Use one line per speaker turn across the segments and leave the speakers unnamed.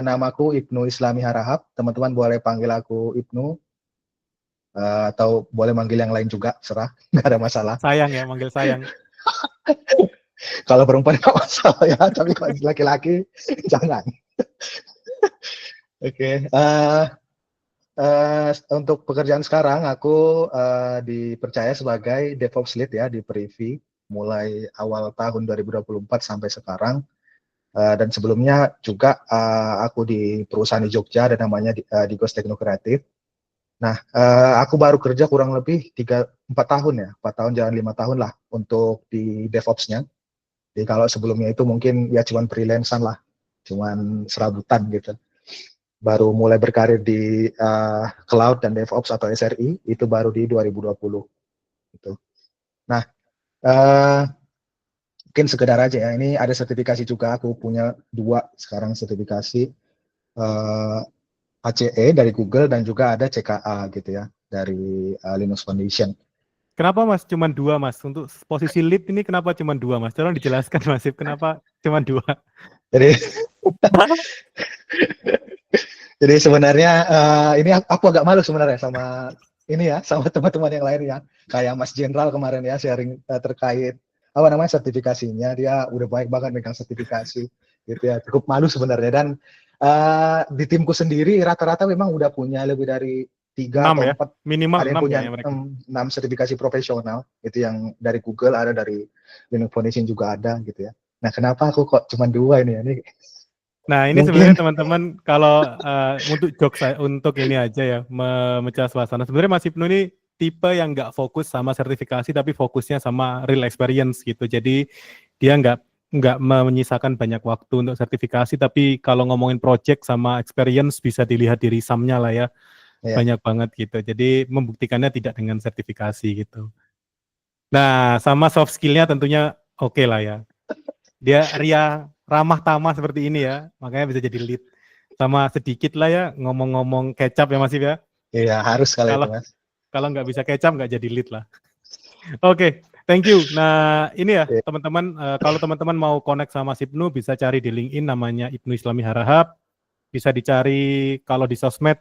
Namaku Ibnu Islami Harahap. Teman-teman boleh panggil aku Ibnu, atau boleh manggil yang lain juga, serah, nggak ada masalah.
Sayang ya, manggil sayang.
Kalau perempuan nggak masalah ya, tapi kalau laki-laki jangan. Oke. Untuk pekerjaan sekarang, aku dipercaya sebagai DevOps Lead ya di Privi, mulai awal tahun 2024 sampai sekarang. Dan sebelumnya juga aku di perusahaan di Jogja, ada namanya Digos Teknokreatif. Nah, aku baru kerja kurang lebih 4 tahun ya, 4 tahun jangan 5 tahun lah untuk di DevOps-nya. Jadi kalau sebelumnya itu mungkin ya cuman freelance-an lah, cuman serabutan gitu. Baru mulai berkarir di Cloud dan DevOps atau SRI, itu baru di 2020. Gitu. Nah, mungkin sekedar aja ya, ini ada sertifikasi juga, aku punya 2 sekarang sertifikasi, ACE dari Google dan juga ada CKA gitu ya, dari Linux Foundation.
Kenapa Mas cuma 2 Mas? Untuk posisi lead ini kenapa cuma 2 Mas? Tolong dijelaskan Mas, kenapa cuma 2?
Jadi jadi sebenarnya ini aku agak malu sebenarnya sama ini ya, sama teman-teman yang lain ya. Kayak Mas Jenderal kemarin ya sharing terkait apa namanya sertifikasinya, dia udah baik banget megang sertifikasi gitu ya. Cukup malu sebenarnya, dan di timku sendiri rata-rata memang udah punya lebih dari 3
6
atau
ya,
4,
minimal
ada yang
6
punya
ya mereka.
6 sertifikasi profesional, itu yang dari Google, ada dari Linux Foundation juga ada gitu ya. Nah, kenapa aku kok cuma 2 ini ya?
Nah, ini
Mungkin
sebenarnya teman-teman kalau untuk jokes untuk ini aja ya, memecah suasana. Sebenarnya Mas Ibnu ini tipe yang nggak fokus sama sertifikasi, tapi fokusnya sama real experience gitu. Jadi dia nggak menyisakan banyak waktu untuk sertifikasi, tapi kalau ngomongin project sama experience bisa dilihat di risamnya lah ya,
ya.
banyak banget gitu. Jadi membuktikannya tidak dengan sertifikasi gitu. Nah, sama soft skill-nya tentunya oke lah ya. Dia ria, ramah tamah seperti ini ya, makanya bisa jadi lead. Sama sedikit lah ya ngomong-ngomong kecap ya Mas Yip ya.
Iya, harus kalau itu,
Kalau
Mas.
kalau nggak bisa kecap nggak jadi lead lah. Oke, thank you. Nah ini ya
Iya.
teman-teman, kalau teman-teman mau connect sama Mas Ibnu bisa cari di LinkedIn namanya Ibnu Islami Harahap. Bisa dicari kalau di sosmed,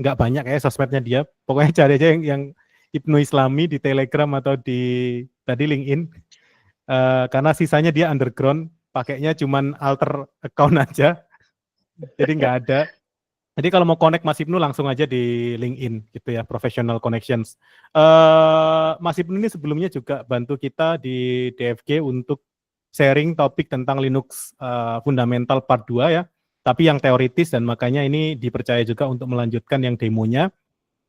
nggak banyak ya sosmednya dia. Pokoknya cari aja yang Ibnu Islami di Telegram atau di tadi LinkedIn. Karena sisanya dia underground, pakainya cuman alter account aja. Jadi nggak ada. Jadi kalau mau connect Mas Ibnu langsung aja di LinkedIn gitu ya, Professional Connections. Mas Ibnu ini sebelumnya juga bantu kita di DFG untuk sharing topik tentang Linux Fundamental Part 2 ya, tapi yang teoritis, dan makanya ini dipercaya juga untuk melanjutkan yang demonya.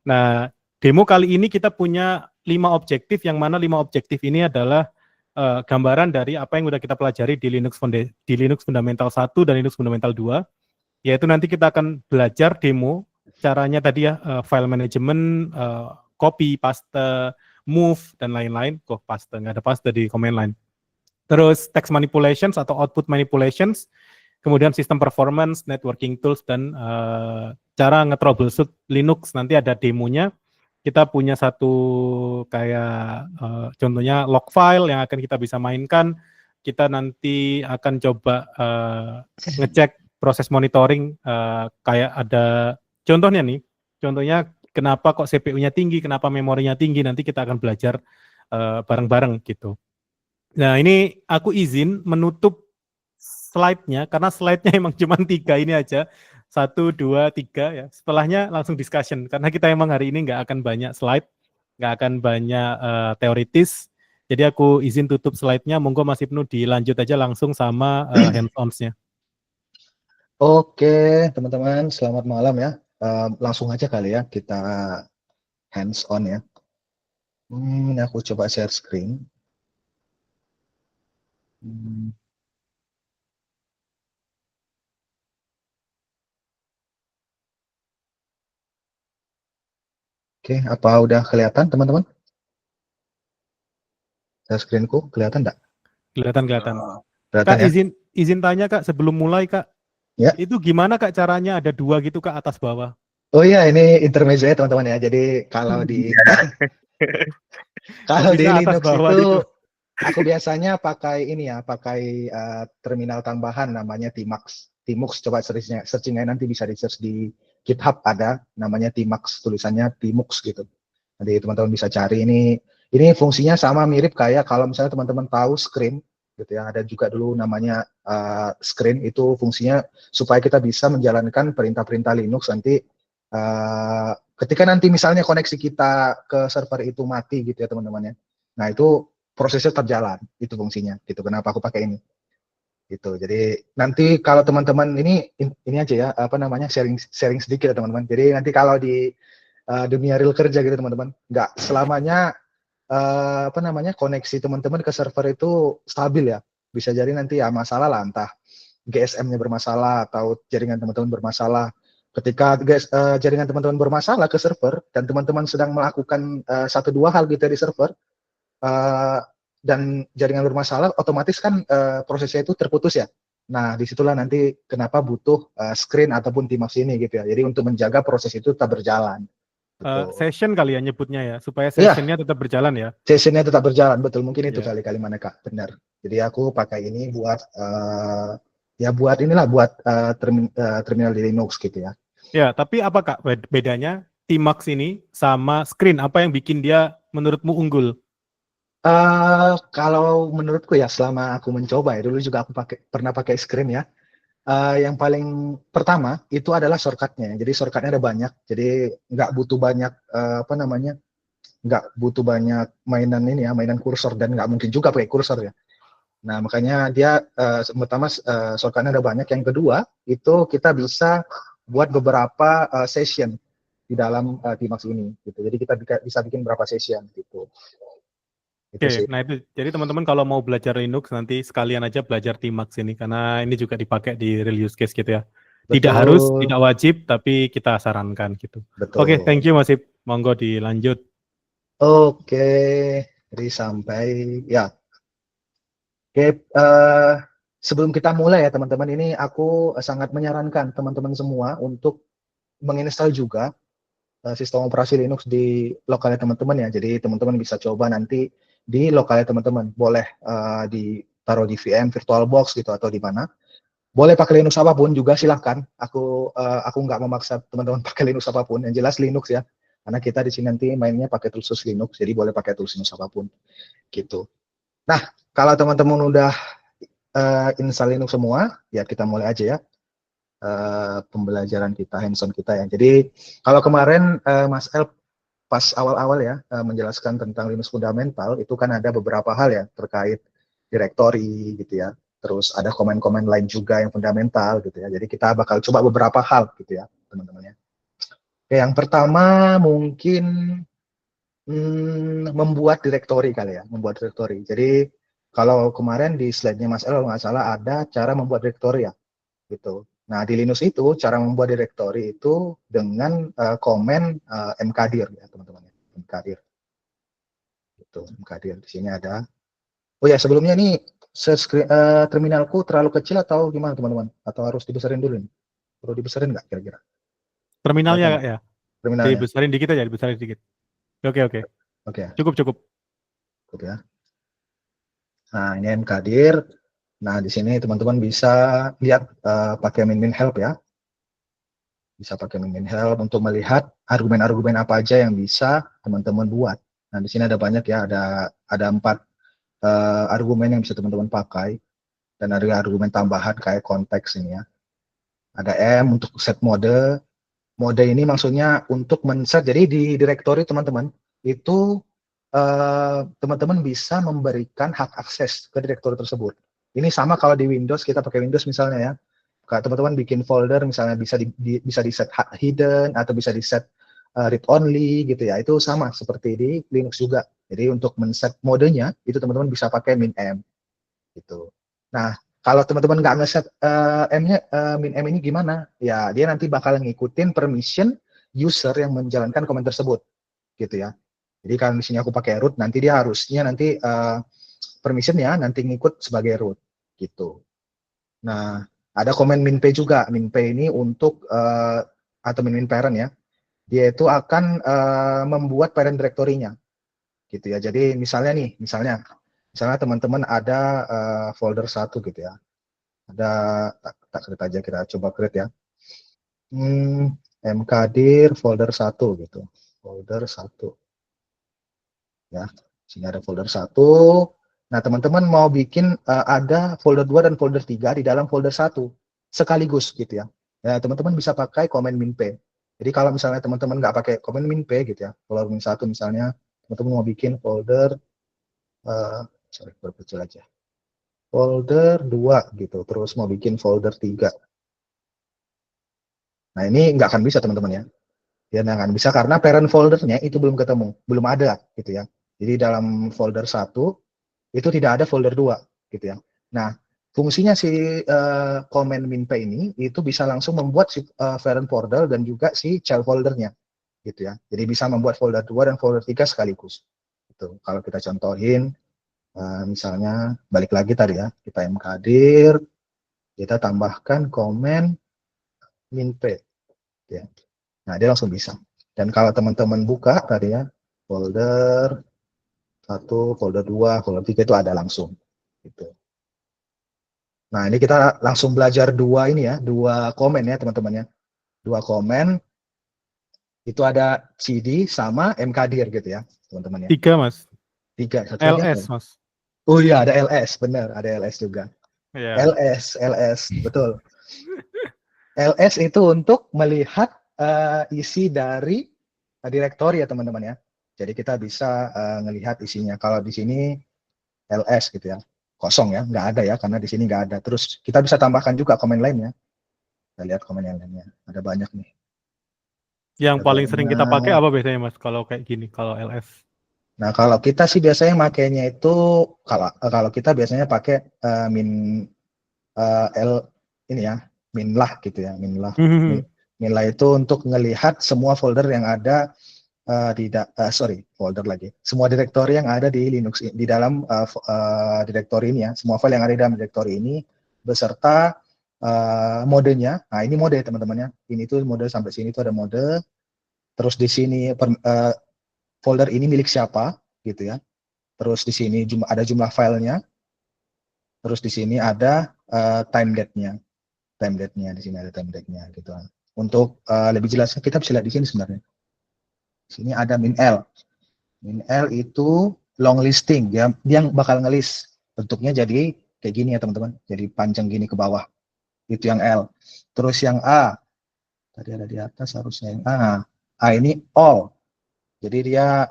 Nah, demo kali ini kita punya 5 objektif, yang mana 5 objektif ini adalah gambaran dari apa yang sudah kita pelajari di Linux Fundamental 1 dan Linux Fundamental 2. Yaitu nanti kita akan belajar demo caranya tadi ya, file management, copy, paste, move, dan lain-lain. Kok paste, nggak ada paste di command line. Terus text manipulations atau output manipulations, kemudian sistem performance, networking tools, dan cara nge-troubleshoot Linux. Nanti ada demonya. Kita punya satu kayak contohnya log file yang akan kita bisa mainkan. Kita nanti akan coba ngecek proses monitoring, kayak ada contohnya nih, contohnya kenapa kok CPU-nya tinggi, kenapa memorinya tinggi, nanti kita akan belajar bareng-bareng gitu. Nah ini aku izin menutup slide-nya, karena slide-nya emang cuma 3 ini aja, 1, 2, 3 ya, setelahnya langsung discussion, karena kita emang hari ini nggak akan banyak slide, nggak akan banyak teoritis, jadi aku izin tutup slide-nya, monggo Mas Ibnu dilanjut aja langsung sama hands-ons-nya.
Oke, teman-teman, selamat malam ya. Langsung aja kali ya kita hands on ya. Ini aku coba share screen. Oke, apa udah kelihatan teman-teman? Share screenku kelihatan enggak?
Kelihatan.
Kelihatan
Kak,
ya?
izin tanya Kak, sebelum mulai Kak,
Ya.
itu gimana Kak caranya ada 2 gitu Kak, atas bawah?
Oh iya, ini intermezzo ya teman-teman ya. Jadi kalau di
Kok
kalau di
bisa atas
Linux
bawah gitu?
itu aku biasanya pakai ini ya, pakai terminal tambahan namanya Tmax. Tmux, coba searching aja nanti bisa di search di GitHub, ada namanya Tmux, tulisannya Tmux gitu. Nanti teman-teman bisa cari. Ini fungsinya sama mirip kayak kalau misalnya teman-teman tahu Screen gitu ya, ada juga dulu namanya Screen, itu fungsinya supaya kita bisa menjalankan perintah-perintah Linux nanti ketika nanti misalnya koneksi kita ke server itu mati gitu ya teman-teman ya. Nah, itu prosesnya tetap jalan, itu fungsinya gitu. Kenapa aku pakai ini? Gitu. Jadi nanti kalau teman-teman ini aja ya, apa namanya, sharing sedikit ya teman-teman. Jadi nanti kalau di dunia real kerja gitu teman-teman, nggak selamanya apa namanya, koneksi teman-teman ke server itu stabil ya. Bisa jadi nanti ya masalah lah, entah GSM-nya bermasalah atau jaringan teman-teman bermasalah. Ketika jaringan teman-teman bermasalah ke server dan teman-teman sedang melakukan satu dua hal gitu ya di server, uh, dan jaringan bermasalah, otomatis kan prosesnya itu terputus ya. Nah, disitulah nanti kenapa butuh Screen ataupun Tmux ini gitu ya. Jadi untuk menjaga proses itu tetap berjalan. Betul.
Session kali ya nyebutnya ya, supaya
Iya,
sessionnya tetap berjalan ya.
sessionnya tetap berjalan, betul. Mungkin itu
Ya.
kali mana Kak, benar. Jadi aku pakai ini buat ya buat inilah, buat terminal di Linux gitu ya.
Ya, tapi apa Kak bedanya Tmux ini sama Screen? Apa yang bikin dia menurutmu unggul?
Kalau menurutku ya, selama aku mencoba ya, dulu juga aku pernah pakai Screen ya. Yang paling pertama itu adalah shortcutnya. Jadi shortcutnya ada banyak. Jadi nggak butuh banyak apa namanya, nggak butuh banyak mainan ini ya, mainan kursor, dan nggak mungkin juga pakai kursor ya. Nah, makanya dia pertama shortcutnya ada banyak. Yang kedua itu kita bisa buat beberapa session di dalam Tmux ini gitu. Jadi kita bisa bikin berapa session gitu. Itu
Oke,
sih.
nah itu jadi teman-teman kalau mau belajar Linux nanti sekalian aja belajar Tmux ini karena ini juga dipakai di real use case gitu ya. Tidak harus,
Betul,
tidak wajib, tapi kita sarankan gitu. Oke, thank
betul.
you Mas Ip. Monggo dilanjut.
Oke, jadi sampai ya. Oke, sebelum kita mulai ya teman-teman, ini aku sangat menyarankan teman-teman semua untuk menginstal juga sistem operasi Linux di lokalnya teman-teman ya. Jadi teman-teman bisa coba nanti di lokalnya teman-teman. Boleh ditaruh di VM, VirtualBox gitu, atau di mana. Boleh pakai Linux apapun juga, silahkan. Aku nggak memaksa teman-teman pakai Linux apapun. Yang jelas Linux ya. Karena kita di sini nanti mainnya pakai tools Linux, jadi boleh pakai tools Linux apapun gitu. Nah, kalau teman-teman udah install Linux semua, ya kita mulai aja ya pembelajaran kita, hands-on kita ya. Jadi kalau kemarin Mas El pas awal-awal ya menjelaskan tentang Linux fundamental, itu kan ada beberapa hal ya terkait directory gitu ya. Terus ada komen-komen lain juga yang fundamental gitu ya. Jadi kita bakal coba beberapa hal gitu ya, teman-teman ya. Oke, yang pertama mungkin membuat directory kali ya, membuat directory. Jadi kalau kemarin di slide-nya Mas El kalau nggak salah ada cara membuat directory ya, gitu. Nah, di Linux itu cara membuat directory itu dengan komen mkdir ya, teman-teman. Mkdir. Gitu, mkdir. Di sini ada. Oh ya, sebelumnya nih terminalku terlalu kecil atau gimana, teman-teman? Atau harus dibesarin dulu nih? Perlu dibesarin nggak kira-kira?
Terminalnya
Kelihatan
Kak ya.
terminalnya.
Dibesarin dikit aja, dibesarin dikit. Oke, oke.
Oke,
Cukup, cukup.
cukup ya. Nah, ini mkdir. Nah, di sini teman-teman bisa lihat pakai min help ya. Bisa pakai min help untuk melihat argumen-argumen apa aja yang bisa teman-teman buat. Nah, di sini ada banyak ya, ada 4 argumen yang bisa teman-teman pakai, dan ada argumen tambahan kayak konteks ini ya. Ada M untuk set mode. Mode ini maksudnya untuk men-set. Jadi di directory teman-teman itu teman-teman bisa memberikan hak akses ke directory tersebut. Ini sama kalau di Windows, kita pakai Windows misalnya ya. Kalau teman-teman bikin folder misalnya bisa di set hidden atau bisa di set read only gitu ya. Itu sama seperti di Linux juga. Jadi untuk men-set modenya itu teman-teman bisa pakai min M gitu. Nah, kalau teman-teman nggak ngeset M-nya, min M ini gimana? Ya, dia nanti bakal ngikutin permission user yang menjalankan komen tersebut gitu ya. Jadi kalau di sini aku pakai root, nanti dia harusnya nanti permissionnya nanti ngikut sebagai root gitu. Nah, ada komen min p juga. Min p ini untuk atau min parent ya. Dia itu akan membuat parent directory-nya gitu ya. Jadi misalnya teman-teman ada folder 1 gitu ya. Ada kita create aja, kita coba create ya. mkdir folder 1 gitu, folder 1 ya. Sini ada folder 1. Nah, teman-teman mau bikin ada folder 2 dan folder 3 di dalam folder 1 sekaligus gitu ya. Ya, teman-teman bisa pakai command min p. Jadi kalau misalnya teman-teman nggak pakai command min p gitu ya, folder min 1 misalnya, teman-teman mau bikin folder sorry, berkecil aja. Folder 2 gitu, terus mau bikin folder 3. Nah, ini nggak akan bisa teman-teman ya. Ya nggak akan bisa karena parent foldernya itu belum ketemu, belum ada gitu ya. Jadi dalam folder 1 itu tidak ada folder 2 gitu ya. Nah, fungsinya si command min p ini itu bisa langsung membuat si parent folder dan juga si child foldernya gitu ya. Jadi bisa membuat folder 2 dan folder 3 sekaligus. Gitu. Kalau kita contohin misalnya balik lagi tadi ya, kita mkdir, kita tambahkan command min p ya. Nah, dia langsung bisa. Dan kalau teman-teman buka tadi ya, folder 1, folder 2, folder 3 itu ada langsung gitu. Nah, ini kita langsung belajar dua ini ya, dua komen ya teman-teman ya. Dua komen itu ada cd sama mkdir gitu ya, teman-teman ya.
3 Mas.
3, satu lagi apa?
LS Mas.
Oh iya, ada ls, benar, ada ls juga.
Ya.
ls, betul. ls itu untuk melihat isi dari direktori ya teman-teman ya. Jadi kita bisa ngelihat isinya. Kalau di sini ls gitu ya, kosong ya, nggak ada ya, karena di sini nggak ada. Terus kita bisa tambahkan juga komen lainnya. Kita lihat komen yang lainnya, ada banyak nih.
Yang
Ada
paling sering kita pakai
banyak.
apa biasanya Mas kalau kayak gini, kalau LS?
Nah, kalau kita sih biasanya makainya itu kalau kita biasanya pakai min l ini ya, minlah gitu ya, minlah. Minlah itu untuk ngelihat semua folder yang ada folder lagi. Semua direktori yang ada di Linux di dalam direktori ini ya, semua file yang ada di dalam direktori ini beserta modenya. Nah, ini mode teman-teman ya. Ini tuh mode sampai sini tuh ada mode. Terus di sini folder ini milik siapa gitu ya. Terus di sini ada jumlah filenya. Terus di sini ada time date-nya. Time date-nya di sini ada time date-nya gitu. Untuk lebih jelasnya kita bisa lihat di sini sebenarnya. Di sini ada min L. Min L itu long listing, dia bakal ngelis. Bentuknya jadi kayak gini ya teman-teman. Jadi panjang gini ke bawah. Itu yang L. Terus yang A. Tadi ada di atas harusnya yang A. A ini all. Jadi dia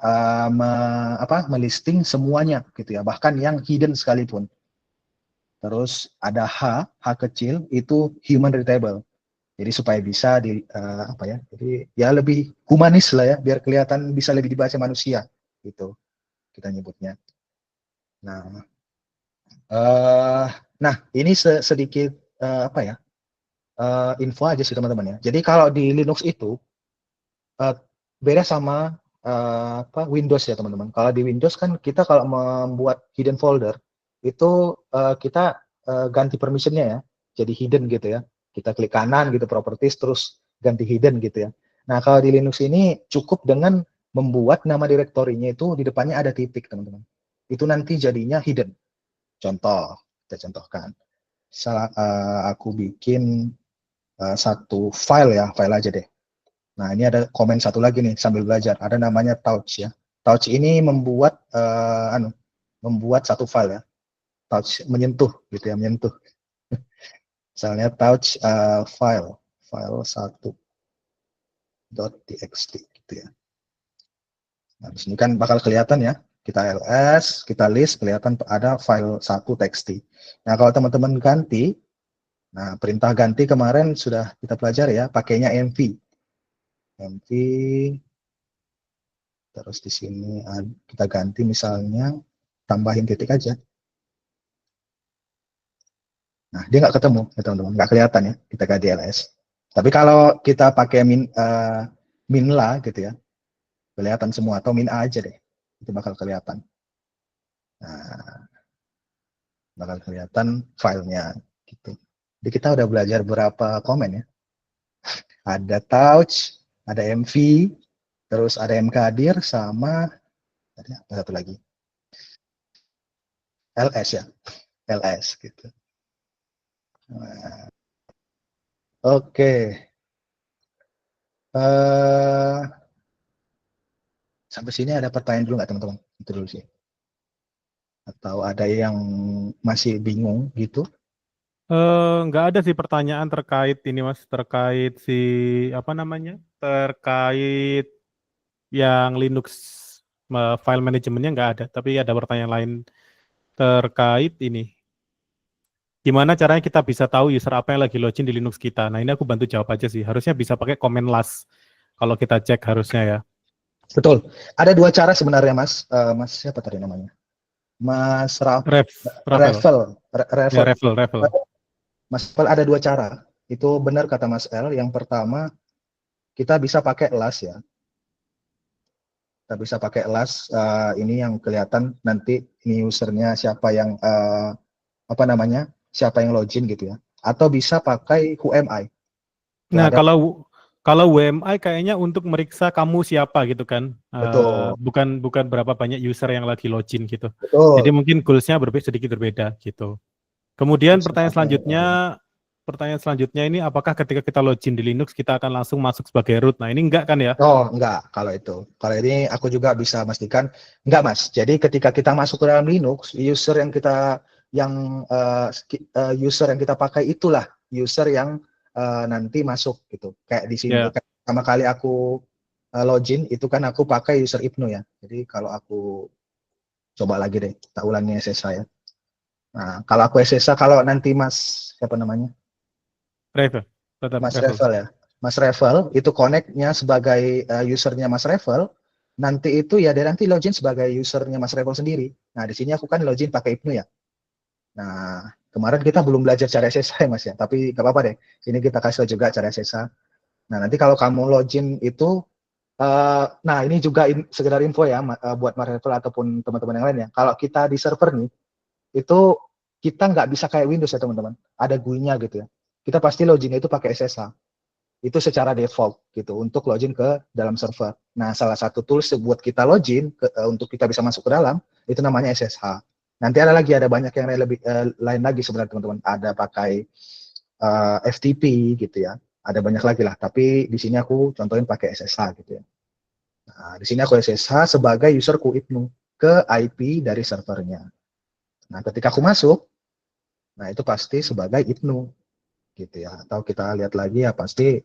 melisting semuanya gitu ya, bahkan yang hidden sekalipun. Terus ada H kecil itu human readable. Jadi supaya bisa jadi ya lebih humanis lah ya, biar kelihatan bisa lebih dibaca manusia gitu kita nyebutnya. Nah, ini sedikit info aja sih teman-teman ya. Jadi kalau di Linux itu beda sama Windows ya teman-teman. Kalau di Windows kan kita kalau membuat hidden folder itu kita ganti permissionnya ya, jadi hidden gitu ya. Kita klik kanan gitu properties terus ganti hidden gitu ya. Nah kalau di Linux ini cukup dengan membuat nama direktorinya itu di depannya ada titik teman-teman. Itu nanti jadinya hidden. Contoh, kita contohkan. Aku bikin satu file ya, file aja deh. Nah, ini ada komen satu lagi nih sambil belajar. Ada namanya touch ya. Touch ini membuat membuat satu file ya. Touch menyentuh gitu ya, menyentuh. Misalnya touch file 1.txt gitu ya. Nah, di sini kan bakal kelihatan ya. Kita ls, kita list, kelihatan ada file 1.txt. Nah, kalau teman-teman ganti, nah perintah ganti kemarin sudah kita pelajari ya, pakainya mv. mv terus di sini kita ganti misalnya tambahin titik aja. Nah, dia nggak ketemu ya teman-teman, nggak kelihatan ya kita ganti ls. Tapi kalau kita pakai minla gitu ya, kelihatan semua, atau min a aja deh, itu bakal kelihatan. Nah, bakal kelihatan filenya gitu. Jadi kita udah belajar berapa komen ya. Ada touch, ada mv, terus ada mkdir sama ada satu lagi ls ya, ls gitu. Nah, Oke. Eh, Sampai sini ada pertanyaan dulu nggak teman-teman? Itu dulu sih. Atau ada yang masih bingung gitu?
Nggak ada sih pertanyaan terkait ini Mas, terkait si apa namanya? Terkait yang Linux file manajemennya nggak ada, tapi ada pertanyaan lain terkait ini. Gimana caranya kita bisa tahu user apa yang lagi login di Linux kita? Nah, ini aku bantu jawab aja sih. Harusnya bisa pakai command last kalau kita cek harusnya ya.
Betul. Ada dua cara sebenarnya, Mas. Mas siapa tadi namanya? Mas
Ravel. Ya,
Ravel.
Ravel.
Mas Ravel ada dua cara. Itu benar kata Mas L. Yang pertama, kita bisa pakai LAS ya. Kita bisa pakai LAS. Ini yang kelihatan nanti ini usernya siapa yang apa namanya? Siapa yang login gitu ya. Atau bisa pakai QMI. Itu
Nah,
ada.
kalau WMI kayaknya untuk meriksa kamu siapa gitu kan.
Betul.
Bukan berapa banyak user yang lagi login gitu. Jadi
Betul.
mungkin goalsnya sedikit berbeda gitu. Kemudian
Bisa pakai login.
pertanyaan selanjutnya ini apakah ketika kita login di Linux kita akan langsung masuk sebagai root? Nah, ini enggak kan ya?
Oh, enggak, kalau itu. Kalau ini aku juga bisa pastikan enggak, Mas. Jadi ketika kita masuk ke dalam Linux, user yang kita pakai itulah user yang nanti masuk gitu. Kayak di sini
Ya,
kayak pertama kali aku login itu kan aku pakai user Ibnu ya. Jadi kalau aku coba lagi deh, kita ulangi SSH ya. Nah, kalau aku SSH kalau nanti Mas siapa namanya?
Ravel. Tetap
Mas
Ravel.
Revel ya. Mas Revel itu connect-nya sebagai usernya Mas Revel, nanti itu ya dia nanti login sebagai usernya Mas Revel sendiri. Nah, di sini aku kan login pakai Ibnu ya. Nah, kemarin kita belum belajar cara SSH ya Mas ya, tapi gak apa-apa deh. Ini kita kasih juga cara SSH. Nah, nanti kalau kamu login itu, nah ini juga sekedar info ya buat Mas Revel ataupun teman-teman yang lain ya. Kalau kita di server nih, itu kita nggak bisa kayak Windows ya teman-teman. Ada GUI-nya gitu ya. Kita pasti loginnya itu pakai SSH. Itu secara default gitu untuk login ke dalam server. Nah, salah satu tools buat kita login untuk kita bisa masuk ke dalam itu namanya SSH. Nanti ada banyak yang lain lagi sebenarnya teman-teman. Ada pakai FTP gitu ya. Ada banyak lagi lah. Tapi di sini aku contohin pakai SSH gitu ya. Nah, di sini aku SSH sebagai user ku Ibnu ke IP dari servernya. Nah, ketika aku masuk, nah itu pasti sebagai Ibnu gitu ya. Atau kita lihat lagi ya pasti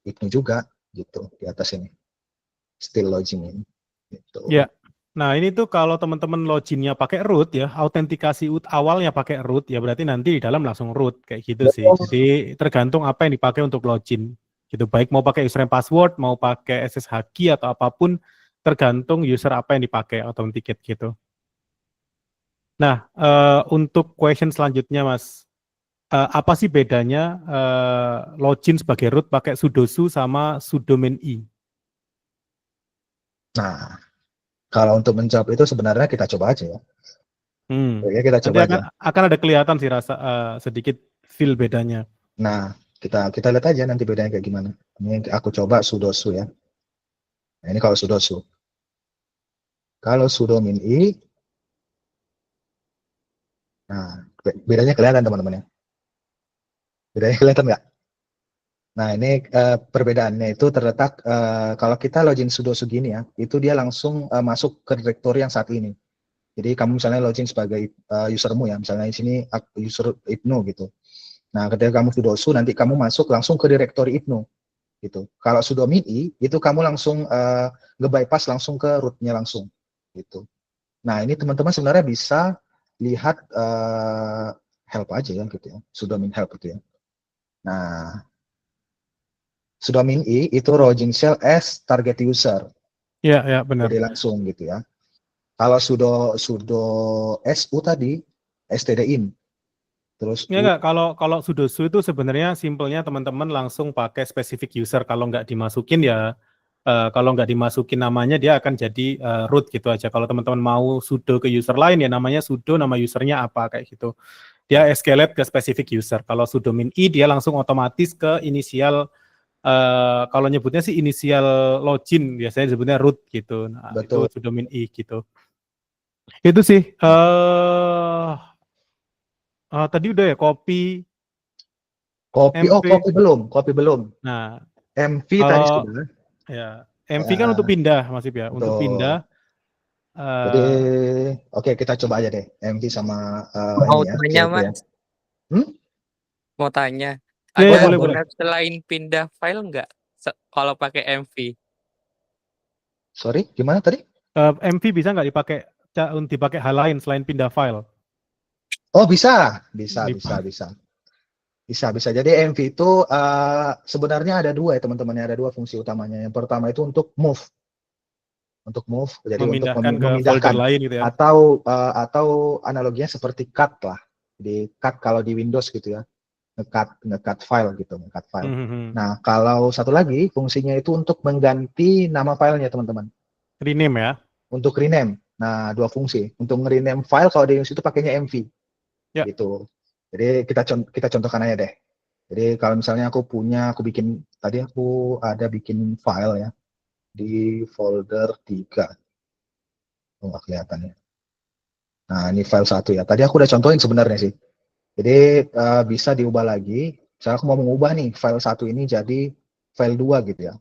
Ibnu juga gitu di atas ini. Still login ini gitu.
Ya. Nah, ini tuh kalau teman-teman loginnya pakai root ya, autentikasi awalnya pakai root ya berarti nanti di dalam langsung root kayak gitu sih. Jadi tergantung apa yang dipakai untuk login. Gitu. Baik mau pakai username password, mau pakai SSH key atau apapun tergantung user apa yang dipakai authenticate gitu. Nah, untuk question selanjutnya Mas, apa sih bedanya login sebagai root pakai sudo su sama sudo main i?
Nah, kalau untuk menjawab itu sebenarnya kita coba aja ya. Oke, kita
Nanti
coba aja.
akan ada kelihatan sih rasa sedikit feel bedanya.
Nah, kita lihat aja nanti bedanya kayak gimana. Ini aku coba sudosu ya. Nah, ini kalau sudosu. Kalau sudo min i, nah bedanya kelihatan teman-teman ya. Bedanya kelihatan nggak? Nah, ini perbedaannya itu terletak kalau kita login sudosu gini ya, itu dia langsung masuk ke direktori yang saat ini. Jadi kamu misalnya login sebagai usermu ya, misalnya di sini user Ibnu gitu. Nah, ketika kamu sudosu nanti kamu masuk langsung ke direktori Ibnu gitu. Kalau sudo mini itu kamu langsung nge-bypass langsung ke rootnya langsung gitu. Nah, ini teman-teman sebenarnya bisa lihat help aja ya gitu ya. Sudo min help gitu ya. Nah, sudo min i itu login shell as target user.
Ya, ya benar.
Jadi langsung gitu ya. Kalau sudo sudo su tadi std in terus
Enggak. Kalau sudosu itu sebenarnya simpelnya teman-teman langsung pakai specific user. Kalau nggak dimasukin ya, kalau nggak dimasukin namanya dia akan jadi root gitu aja. Kalau teman-teman mau sudo ke user lain ya namanya sudo, nama usernya apa kayak gitu. Dia escalate ke specific user. Kalau sudo min i dia langsung otomatis ke inisial. Kalau nyebutnya sih inisial login biasanya disebutnya root gitu. Nah itu
betul.
sudo min i gitu. Itu sih. Tadi udah ya copy MV.
Kopi belum.
Nah,
MV tadi
kalau
sudah.
ya MV kan untuk
Ya,
pindah Mas Ip ya. Untuk
betul.
pindah
Jadi,
eh
oke kita coba aja deh. MV sama
Mau
ini ya,
tanya
CP ya.
Mas,
Hmm?
mau tanya.
ya ya
Ada
Boleh,
boleh boleh.
boleh.
guna selain pindah file nggak? Kalau pakai MV?
Sorry, gimana tadi?
MV bisa nggak dipakai hal lain selain pindah file?
Oh, bisa. Bisa,
Di,
bisa, bisa. Bisa, bisa. Jadi MV itu sebenarnya ada dua ya teman-teman. Ada dua fungsi utamanya. Yang pertama itu untuk move. Untuk move, jadi untuk
memindahkan ke folder
memindahkan.
lain gitu ya.
Atau analoginya seperti cut lah. Jadi cut kalau di Windows gitu ya. Nge-cut file gitu, nge-cut file.
Hmm.
Nah, kalau satu lagi fungsinya itu untuk mengganti nama filenya teman-teman.
Rename ya.
Untuk rename. Nah, dua fungsi. Untuk rename file kalau di Linux itu pakainya MV
Ya.
gitu. Jadi kita contohkan aja deh. Jadi kalau misalnya aku bikin tadi aku ada bikin file ya di folder 3. Oh, nggak kelihatan ya. Nah, ini file 1 ya. Tadi aku udah contohin sebenarnya sih. Jadi bisa diubah lagi. Misalnya aku mau mengubah nih file 1 ini jadi file 2 gitu ya.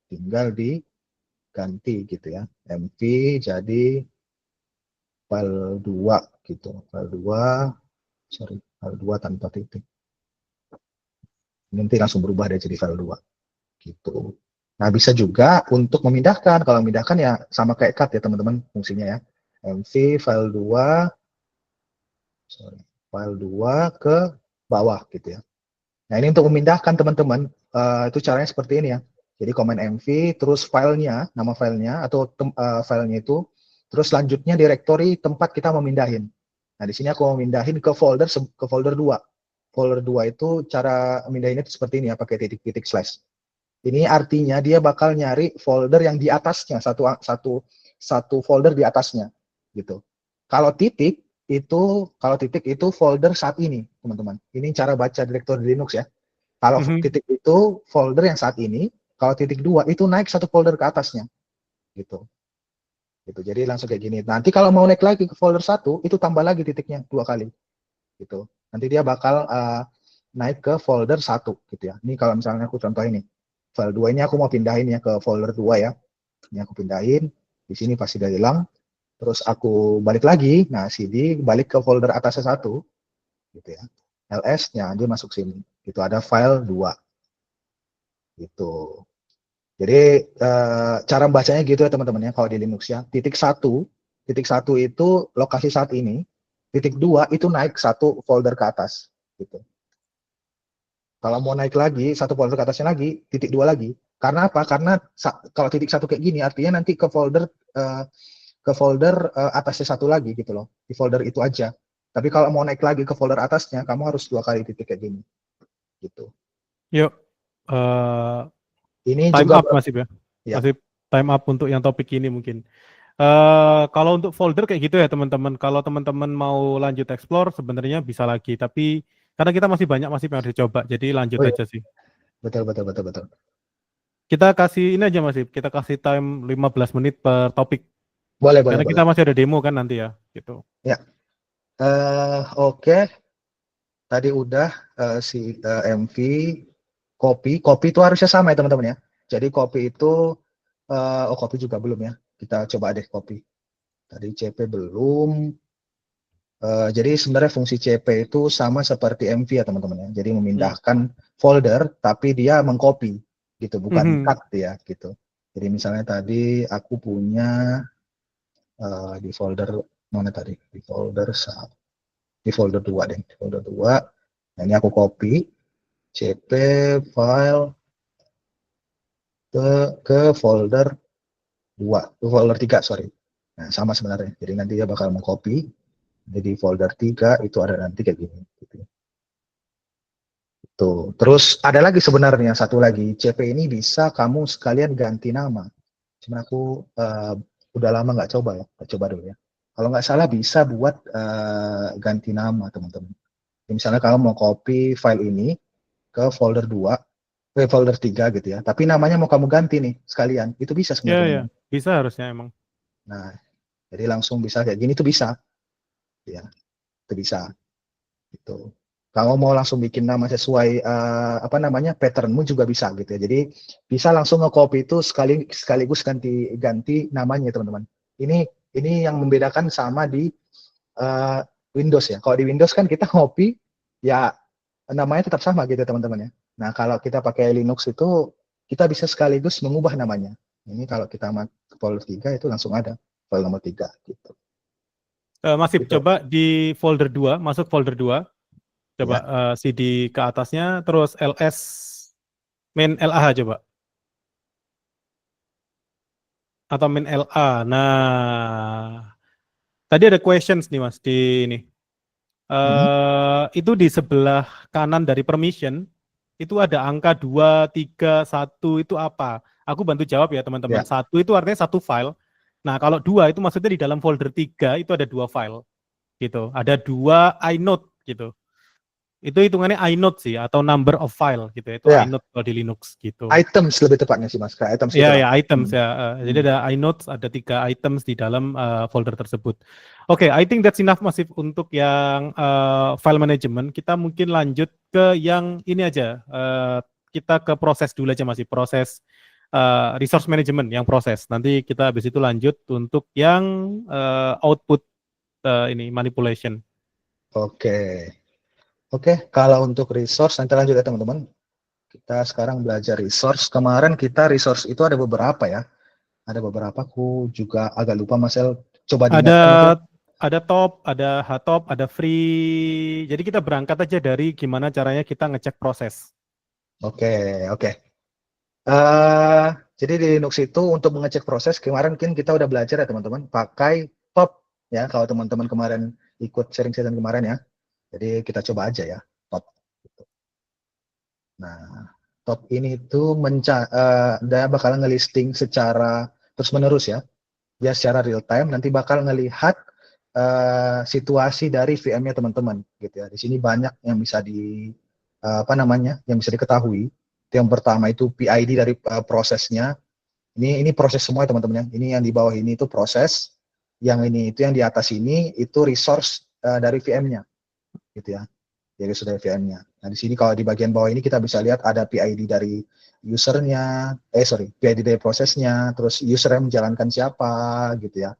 Tinggal diganti gitu ya. MV jadi file 2 gitu. File 2 tanpa titik. Nanti langsung berubah deh jadi file 2 gitu. Nah, bisa juga untuk memindahkan. Kalau memindahkan ya sama kayak cut ya teman-teman fungsinya ya. MV file 2 ke bawah gitu ya. Nah, ini untuk memindahkan teman-teman, itu caranya seperti ini ya. Jadi command MV, terus filenya, nama filenya atau filenya itu, terus selanjutnya direktori tempat kita memindahin. Nah, di sini aku mau mindahin ke folder 2. Folder 2 itu cara mindahinnya seperti ini ya, pakai titik-titik slash. Ini artinya dia bakal nyari folder yang di atasnya, satu folder di atasnya, gitu. Kalau titik itu folder saat ini, teman-teman. Ini cara baca direktori Linux ya. Kalau titik itu folder yang saat ini, kalau titik 2 itu naik satu folder ke atasnya, gitu. Gitu. Jadi langsung kayak gini. Nanti kalau mau naik lagi ke folder 1, itu tambah lagi titiknya 2 kali, gitu. Nanti dia bakal naik ke folder 1 gitu ya. Ini kalau misalnya aku contoh ini. File 2 ini aku mau pindahin ya ke folder 2 ya. Ini aku pindahin. Di sini pasti udah hilang. Terus aku balik lagi. Nah, CD balik ke folder atasnya 1 gitu ya. LS-nya dia masuk sini. Itu ada file 2 gitu. Jadi cara membacanya gitu ya teman-teman ya kalau di Linux ya. Titik satu itu lokasi saat ini. Titik 2 itu naik satu folder ke atas gitu. Kalau mau naik lagi, satu folder ke atasnya lagi, titik 2 lagi. Karena apa? Karena kalau titik 1 kayak gini, artinya nanti ke folder atasnya 1 lagi gitu loh. Di folder itu aja. Tapi kalau mau naik lagi ke folder atasnya, kamu harus 2 kali titik kayak gini. Gitu.
Yuk.
Ini
Time
juga
up Mas Ip ya.
ya.
Masih time up untuk yang topik ini mungkin. Kalau untuk folder kayak gitu ya teman-teman. Kalau teman-teman mau lanjut explore sebenarnya bisa lagi. Tapi karena kita masih banyak masih yang harus dicoba. Jadi lanjut
Oh, iya.
aja sih.
Betul.
Kita kasih ini aja Mas Ip. Kita kasih time 15 menit per topik.
Boleh.
Karena kita masih ada demo kan nanti ya. Gitu.
Ya. Oke. Tadi udah si MV, kopi itu harusnya sama ya teman-teman ya. Jadi kopi itu, kopi juga belum ya. Kita coba deh kopi. Tadi CP belum. Jadi sebenarnya fungsi CP itu sama seperti MV ya teman-teman ya. Jadi memindahkan folder, tapi dia mengcopy gitu, bukan cut ya gitu. Jadi misalnya tadi aku punya di folder mana tadi? Di folder 2 deh. Di folder 2. Nah, ini aku copy CP file ke folder 2, ke folder 3, sorry. Nah, sama sebenarnya. Jadi nanti dia bakal mengcopy. Jadi folder 3 itu ada nanti kayak gini. Gitu. Tuh. Terus ada lagi sebenarnya satu lagi. CP ini bisa kamu sekalian ganti nama. Cuma aku udah lama nggak coba ya. Coba dulu ya. Kalau nggak salah bisa buat ganti nama teman-teman. Misalnya kamu mau copy file ini ke folder 2, ke folder 3 gitu ya. Tapi namanya mau kamu ganti nih sekalian. Itu bisa sebenarnya
Ya,
teman-teman.
bisa harusnya emang.
Nah, jadi langsung bisa kayak gini tuh bisa. Ya, itu bisa. Gitu. Kalau mau langsung bikin nama sesuai apa namanya patternmu juga bisa gitu ya. Jadi bisa langsung nge-copy itu sekaligus ganti namanya teman-teman. Ini yang membedakan sama di eh, Windows ya. Kalau di Windows kan kita copy ya namanya tetap sama gitu teman-teman ya. Nah kalau kita pakai Linux itu kita bisa sekaligus mengubah namanya. Ini kalau kita folder 3 itu langsung ada file nomor 3 gitu.
Masih
Gitu.
coba di folder 2, masuk folder 2. Coba CD ke atasnya, terus ls main LAH coba. Atau main LA. Nah, tadi ada questions nih Mas di ini. Itu di sebelah kanan dari permission, itu ada angka 2, 3, 1 itu apa? Aku bantu jawab ya teman-teman.
Ya.
1 itu artinya satu file. Nah, kalau 2 itu maksudnya di dalam folder 3 itu ada 2 file. Gitu. Ada 2 inode gitu. Itu hitungannya inode sih atau number of file gitu ya. Itu
Ya.
inode kalau di Linux gitu.
Items lebih tepatnya sih Mas, kayak items gitu
Ya,
lah.
ya, items ya. Jadi ada inodes, ada 3 items di dalam folder tersebut. Oke, I think that's enough Masif untuk yang file management. Kita mungkin lanjut ke yang ini aja. Kita ke proses dulu aja Masif, proses resource management yang proses. Nanti kita habis itu lanjut untuk yang output ini manipulation.
Oke. Oke, kalau untuk resource nanti lanjut ya teman-teman. Kita sekarang belajar resource. Kemarin kita resource itu ada beberapa ya. Ada beberapa, aku juga agak lupa Mas El. Coba diingatkan itu.
Ada top, ada hotop, ada free. Jadi kita berangkat aja dari gimana caranya kita ngecek proses.
Oke. Jadi di Linux itu untuk mengecek proses, kemarin kan kita udah belajar ya teman-teman, pakai top ya, kalau teman-teman kemarin ikut sharing session kemarin ya. Jadi kita coba aja ya, top. Nah, top ini tuh dia bakal ngelisting secara terus-menerus ya. Dia secara real time nanti bakal ngelihat situasi dari VM-nya teman-teman gitu ya. Di sini banyak yang bisa yang bisa diketahui. Yang pertama itu PID dari prosesnya. Ini proses semua ya teman-teman ya. Ini yang di bawah ini itu proses, yang ini itu yang di atas ini itu resource dari VM-nya gitu ya. Jadi sudah VM-nya. Nah, di sini kalau di bagian bawah ini kita bisa lihat ada PID dari usernya, PID dari prosesnya, terus user yang menjalankan siapa gitu ya.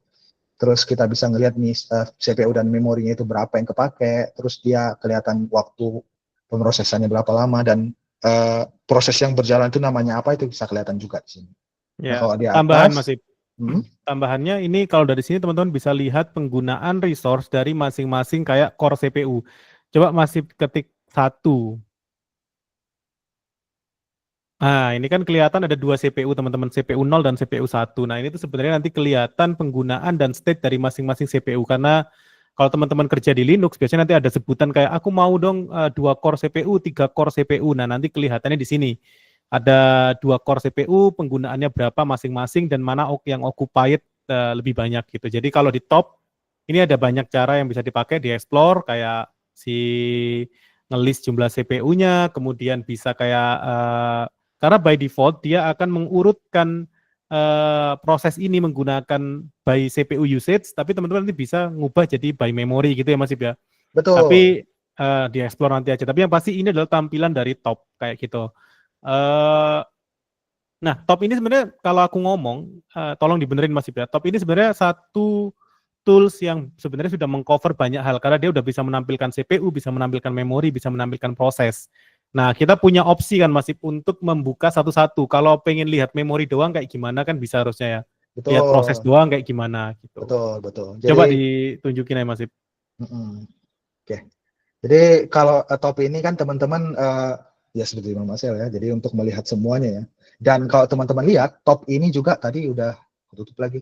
Terus kita bisa ngelihat nih CPU dan memorinya itu berapa yang kepake, terus dia kelihatan waktu pemrosesannya berapa lama, dan proses yang berjalan itu namanya apa itu bisa kelihatan juga di sini.
Ya,
Nah, kalau di
tambahan
atas,
Masif. Tambahannya ini kalau dari sini teman-teman bisa lihat penggunaan resource dari masing-masing kayak core CPU. Coba Masif ketik 1. Nah, ini kan kelihatan ada 2 CPU teman-teman, CPU 0 dan CPU 1. Nah, ini tuh sebenarnya nanti kelihatan penggunaan dan state dari masing-masing CPU, karena kalau teman-teman kerja di Linux biasanya nanti ada sebutan kayak aku mau dong 2 core CPU, 3 core CPU. Nah, nanti kelihatannya di sini. Ada 2 core CPU, penggunaannya berapa masing-masing dan mana yang occupied lebih banyak gitu. Jadi kalau di top ini ada banyak cara yang bisa dipakai di explore, kayak si ngelis jumlah CPU-nya, kemudian bisa kayak karena by default dia akan mengurutkan proses ini menggunakan by CPU usage, tapi teman-teman nanti bisa ngubah jadi by memory gitu ya Mas Ib ya.
betul.
Tapi di explore nanti aja. Tapi yang pasti ini adalah tampilan dari top kayak gitu. Nah, top ini sebenarnya kalau aku ngomong, tolong dibenerin Mas Ib ya. Top ini sebenarnya satu tools yang sebenarnya sudah mengcover banyak hal, karena dia udah bisa menampilkan CPU, bisa menampilkan memori, bisa menampilkan proses. Nah, kita punya opsi kan Mas Ib untuk membuka satu-satu. Kalau pengen lihat memori doang kayak gimana kan bisa harusnya ya.
Betul.
Lihat proses doang kayak gimana gitu.
Betul.
Coba ditunjukin aja Mas Ib.
Oke. Jadi kalau top ini kan teman-teman ya seperti Mas El ya. Jadi untuk melihat semuanya ya. Dan kalau teman-teman lihat top ini juga tadi udah tutup lagi.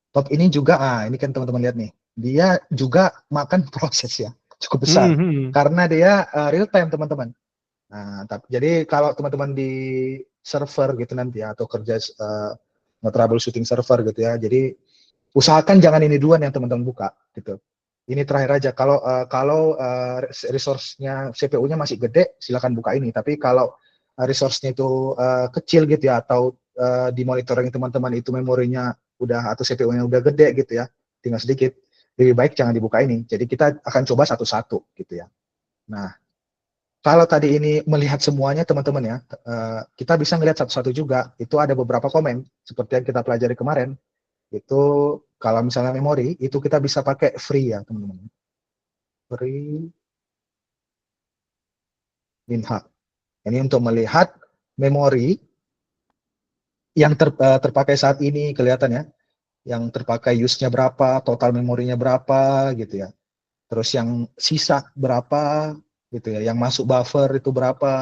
Top ini juga, ini kan teman-teman lihat nih, dia juga makan proses ya, cukup besar, karena dia real time teman-teman. Nah, jadi kalau teman-teman di server gitu nanti ya, atau kerja troubleshooting server gitu ya, jadi usahakan jangan ini duluan yang teman-teman buka gitu. Ini terakhir aja. Kalau resource-nya CPU-nya masih gede, silakan buka ini. Tapi kalau resource-nya itu kecil gitu ya, atau di monitoring teman-teman itu memorinya udah atau CPU-nya udah gede gitu ya, tinggal sedikit, lebih baik jangan dibuka ini. Jadi kita akan coba satu-satu gitu ya. Nah, kalau tadi ini melihat semuanya teman-teman ya, kita bisa melihat satu-satu juga. Itu ada beberapa komen seperti yang kita pelajari kemarin. Itu kalau misalnya memori itu kita bisa pakai free ya teman-teman. Free minha. Ini untuk melihat memori yang terpakai saat ini kelihatan ya. Yang terpakai use-nya berapa, total memorinya berapa gitu ya. Terus yang sisa berapa gitu ya. Yang masuk buffer itu berapa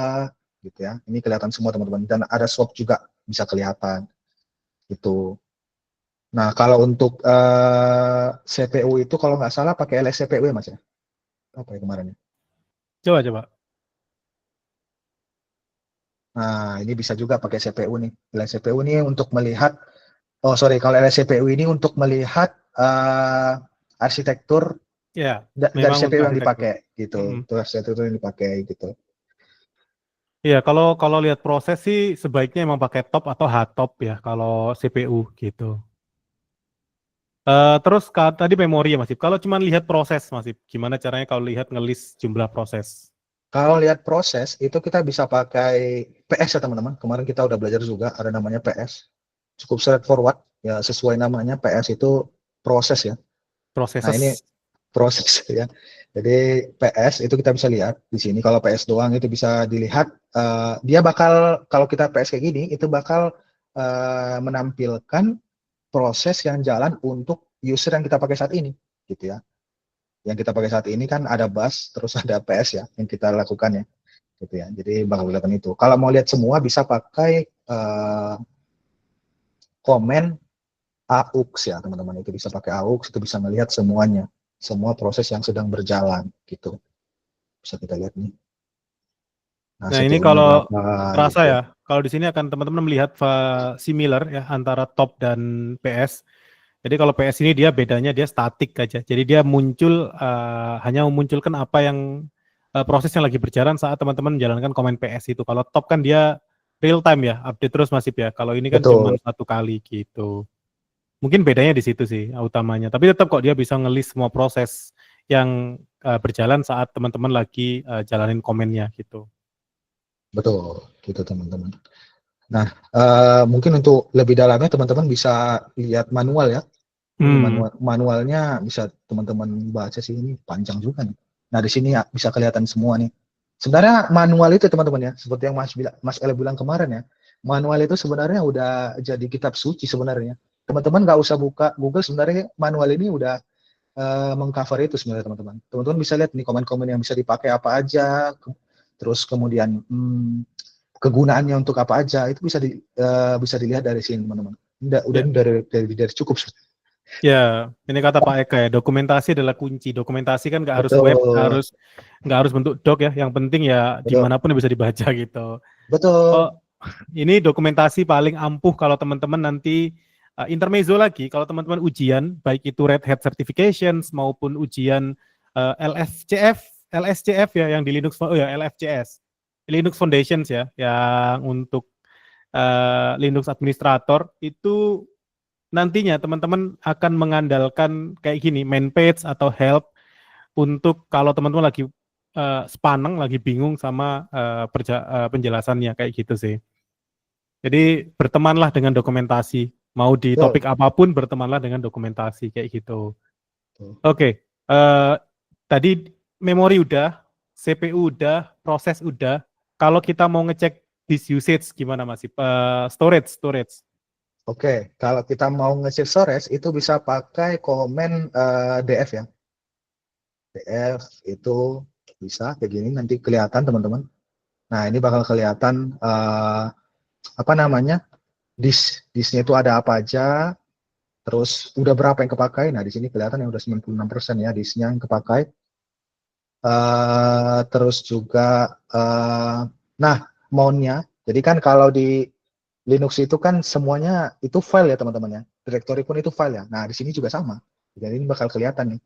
gitu ya. Ini kelihatan semua teman-teman. Dan ada swap juga bisa kelihatan gitu. Nah, kalau untuk CPU itu kalau nggak salah pakai LSCPW Mas ya. Apa ya kemarin?
Coba.
Nah, ini bisa juga pakai CPU nih. LSCPW ini untuk melihat, kalau LSCPW ini untuk melihat arsitektur
Ya,
dari
memang untuk
CPU yang
arsitektur.
dipakai gitu. Itu arsitektur yang dipakai gitu.
Iya, kalau lihat proses sih sebaiknya emang pakai top atau hard top ya kalau CPU gitu. Terus tadi memori ya Mas Ip. Kalau cuma lihat proses Mas Ip, gimana caranya kalau lihat ngelis jumlah proses?
Kalau lihat proses itu kita bisa pakai PS ya teman-teman. Kemarin kita udah belajar juga ada namanya PS. Cukup straightforward ya, sesuai namanya PS itu proses ya. Nah, ini
Processes.
proses ya. Jadi PS itu kita bisa lihat di sini. Kalau PS doang itu bisa dilihat dia bakal, kalau kita PS kayak gini itu bakal menampilkan proses yang jalan untuk user yang kita pakai saat ini gitu ya. Yang kita pakai saat ini kan ada bus terus ada PS ya yang kita lakukan ya gitu ya. Jadi bakal kelihatan itu. Kalau mau lihat semua bisa pakai komen AUX ya teman-teman. Itu bisa pakai AUX, itu bisa melihat semuanya, semua proses yang sedang berjalan gitu. Bisa kita lihat nih.
Nah, ini
CPU-nya
kalau
berapa
terasa
gitu.
ya, kalau di sini akan teman-teman melihat similar ya antara top dan PS. Jadi kalau PS ini dia bedanya dia statik aja. Jadi dia muncul hanya memunculkan apa yang proses yang lagi berjalan saat teman-teman menjalankan komen PS itu. Kalau top kan dia real time ya, update terus masih ya. Kalau ini kan cuma
Betul.
satu kali gitu. Mungkin bedanya di situ sih utamanya. Tapi tetap kok dia bisa ngelis semua proses yang berjalan saat teman-teman lagi jalanin komennya gitu.
Betul, gitu teman-teman. Nah, mungkin untuk lebih dalamnya teman-teman bisa lihat manual ya. Ini manualnya bisa teman-teman baca sih, ini panjang juga nih. Nah, di sini ya bisa kelihatan semua nih. Sebenarnya manual itu teman-teman ya, seperti yang Mas Ele bilang kemarin ya, manual itu sebenarnya udah jadi kitab suci sebenarnya. Teman-teman nggak usah buka Google, sebenarnya manual ini udah mengcover itu sebenarnya teman-teman. Teman-teman bisa lihat nih komen-komen yang bisa dipakai apa aja, terus kemudian kegunaannya untuk apa aja itu bisa dilihat dari sini teman-teman. Udah
Ya.
ini dari cukup.
Ya, ini kata Pak Eka ya, dokumentasi adalah kunci. Dokumentasi kan nggak harus web,
Betul,
nggak harus bentuk doc ya. Yang penting ya
betul,
dimanapun bisa dibaca gitu. Oh,
betul.
ini dokumentasi paling ampuh kalau teman-teman nanti intermezzo lagi. Kalau teman-teman ujian, baik itu Red Hat Certifications maupun ujian LSCF ya yang di Linux, LFCS, Linux Foundations ya, yang untuk Linux Administrator itu nantinya teman-teman akan mengandalkan kayak gini, main page atau help untuk kalau teman-teman lagi sepaneng, lagi bingung sama penjelasannya kayak gitu sih. Jadi bertemanlah dengan dokumentasi. Mau di
Betul.
topik apapun bertemanlah dengan dokumentasi kayak gitu.
Betul.
Oke, tadi memori udah, CPU udah, proses udah. Kalau kita mau ngecek disk usage gimana Mas? Storage.
Oke, kalau kita mau nge-save storage itu bisa pakai komen DF ya. DF itu bisa kayak gini nanti kelihatan teman-teman. Nah, ini bakal kelihatan apa namanya? Disknya itu ada apa aja, terus udah berapa yang kepakai. Nah, di sini kelihatan yang udah 96% ya disknya yang kepakai. Terus juga nah, mount-nya. Jadi kan kalau di Linux itu kan semuanya itu file ya teman-teman ya. Directory pun itu file ya. Nah, di sini juga sama. Jadi ini bakal kelihatan nih.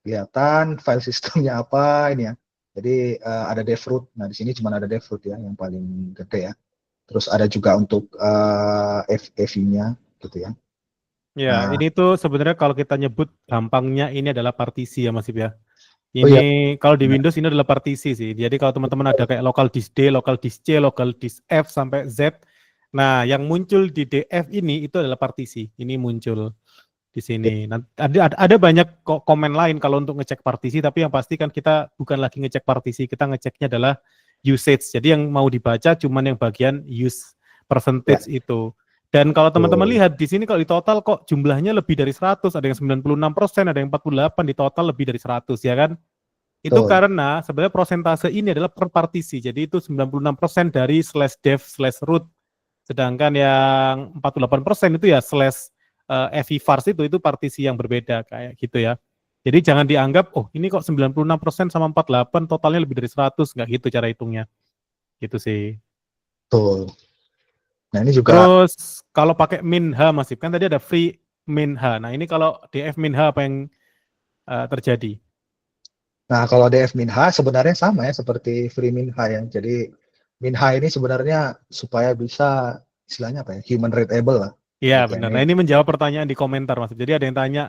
Kelihatan file sistemnya apa ini ya. Jadi ada devroot. Nah, di sini cuma ada devroot ya yang paling gede ya. Terus ada juga untuk FAV-nya gitu ya.
Ya,
Nah,
ini tuh sebenarnya kalau kita nyebut gampangnya ini adalah partisi ya Mas Ib ya.
Oh iya,
Ini kalau di
benar.
Windows ini adalah partisi sih. Jadi kalau teman-teman ada kayak local disk D, local disk C, local disk F sampai Z. Nah, yang muncul di DF ini itu adalah partisi. Ini muncul di sini. Nanti ada banyak komen lain kalau untuk ngecek partisi, tapi yang pasti kan kita bukan lagi ngecek partisi, kita ngeceknya adalah usage. Jadi yang mau dibaca cuman yang bagian use
Ya,
percentage itu. Dan kalau teman-teman
betul.
lihat di sini kalau di total kok jumlahnya lebih dari 100, ada yang 96%, ada yang 48, di total lebih dari 100 ya kan? Itu
Betul.
karena sebenarnya persentase ini adalah per partisi. Jadi itu 96% dari /dev/root. Sedangkan yang 48% itu ya /fvars itu partisi yang berbeda kayak gitu ya. Jadi jangan dianggap, oh ini kok 96% sama 48 totalnya lebih dari 100, nggak gitu cara hitungnya. Gitu sih.
Betul. Nah, ini juga
Terus kalau pakai min h masih kan tadi ada free min h. Nah ini kalau df min h apa yang terjadi?
Nah, kalau DF Minha sebenarnya sama ya seperti Free Minha ya. Jadi Minha ini sebenarnya supaya bisa istilahnya apa ya, human readable lah
Iya benar. Nah
pengertiannya.
ini menjawab pertanyaan di komentar Mas. Jadi ada yang tanya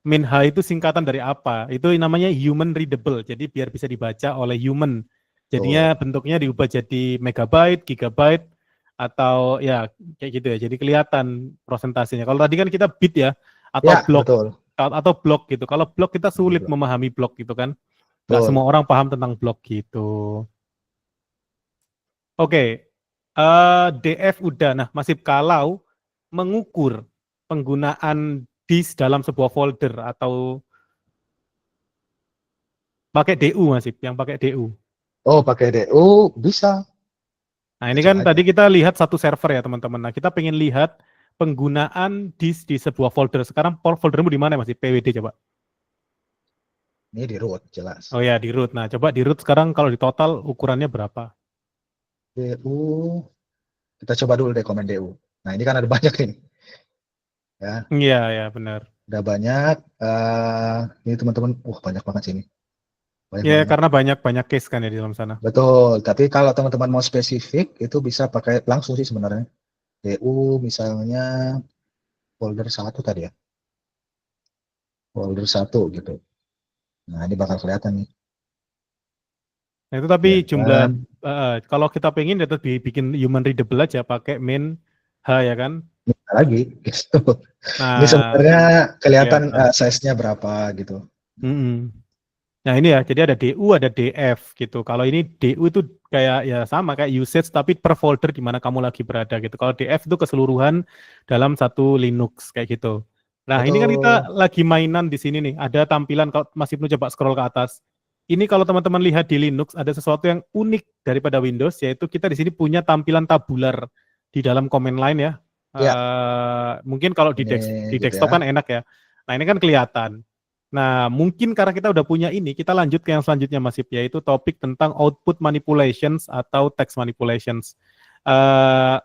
Minha itu singkatan dari apa? Itu namanya human readable. Jadi biar bisa dibaca oleh human. Jadinya
Tuh.
bentuknya diubah jadi megabyte, gigabyte, atau ya kayak gitu ya. Jadi kelihatan prosentasenya. Kalau tadi kan kita bit ya, atau
Ya,
blok
betul.
atau blok gitu. Kalau blok kita sulit
Betul.
memahami blok gitu kan. Nggak semua
Betul.
orang paham tentang blok gitu. Oke, DF udah. Nah, masih kalau mengukur penggunaan disk dalam sebuah folder atau pakai DU masih, yang pakai DU.
Oh, pakai DU bisa.
Nah,
Kita
ini kan
coba aja.
tadi kita lihat satu server ya teman-teman. Nah, kita pengen lihat penggunaan disk di sebuah folder. Sekarang foldermu di mana masih? PWD coba.
Ini di root jelas.
Oh ya, di root. Nah, coba di root sekarang kalau di total ukurannya berapa?
DU, kita coba dulu deh komen DU. Nah, ini kan ada banyak nih. Ya,
Iya, ya benar.
ada banyak. Ini teman-teman, banyak banget sini. Banyak
Ya,
banget.
karena banyak case kan ya di dalam sana.
Betul, tapi kalau teman-teman mau spesifik, itu bisa pakai langsung sih sebenarnya. DU misalnya folder 1 tadi ya. Folder 1 gitu. Nah, ini bakal kelihatan nih.
Nah, itu tapi
Ya
jumlah
kan?
kalau kita pengen itu dibikin human readable aja pakai min h ya kan.
Bisa lagi gitu. Ini
Nah,
sebenarnya kelihatan
kelihatan.
size-nya berapa gitu.
Mm-mm. Nah ini ya, jadi ada DU, ada DF gitu. Kalau ini DU itu kayak ya sama kayak usage tapi per folder di mana kamu lagi berada gitu. Kalau DF itu keseluruhan dalam satu Linux kayak gitu. Nah ini kan kita
Betul.
lagi mainan di sini nih. Ada tampilan kalau Mas Ibnu coba scroll ke atas. Ini kalau teman-teman lihat di Linux ada sesuatu yang unik daripada Windows, yaitu kita di sini punya tampilan tabular di dalam command line ya.
Ya,
Mungkin kalau
ini
di
gitu
desktop
ya.
kan enak ya. Nah ini kan kelihatan. Nah, mungkin karena kita udah punya ini, kita lanjut ke yang selanjutnya Mas Ip, yaitu topik tentang output manipulations atau text manipulations. Uh,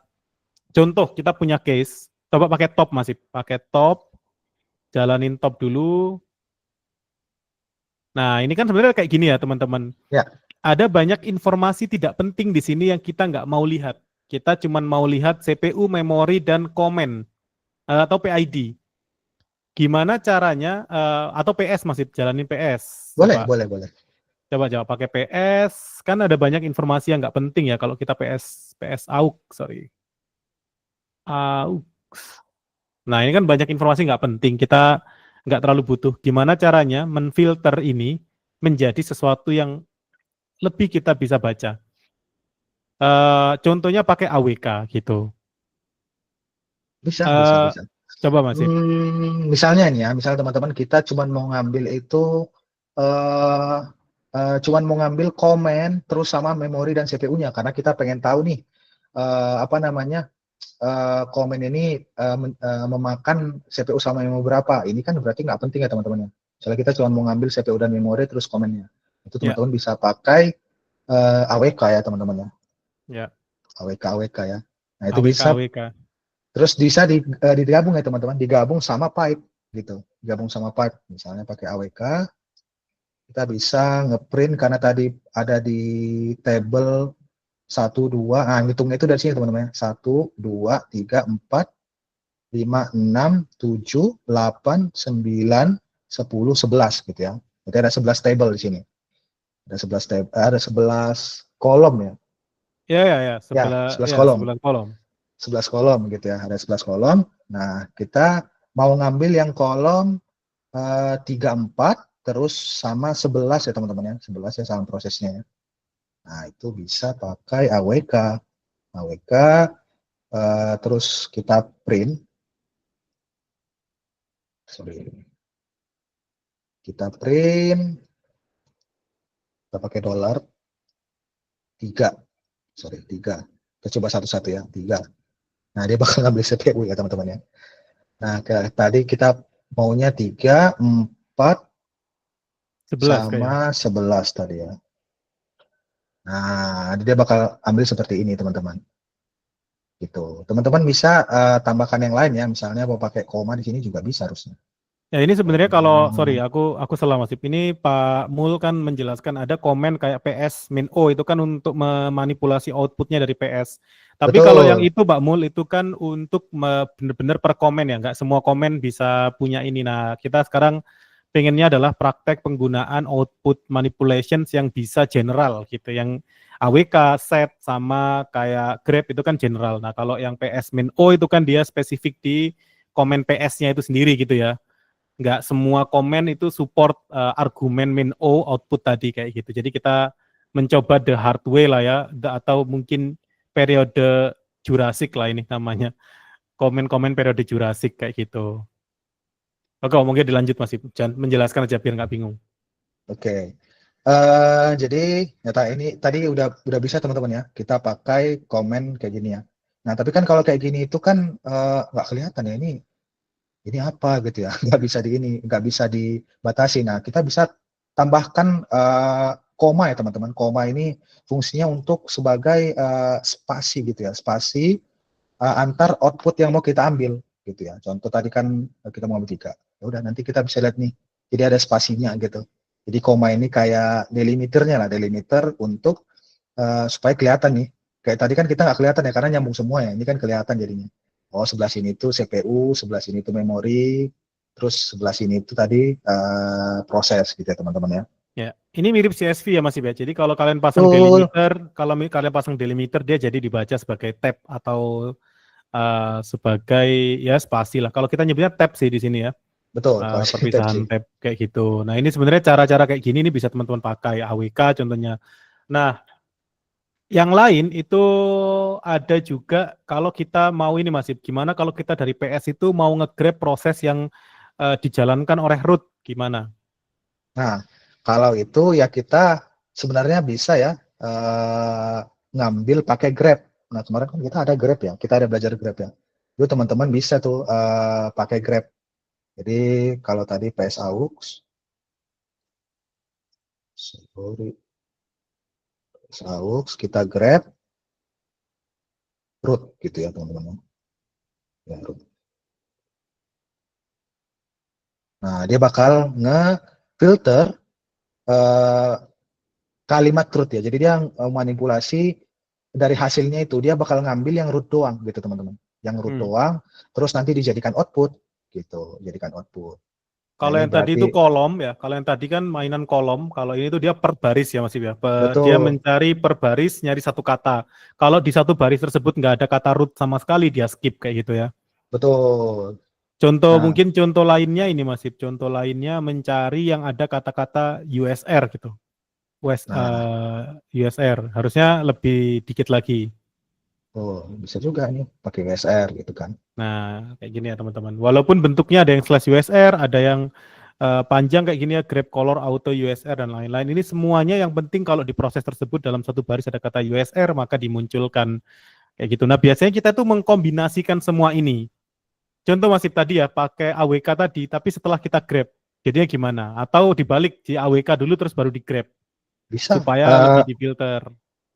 Contoh, kita punya case, coba pakai top Mas Ip, pakai top, jalanin top dulu. Nah, ini kan sebenarnya kayak gini ya teman-teman.
Ya,
Ada banyak informasi tidak penting di sini yang kita nggak mau lihat. Kita cuma mau lihat CPU, memori, dan komen, atau PID. Gimana caranya, atau PS Mas Ip, jalanin PS.
boleh,
Coba.
boleh, boleh.
Coba pakai PS, kan ada banyak informasi yang nggak penting ya kalau kita PS AUX, sorry. AUX. Nah ini kan banyak informasi nggak penting, kita nggak terlalu butuh. Gimana caranya menfilter ini menjadi sesuatu yang lebih kita bisa baca. Contohnya pakai AWK gitu.
Bisa, bisa,
Uh,
bisa.
Coba Mas Ip.
Misalnya nih ya, misal teman-teman kita cuma mau ngambil itu eh cuman mau ngambil komen terus sama memori dan CPU-nya karena kita pengen tahu nih apa namanya komen ini memakan CPU sama memori berapa. Ini kan berarti nggak penting ya teman-teman ya. Misalnya kita cuma mau ngambil CPU dan memori terus komennya. Itu
Ya,
teman-teman bisa pakai AWK ya teman-teman ya.
ya.
AWK ya. Nah, itu
AWK
bisa
AWK.
terus bisa digabung ya teman-teman, digabung sama pipe gitu. Digabung sama pipe misalnya pakai AWK kita bisa ngeprint karena tadi ada di table 1 2. Nah, hitungnya itu dari sini teman-teman ya. 1 2 3 4 5 6 7 8 9 10 11 gitu ya. Jadi ada 11 table di sini. ada 11 kolom ya.
Ya,
Ya,
sebelah
11 kolom.
11 kolom.
11 kolom gitu ya, ada 11 kolom. Nah, kita mau ngambil yang kolom 3, 4, terus sama 11 ya teman-teman ya, 11 ya sama prosesnya ya. Nah, itu bisa pakai AWK. AWK, terus kita print. Kita print, kita pakai $3. Tiga. Kita coba satu-satu ya, 3. Nah, dia bakal ngambil CPU ya teman-teman ya. Nah, tadi kita maunya 3, 4,
11
sama
kayaknya.
11 tadi ya. Nah, dia bakal ambil seperti ini teman-teman. Gitu. Teman-teman bisa tambahkan yang lain ya, misalnya mau pakai koma di sini juga bisa harusnya.
Ya ini sebenarnya kalau sorry
Hmm,
aku salah Mas Ip. Ini Pak Mul kan menjelaskan ada komen kayak PS min O itu kan untuk memanipulasi outputnya dari PS. Tapi kalau yang
betul,
itu Pak Mul itu kan untuk benar-benar per komen ya, nggak semua komen bisa punya ini. Nah kita sekarang pengennya adalah praktek penggunaan output manipulations yang bisa general gitu, yang AWK, set sama kayak grep itu kan general. Nah kalau yang PS min O itu kan dia spesifik di komen PS-nya itu sendiri gitu ya. Nggak semua komen itu support argumen min O output tadi kayak gitu. Jadi kita mencoba the hard way lah ya, atau mungkin periode Jurassic lah ini namanya. Komen-komen periode Jurassic kayak gitu. Oke, mungkin dilanjut Mas Ibu. Jangan menjelaskan aja biar nggak bingung.
oke. Jadi ini tadi udah bisa teman-teman ya, kita pakai komen kayak gini ya. Nah, tapi kan kalau kayak gini itu kan nggak kelihatan ya ini apa gitu ya, nggak bisa dibatasi. Nah, kita bisa tambahkan koma ya teman-teman. Koma ini fungsinya untuk sebagai spasi gitu ya, spasi antar output yang mau kita ambil gitu ya. Contoh tadi kan kita mau ambil 3. Ya udah nanti kita bisa lihat nih. Jadi ada spasinya gitu. Jadi koma ini kayak delimiternya lah, delimiter untuk supaya kelihatan nih. Kayak tadi kan kita nggak kelihatan ya karena nyambung semua ya. Ini kan kelihatan jadinya. Oh, sebelah sini itu CPU, sebelah sini itu memori, terus sebelah sini itu tadi proses gitu ya teman-teman ya.
Ya, ini mirip CSV ya Mas Ibu ya. Jadi kalau kalian pasang
Betul,
delimiter, kalau kalian pasang delimiter dia jadi dibaca sebagai tab atau sebagai ya spasi lah. Kalau kita nyebutnya tab sih di sini ya.
betul. Kalau sini tab
Perpisahan
C.
tab kayak gitu. Nah, ini sebenarnya cara-cara kayak gini ini bisa teman-teman pakai AWK contohnya. Nah, yang lain itu ada juga kalau kita mau ini Mas Ib, gimana kalau kita dari PS itu mau nge-grab proses yang dijalankan oleh root gimana?
Nah, kalau itu ya kita sebenarnya bisa ya ngambil pakai Grab. Nah, kemarin kan kita ada Grab ya, kita ada belajar Grab ya. Itu teman-teman bisa tuh pakai Grab. Jadi kalau tadi PS AUX, sorry, PS AUX kita Grab root gitu ya teman-teman. Ya, root. Nah, dia bakal nge-filter eh, kalimat root ya. Jadi dia manipulasi dari hasilnya itu dia bakal ngambil yang root doang gitu teman-teman. Yang root doang, terus nanti dijadikan output gitu, jadikan output. Nah
Kalau
ini
yang tadi itu
berarti
kolom ya, kalau yang tadi kan mainan kolom, kalau ini tuh dia per baris ya Mas Ibu ya. Dia
betul,
mencari per baris, nyari satu kata. Kalau di satu baris tersebut nggak ada kata root sama sekali, dia skip kayak gitu ya.
betul.
Contoh
Nah,
mungkin contoh lainnya ini Mas Ib. Contoh lainnya mencari yang ada kata-kata USR gitu.
nah,
USR harusnya lebih dikit lagi.
oh bisa juga nih pakai WSR gitu kan.
Nah, kayak gini ya teman-teman. Walaupun bentuknya ada yang slash USR, ada yang panjang kayak gini ya, grab color auto USR dan lain-lain. Ini semuanya yang penting kalau di proses tersebut dalam satu baris ada kata USR maka dimunculkan kayak gitu. Nah, biasanya kita tuh mengkombinasikan semua ini. Contoh masih tadi ya, pakai AWK tadi, tapi setelah kita grab, jadinya gimana? Atau dibalik, di AWK dulu terus baru di grab,
Bisa.
supaya lebih difilter.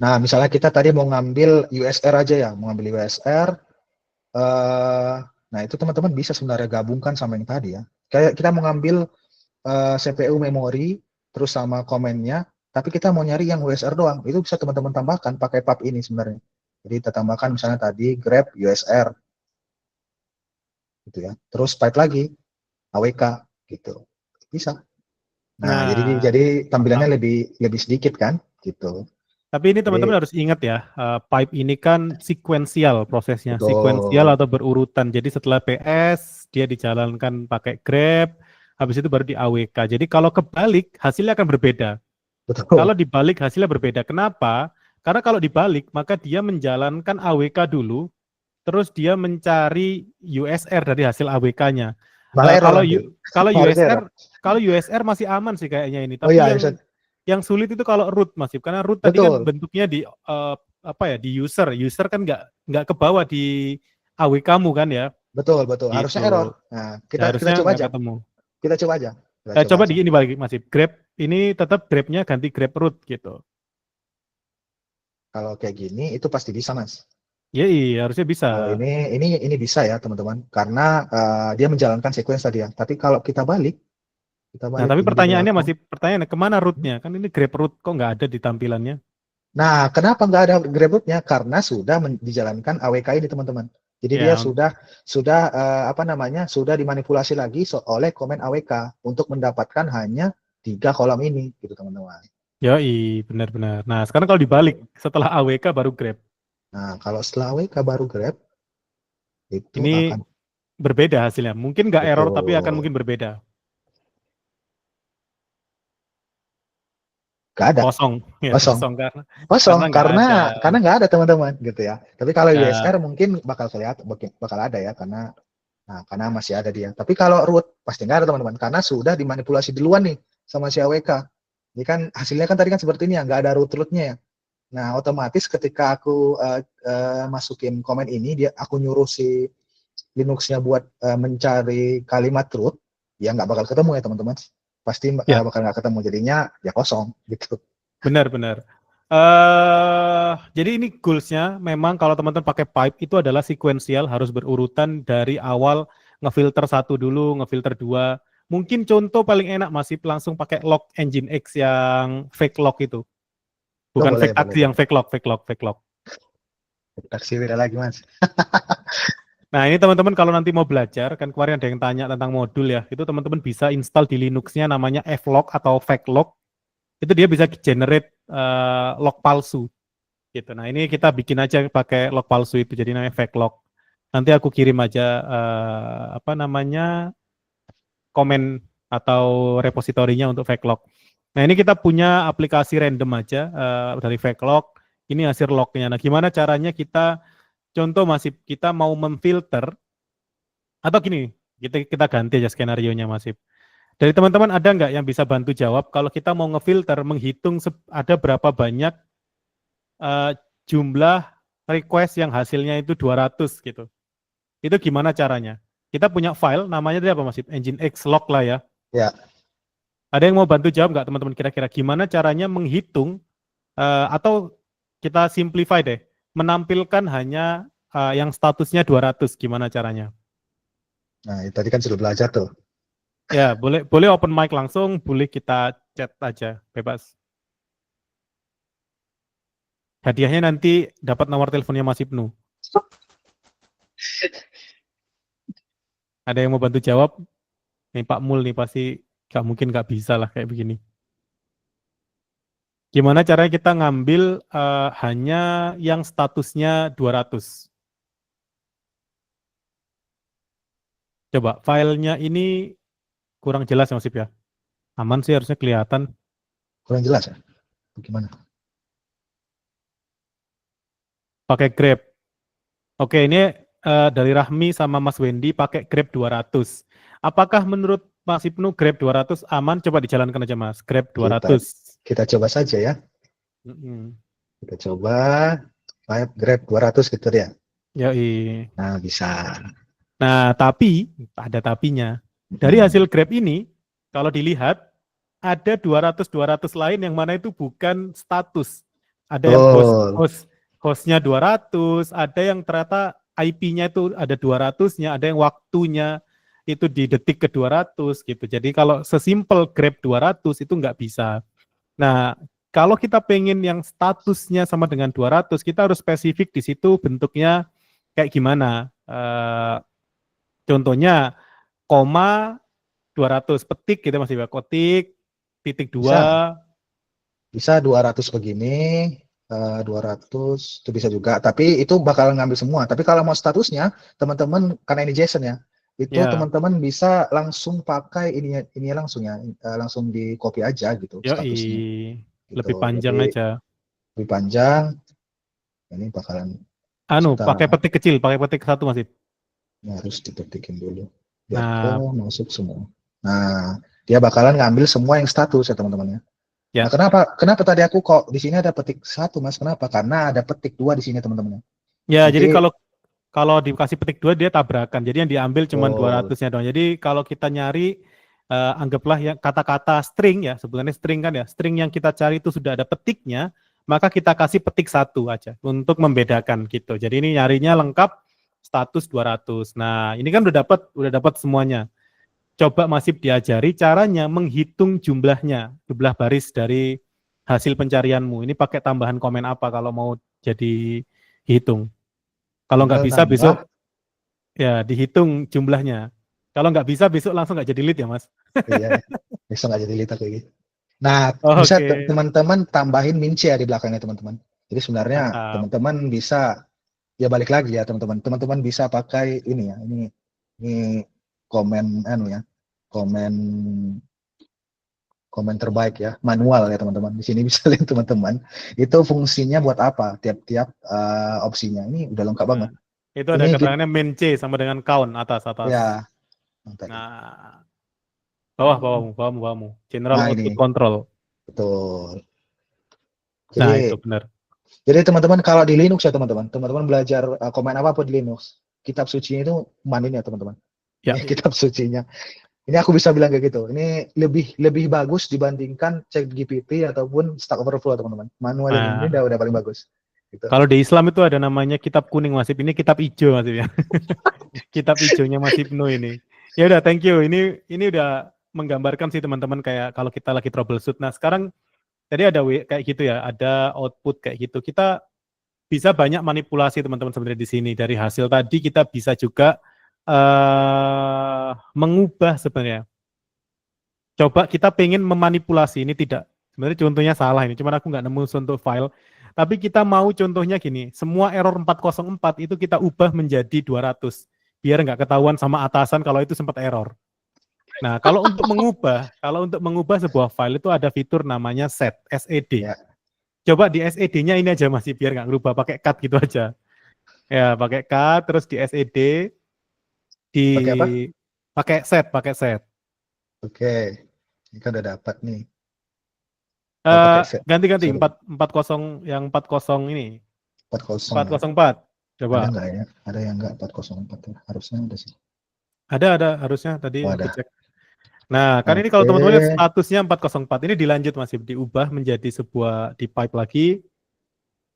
Nah, misalnya kita tadi mau ngambil USR aja ya, mau ngambil USR. Nah, itu teman-teman bisa sebenarnya gabungkan sama yang tadi ya. Kayak kita mau ngambil CPU memori, terus sama komennya, tapi kita mau nyari yang USR doang. Itu bisa teman-teman tambahkan pakai pub ini sebenarnya. Jadi kita tambahkan misalnya tadi grab USR gitu ya. Terus pipe lagi AWK gitu. Bisa. Nah,
Nah,
jadi tampilannya
paham.
lebih sedikit kan, gitu.
Tapi ini
Jadi
teman-teman harus ingat ya, pipe ini kan sekuensial prosesnya, sekuensial
betul,
atau berurutan. Jadi setelah PS dia dijalankan pakai Grab, habis itu baru di AWK. Jadi kalau kebalik hasilnya akan berbeda.
betul.
Kalau dibalik hasilnya berbeda. Kenapa? Karena kalau dibalik maka dia menjalankan AWK dulu, terus dia mencari USR dari hasil AWK-nya.
Malah error
Kalau
nanti.
kalau
Harusnya error.
USR masih aman sih kayaknya ini.
Oh
Tapi
iya, bisa.
yang sulit itu kalau root Mas Yip. Karena root tadi kan
Betul,
bentuknya di apa ya, di user. User kan nggak ke bawah di AW kamu kan ya,
betul. Harusnya error.
gitu.
Nah,
Ya,
kita
harusnya
coba
nggak
aja.
ketemu.
Kita coba aja. Kita coba
Coba
aja.
di ini balik Mas Yip. Grab ini tetap grabnya ganti grab root gitu.
Kalau kayak gini itu pasti bisa, Mas.
Ya iya, harusnya bisa.
Kalau ini bisa ya, teman-teman. Karena dia menjalankan sequence tadi ya. Tapi kalau kita
Nah,
balik
tapi
ini di
pertanyaannya
belakang.
masih pertanyaan kemana rootnya? Kan ini grab root kok nggak ada di tampilannya?
Nah, kenapa nggak ada grab-nya? Karena sudah dijalankan AWK ini, teman-teman. Jadi dia
Ya,
sudah apa namanya? Sudah dimanipulasi lagi oleh komen AWK untuk mendapatkan hanya 3 kolom ini, gitu, teman-teman.
yoi, benar-benar. Nah, sekarang kalau dibalik, setelah AWK baru grab.
Nah, kalau setelah AWK baru grab, itu
Ini
akan
berbeda hasilnya. Mungkin nggak error, tapi akan
betul.
mungkin berbeda.
Nggak ada,
Kosong, ya
kosong.
kosong
Kosong
karena nggak ada.
karena nggak ada, teman-teman, gitu ya. Tapi kalau
Ya,
USR mungkin bakal kelihatan, bakal ada ya, karena masih ada dia. Tapi kalau root pasti nggak ada, teman-teman, karena sudah dimanipulasi duluan nih sama si AWK. Ini kan hasilnya kan tadi kan seperti ini ya, nggak ada root-rootnya ya. Nah, otomatis ketika aku masukin komen ini, aku nyuruh si Linux-nya buat mencari kalimat root, ya nggak bakal ketemu ya, teman-teman. Pasti
ya,
bakal nggak ketemu, jadinya ya kosong gitu.
benar-benar. Jadi ini goals-nya memang kalau teman-teman pakai pipe itu adalah sequential, harus berurutan dari awal, ngefilter satu dulu, ngefilter dua. Mungkin contoh paling enak masih langsung pakai log engine X yang fake log itu.
Oh,
Bukan
boleh,
fake
boleh,
taksi, yang
boleh.
fake log.
Taksi beda lagi, Mas.
Nah, ini teman-teman kalau nanti mau belajar, kan kemarin ada yang tanya tentang modul ya, itu teman-teman bisa install di Linux-nya namanya flog atau fake log. Itu dia bisa generate log palsu gitu. Nah, ini kita bikin aja pakai log palsu itu, jadi namanya fake log. Nanti aku kirim aja apa namanya komen atau repositorinya untuk fake log. Nah, ini kita punya aplikasi random aja dari fake log. Ini hasil lognya. Nah, gimana caranya kita contoh masih kita mau memfilter atau gini, kita ganti aja skenario-nya Masif. Dari teman-teman ada nggak yang bisa bantu jawab kalau kita mau ngefilter, menghitung ada berapa banyak uh, jumlah request yang hasilnya itu 200 gitu. Itu gimana caranya? Kita punya file, namanya itu apa Masif? Engine X log lah ya.
Ya,
Ada yang mau bantu jawab nggak teman-teman kira-kira gimana caranya menghitung atau kita simplify deh, menampilkan hanya yang statusnya 200, gimana caranya?
nah tadi kan sudah belajar tuh.
Ya, boleh open mic langsung, boleh kita chat aja, bebas. Hadiahnya nanti dapat nomor teleponnya Mas Ibnu. Ada yang mau bantu jawab? Nih Pak Mul nih pasti mungkin nggak bisa lah kayak begini. Gimana caranya kita ngambil hanya yang statusnya 200? Coba filenya ini kurang jelas ya Mas Ib ya. Aman sih harusnya kelihatan.
Kurang jelas ya? Bagaimana?
Pakai Grab. Oke, ini dari Rahmi sama Mas Wendy pakai Grab 200. Apakah menurut Mas Ibnu Grab 200 aman? Coba dijalankan aja Mas. Grab
Kita
200.
kita coba saja ya. Kita coba Grab 200 gitu ya.
Yoi.
Nah, bisa.
Nah, tapi ada tapinya. Dari hasil Grab ini, kalau dilihat ada 200 lain yang mana itu bukan status. Ada yang
Betul.
hostnya 200, ada yang ternyata IP-nya itu ada 200-nya, ada yang waktunya itu di detik ke 200 gitu. Jadi kalau sesimpel Grab 200 itu nggak bisa. Nah, kalau kita pengen yang statusnya sama dengan 200, kita harus spesifik di situ bentuknya kayak gimana. Contohnya koma 200 petik gitu Mas Iba, ketik titik
Bisa.
2.
Bisa 200 begini, 200 itu bisa juga. Tapi itu bakal ngambil semua. Tapi kalau mau statusnya, teman-teman karena ini JSON ya, itu
Ya,
teman-teman bisa langsung pakai ini langsung ya, langsung di copy aja gitu statusnya.
yoi. Lebih
Gitu.
panjang
Jadi
aja.
lebih panjang. Ini bakalan
Pakai
sebentar.
petik kecil, pakai petik satu masih.
Ini harus diketikin dulu biar ke
Nah,
masuk semua. Nah, dia bakalan ngambil semua yang status ya teman-teman ya. Nah,
ya.
kenapa tadi aku kok di sini ada petik satu, Mas? Kenapa? Karena ada petik dua di sini, teman-teman.
Ya, jadi
Nanti,
kalau dikasih petik 2 dia tabrakan. Jadi yang diambil cuma
oh,
200-nya doang. Jadi kalau kita nyari anggaplah ya kata-kata string ya, sebenarnya string kan ya. String yang kita cari itu sudah ada petiknya, maka kita kasih petik satu aja untuk membedakan gitu. Jadi ini nyarinya lengkap status 200. Nah, ini kan udah dapat semuanya. Coba masih diajari caranya menghitung jumlah baris dari hasil pencarianmu. Ini pakai tambahan komen apa kalau mau jadi hitung. Kalau nggak
tinggal
bisa
nambah.
besok ya dihitung jumlahnya. Kalau nggak bisa besok langsung nggak jadi lead ya Mas.
Iya, ya. Bisa nggak jadi lita kayak gitu. Nah, bisa
Oke,
teman-teman tambahin mince ya di belakangnya, teman-teman. Jadi sebenarnya
mantap.
teman-teman bisa, ya balik lagi ya, teman-teman. Teman-teman bisa pakai ini ya, ini komen, ya, komen komen terbaik ya, manual ya teman-teman. Di sini bisa lihat teman-teman, itu fungsinya buat apa, tiap-tiap opsinya. Ini udah lengkap
Nah,
banget.
itu ada
Ini
keterangannya main C sama dengan count atas.
ya, tadi.
Nah, bawahmu. General
Nah
output
ini,
control.
betul.
Nah, itu
Jadi,
benar.
teman-teman kalau di Linux ya teman-teman belajar komen apapun di Linux, kitab sucinya itu manin ya teman-teman.
Ya,
Ini kitab sucinya. Ini aku bisa bilang kayak gitu. Ini lebih lebih bagus dibandingkan ChatGPT ataupun Stack Overflow teman-teman. Manual ini
nah,
udah paling bagus. Gitu.
kalau di Islam itu ada namanya kitab kuning Mas Ip. Ini kitab hijau Mas Ip ya. Kitab hijaunya Mas Ibnu ini. Ya udah, thank you. Ini udah menggambarkan sih teman-teman kayak kalau kita lagi troubleshoot. Nah, sekarang tadi ada kayak gitu ya, ada output kayak gitu. Kita bisa banyak manipulasi teman-teman sebenarnya di sini. Dari hasil tadi kita bisa juga mengubah sebenarnya. Coba kita pengen memanipulasi, ini tidak. Sebenarnya contohnya salah ini, cuman aku nggak nemu contoh file. Tapi kita mau contohnya gini, semua error 404 itu kita ubah menjadi 200. Biar nggak ketahuan sama atasan kalau itu sempat error. Nah, kalau untuk mengubah sebuah file itu ada fitur namanya set, SED.
Ya.
Coba di SED-nya ini aja masih biar nggak ngerubah pakai cut gitu aja. Ya, pakai cut terus di SED di
Pakai apa?
pakai set.
Oke. Ini kan udah dapat nih. Oh, pakai set.
Ganti-ganti
Sorry.
40 yang 40 ini.
40 ya.
404.
Ada
Coba.
nggak ya? Ada yang nggak 404 ya? Harusnya ada sih.
Ada harusnya tadi
Oh,
aku
ada.
cek. Nah, kan ini kalau
Oke.
teman-teman lihat statusnya 404. Ini dilanjut masih diubah menjadi sebuah di pipe lagi.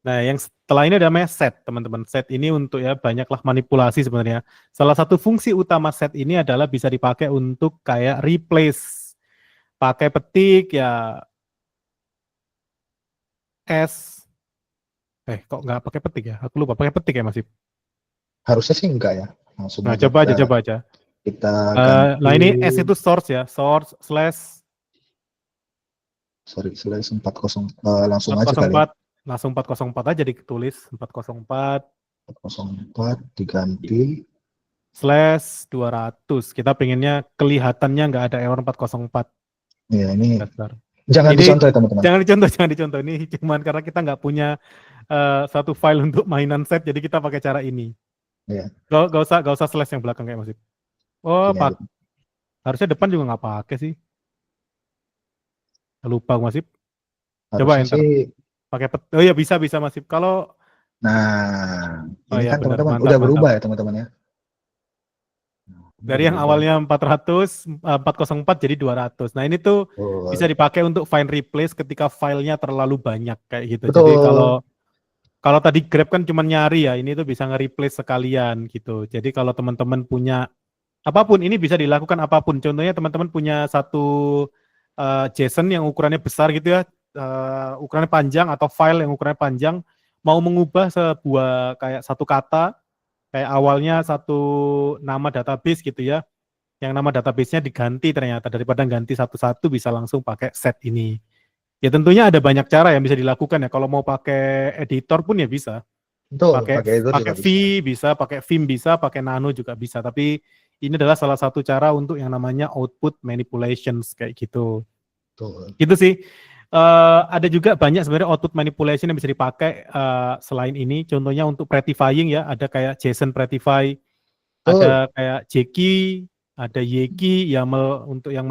Nah, yang setelah ini ada namanya set, teman-teman. Set ini untuk ya banyaklah manipulasi sebenarnya. Salah satu fungsi utama set ini adalah bisa dipakai untuk kayak replace, pakai petik ya S. Kok nggak pakai petik ya? Aku lupa pakai petik ya masih.
Harusnya sih enggak ya. Langsung
Nah,
aja
coba aja.
kita
Nah,
ganti.
ini S itu source ya, source slash
Sorry, slash 40. Langsung aja kali.
404, langsung 404 aja ditulis 404
404 diganti.
slash 200. Kita pengennya kelihatannya nggak ada error 404.
Ya, ini
Dasar.
jangan
Ini
dicontoh ya teman-teman.
jangan dicontoh. Ini cuman karena kita nggak punya satu file untuk mainan set, jadi kita pakai cara ini.
Ya,
Gak usah slash yang belakang kayak masih. Oh,
gini aja.
harusnya depan juga nggak pakai sih. Lupa masih. Coba
Harusnya
enter.
sih.
Pakai oh ya bisa masih. Kalau
Nah,
oh
ini
ya
kan
benar,
teman-teman
mantap
udah
mantap.
berubah ya teman-teman ya. Udah
Dari yang
berubah.
awalnya 404 jadi 200. Nah, ini tuh bisa
Betul.
dipakai untuk find replace ketika filenya terlalu banyak kayak gitu. Jadi
Betul.
kalau tadi Grab kan cuma nyari ya, ini tuh bisa nge-replace sekalian gitu. Jadi kalau teman-teman punya apapun, ini bisa dilakukan apapun. Contohnya teman-teman punya satu JSON yang ukurannya besar gitu ya, ukurannya panjang atau file yang ukurannya panjang, mau mengubah sebuah kayak satu kata, kayak awalnya satu nama database gitu ya, yang nama database-nya diganti ternyata, daripada ganti satu-satu bisa langsung pakai set ini. Ya tentunya ada banyak cara yang bisa dilakukan ya. Kalau mau pakai editor pun ya bisa.
Betul,
Pakai
pakai itu
pakai
juga
V
bisa.
bisa, pakai Vim bisa, pakai Nano juga bisa. Tapi ini adalah salah satu cara untuk yang namanya output manipulations kayak gitu.
Betul.
Gitu sih. Ada juga banyak sebenarnya output manipulation yang bisa dipakai selain ini. Contohnya untuk prettifying ya, ada kayak JSON prettify,
Betul.
ada kayak Jeki, ada Yeki, YAML untuk yang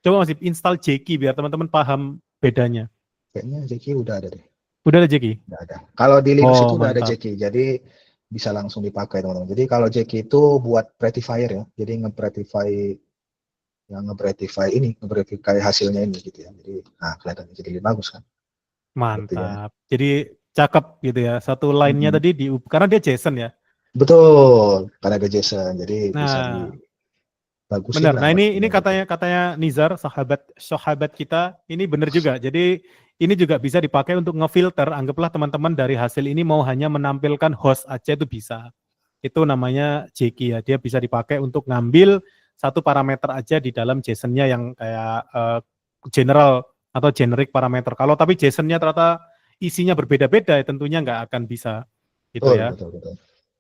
coba masih install Jeki biar teman-teman paham bedanya.
Kayaknya Jeki udah ada deh.
Udah ada Jeki?
Udah ada. Kalau di Linux
Oh,
itu udah ada
mantap.
Jeki, jadi bisa langsung dipakai teman-teman. Jadi kalau Jeki itu buat prettifier ya, jadi nge-prettify ini, nge-verify hasilnya ini gitu ya. Jadi, nah kelihatannya jadi lebih bagus kan. Gitu ya.
Mantap. Jadi cakep gitu ya. Satu line-nya
Mm-mm.
tadi karena dia JSON ya.
Betul, karena ada JSON, jadi bisa
Nah,
dibagusin
benar.
lah
Nah, ini
maksudnya gitu.
katanya Nizar, sahabat kita, ini benar juga. Jadi ini juga bisa dipakai untuk ngefilter. Anggaplah teman-teman dari hasil ini mau hanya menampilkan host aja itu bisa. Itu namanya Jeki ya. Dia bisa dipakai untuk ngambil satu parameter aja di dalam JSON-nya yang kayak general atau generic parameter. Kalau tapi JSON-nya ternyata isinya berbeda-beda, ya tentunya nggak akan bisa gitu
Betul,
ya.
betul, betul.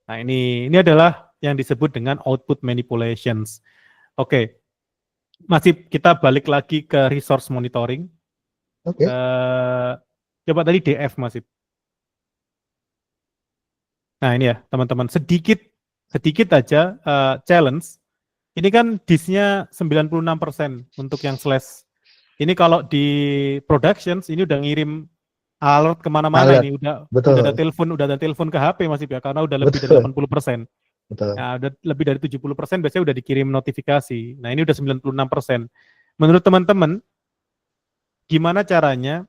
Nah, ini adalah yang disebut dengan output manipulations. Oke, masih kita balik lagi ke resource monitoring.
Oke.
Coba tadi DF masih. Nah, ini ya, teman-teman, sedikit aja challenge. Ini kan disk-nya 96% untuk yang slash. Ini kalau di productions ini udah ngirim alert kemana-mana
Alert.
ini, udah
Betul,
ada telepon ke HP masih ya, karena udah lebih dari
betul,
80%.
betul.
Nah, udah lebih dari 70% biasanya udah dikirim notifikasi. Nah, ini udah 96%. Menurut teman-teman, gimana caranya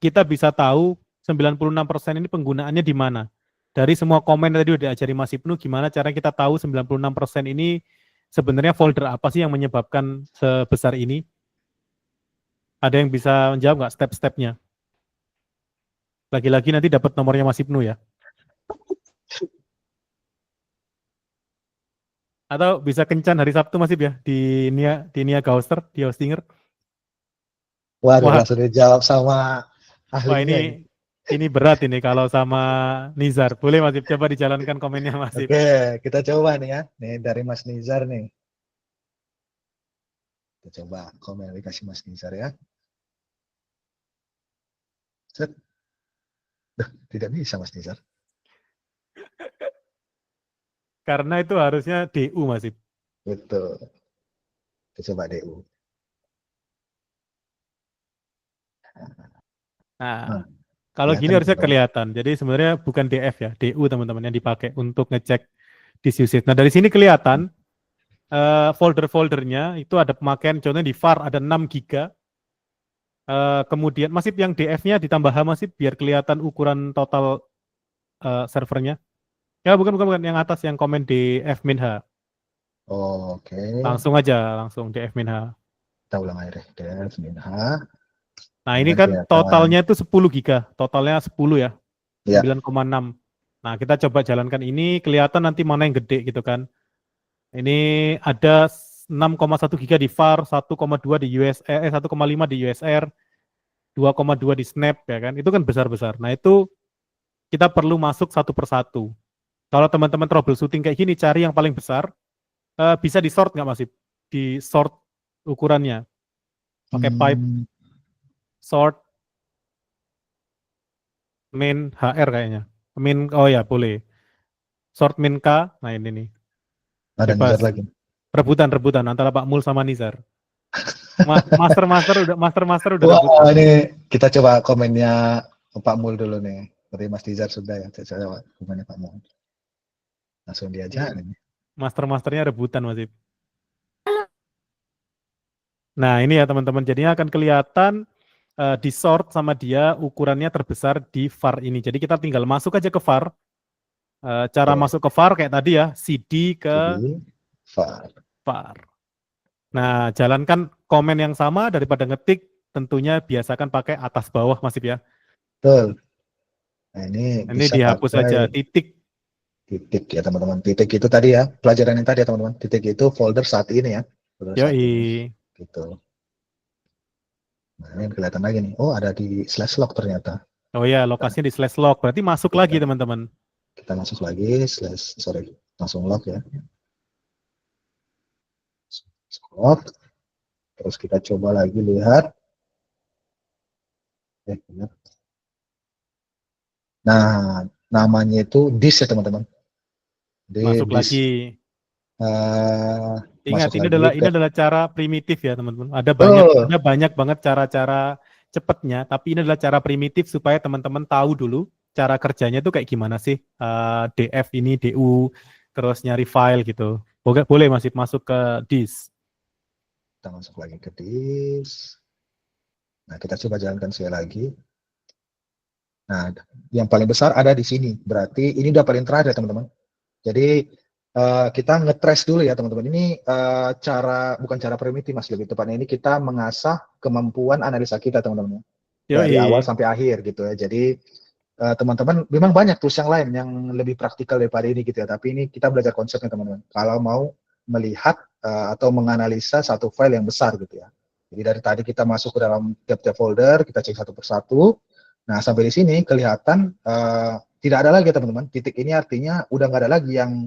kita bisa tahu 96% ini penggunaannya di mana? Dari semua komen yang tadi udah diajari Mas Ibnu, gimana cara kita tahu 96% ini sebenarnya folder apa sih yang menyebabkan sebesar ini? Ada yang bisa menjawab nggak step-stepnya? Lagi-lagi nanti dapat nomornya Mas Ibnu ya. Atau bisa kencan hari Sabtu Mas Ibnu ya di Nia Gauster, di Hostinger.
Waduh,
Wah,
langsung dijawab sama
wah
ahlinya ini.
ini berat ini kalau sama Nizar. Boleh Mas Ibnu coba dijalankan komennya Mas Ibnu.
Oke, kita coba nih ya. Nih dari Mas Nizar nih. Kita coba komen dikasih Mas Nizar ya. Set. Duh, tidak bisa Mas Nizar.
Karena itu harusnya DU Mas Ibnu.
Betul. Kita coba DU.
Nah,
Nah,
kalau gini
kelihatan
harusnya
teman-teman.
kelihatan. Jadi sebenarnya bukan DF ya, DU teman-teman yang dipakai untuk ngecek disk usage. Nah, dari sini kelihatan folder-foldernya itu ada pemakaian, contohnya di var ada 6 giga. Kemudian masih yang DF-nya ditambah H masih biar kelihatan ukuran total servernya. Ya bukan yang atas yang komen DF min H.
Oke.
Langsung aja, langsung DF min H.
Kita ulang aja deh. Dev min H.
Nah, ini
Kemudian
kan
kelihatan.
totalnya itu 10 giga. Totalnya 10 ya.
Ya.
9,6. Nah, kita coba jalankan ini, kelihatan nanti mana yang gede gitu kan. Ini ada 6,1 giga di var, 1,2 di 1,5 di USR, 2,2 di Snap ya kan. Itu kan besar-besar. Nah, itu kita perlu masuk satu persatu. Kalau teman-teman troubleshooting kayak gini, cari yang paling besar, bisa di sort nggak Mas? Di sort ukurannya. Pakai pipe sort min HR kayaknya. Oh ya, boleh. Sort min K. Nah, ini nih.
Ada Nizar
Bebas.
lagi.
Rebutan antara Pak Mul sama Nizar. Master udah
Wah,
rebutan.
ini kita coba komennya Pak Mul dulu nih. Dari Mas Nizar sudah ya. Saya coba komennya Pak Mul. Langsung diajar ini.
Masternya rebutan Mas. Nah, ini ya teman-teman. Jadinya akan kelihatan di sort sama dia ukurannya terbesar di var ini. Jadi kita tinggal masuk aja ke var. Cara
Oke.
masuk ke var kayak tadi ya, CD ke
Jadi, var.
var. Nah, jalankan komen yang sama daripada ngetik, tentunya biasakan pakai atas bawah Mas ya.
Betul. Nah, ini
Ini
bisa
dihapus
pakai
aja titik.
Titik ya teman-teman. Titik itu tadi ya, pelajaran yang tadi ya teman-teman. Titik itu folder saat ini ya. Folder saat ini.
Yoi.
Gitu. Nah, ini kelihatan lagi nih. Oh, ada di slash log ternyata.
Oh ya, lokasinya di slash log. Berarti masuk
Kita-
lagi teman-teman.
Kita masuk lagi, langsung log ya. Log. Terus kita coba lagi lihat. Benar. Nah, namanya itu disk ya teman-teman.
Masuk
Disk.
lagi. Ingat,
Masuk
ini
lagi
adalah cara primitif ya teman-teman. Ada
Oh,
banyak banget cara-cara cepatnya, tapi ini adalah cara primitif supaya teman-teman tahu dulu cara kerjanya itu kayak gimana sih. DF ini, DU, terus nyari file gitu. Boleh masuk ke disk.
kita masuk lagi ke disk. Nah, kita coba jalankan sekali lagi. Nah, yang paling besar ada di sini. Berarti ini udah paling terakhir ya teman-teman. Jadi kita nge-trace dulu ya teman-teman. Ini bukan cara primitif mas, lebih tepatnya ini kita mengasah kemampuan analisa kita teman-teman. Dari awal
Yoi.
sampai akhir gitu ya. Jadi teman-teman memang banyak tools yang lain yang lebih praktikal daripada ini gitu ya. Tapi ini kita belajar konsepnya teman-teman. Kalau mau melihat atau menganalisa satu file yang besar gitu ya. Jadi dari tadi kita masuk ke dalam tiap-tiap folder, kita cek satu persatu. Nah sampai di sini kelihatan tidak ada lagi teman-teman. Titik ini artinya udah nggak ada lagi yang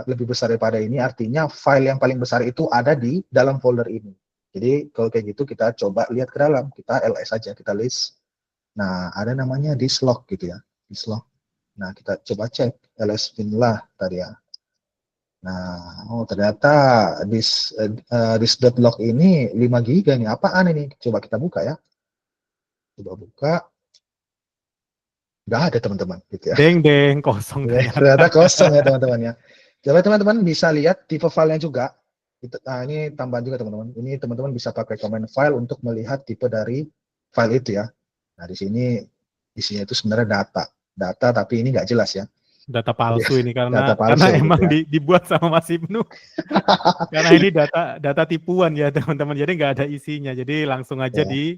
lebih besar daripada ini, artinya file yang paling besar itu ada di dalam folder ini. Jadi kalau kayak gitu kita coba lihat ke dalam, kita ls aja, kita list. Nah ada namanya dislog gitu ya, dislog. Nah kita coba cek ls binlah tadi ya. Nah ternyata this.log ini 5 GB nih, apaan ini? Coba kita buka ya. Coba buka. Nggak ada teman-teman gitu ya.
Deng kosong
Ternyata kosong ya teman-teman ya. Coba teman-teman bisa lihat tipe filenya juga. Nah, ini tambahan juga teman-teman. Ini teman-teman bisa pakai command file untuk melihat tipe dari file itu ya. Nah di sini isinya itu sebenarnya data tapi ini nggak jelas ya.
Data palsu ini
Data
karena
palsu gitu
emang
ya.
dibuat sama Mas Ibnu. Karena ini data tipuan ya teman-teman. Jadi nggak ada isinya. Jadi langsung aja
Ya.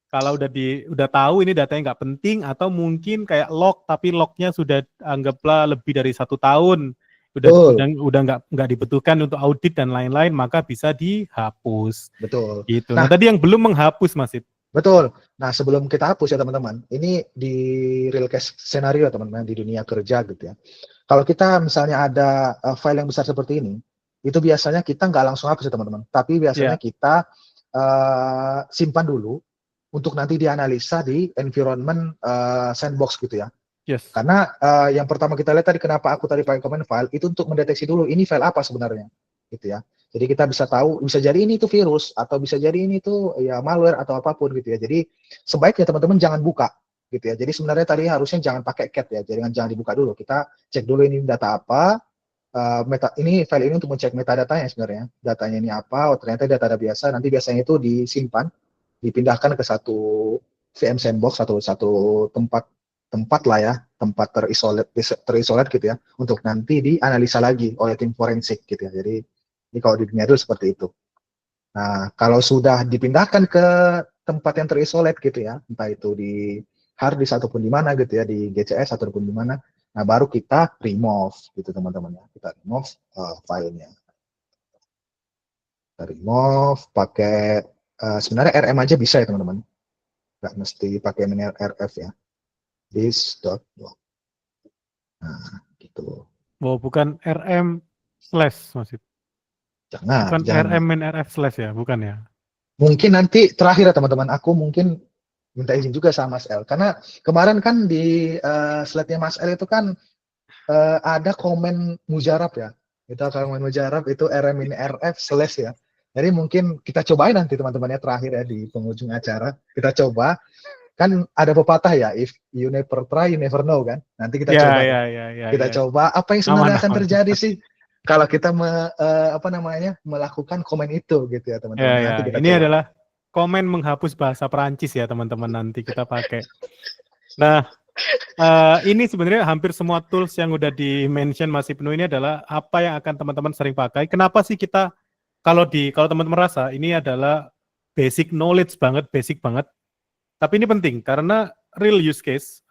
kalau udah tahu ini datanya nggak penting atau mungkin kayak log tapi lognya sudah anggaplah lebih dari 1 tahun udah nggak dibutuhkan untuk audit dan lain-lain, maka bisa dihapus
Betul.
gitu.
Nah,
Nah tadi yang belum menghapus Mas Ib.
betul. Nah sebelum kita hapus ya teman-teman, ini di real case scenario teman-teman di dunia kerja gitu ya. Kalau kita misalnya ada file yang besar seperti ini, itu biasanya kita nggak langsung hapus ya teman-teman, tapi biasanya kita simpan dulu untuk nanti dianalisa di environment sandbox gitu ya.
Yes.
Karena yang pertama kita lihat tadi kenapa aku tadi pakai command file itu untuk mendeteksi dulu ini file apa sebenarnya, gitu ya. Jadi kita bisa tahu, bisa jadi ini tuh virus atau bisa jadi ini tuh ya malware atau apapun gitu ya. Jadi sebaiknya teman-teman jangan buka gitu ya. Jadi sebenarnya tadi harusnya jangan pakai cat ya. Jadi jangan dibuka dulu. Kita cek dulu ini data apa. Ini file ini untuk mencek metadatanya sebenarnya. Datanya ini apa? Oh ternyata data biasa. Nanti biasanya itu disimpan, dipindahkan ke satu VM sandbox, satu tempat lah ya, tempat terisolat gitu ya, untuk nanti dianalisa lagi oleh tim forensik gitu ya. Jadi ini kalau di dunia itu seperti itu. Nah, kalau sudah dipindahkan ke tempat yang terisolat gitu ya, entah itu di hard disk ataupun di mana gitu ya, di GCS ataupun di mana, nah baru kita remove gitu teman-teman ya. Kita remove filenya. Kita remove pakai sebenarnya RM aja bisa ya teman-teman. Nggak mesti pakai RF ya. This.log. Nah, gitu.
Oh, bukan RM slash Mas Ib. Bukan
Jangan.
RM RF slash ya, bukan ya?
Mungkin nanti terakhir ya teman-teman, aku mungkin minta izin juga sama Mas L. Karena kemarin kan di slide-nya Mas L itu kan ada komen mujarab ya. Itu komen mujarab itu RM ini RF slash ya. Jadi mungkin kita cobain nanti teman-temannya terakhir ya di penghujung acara. Kita coba. Kan ada pepatah ya, if you never try, you never know kan. Nanti kita coba. Kita coba apa yang sebenarnya akan terjadi sih kalau kita melakukan komen itu gitu ya teman-teman. Nanti kita
ini
coba.
adalah komen menghapus bahasa Perancis ya teman-teman, nanti kita pakai. Nah, ini sebenarnya hampir semua tools yang udah di-mention Mas Ibnu ini adalah apa yang akan teman-teman sering pakai. Kenapa sih kita kalau teman-teman rasa ini adalah basic knowledge banget, basic banget. Tapi ini penting karena real use case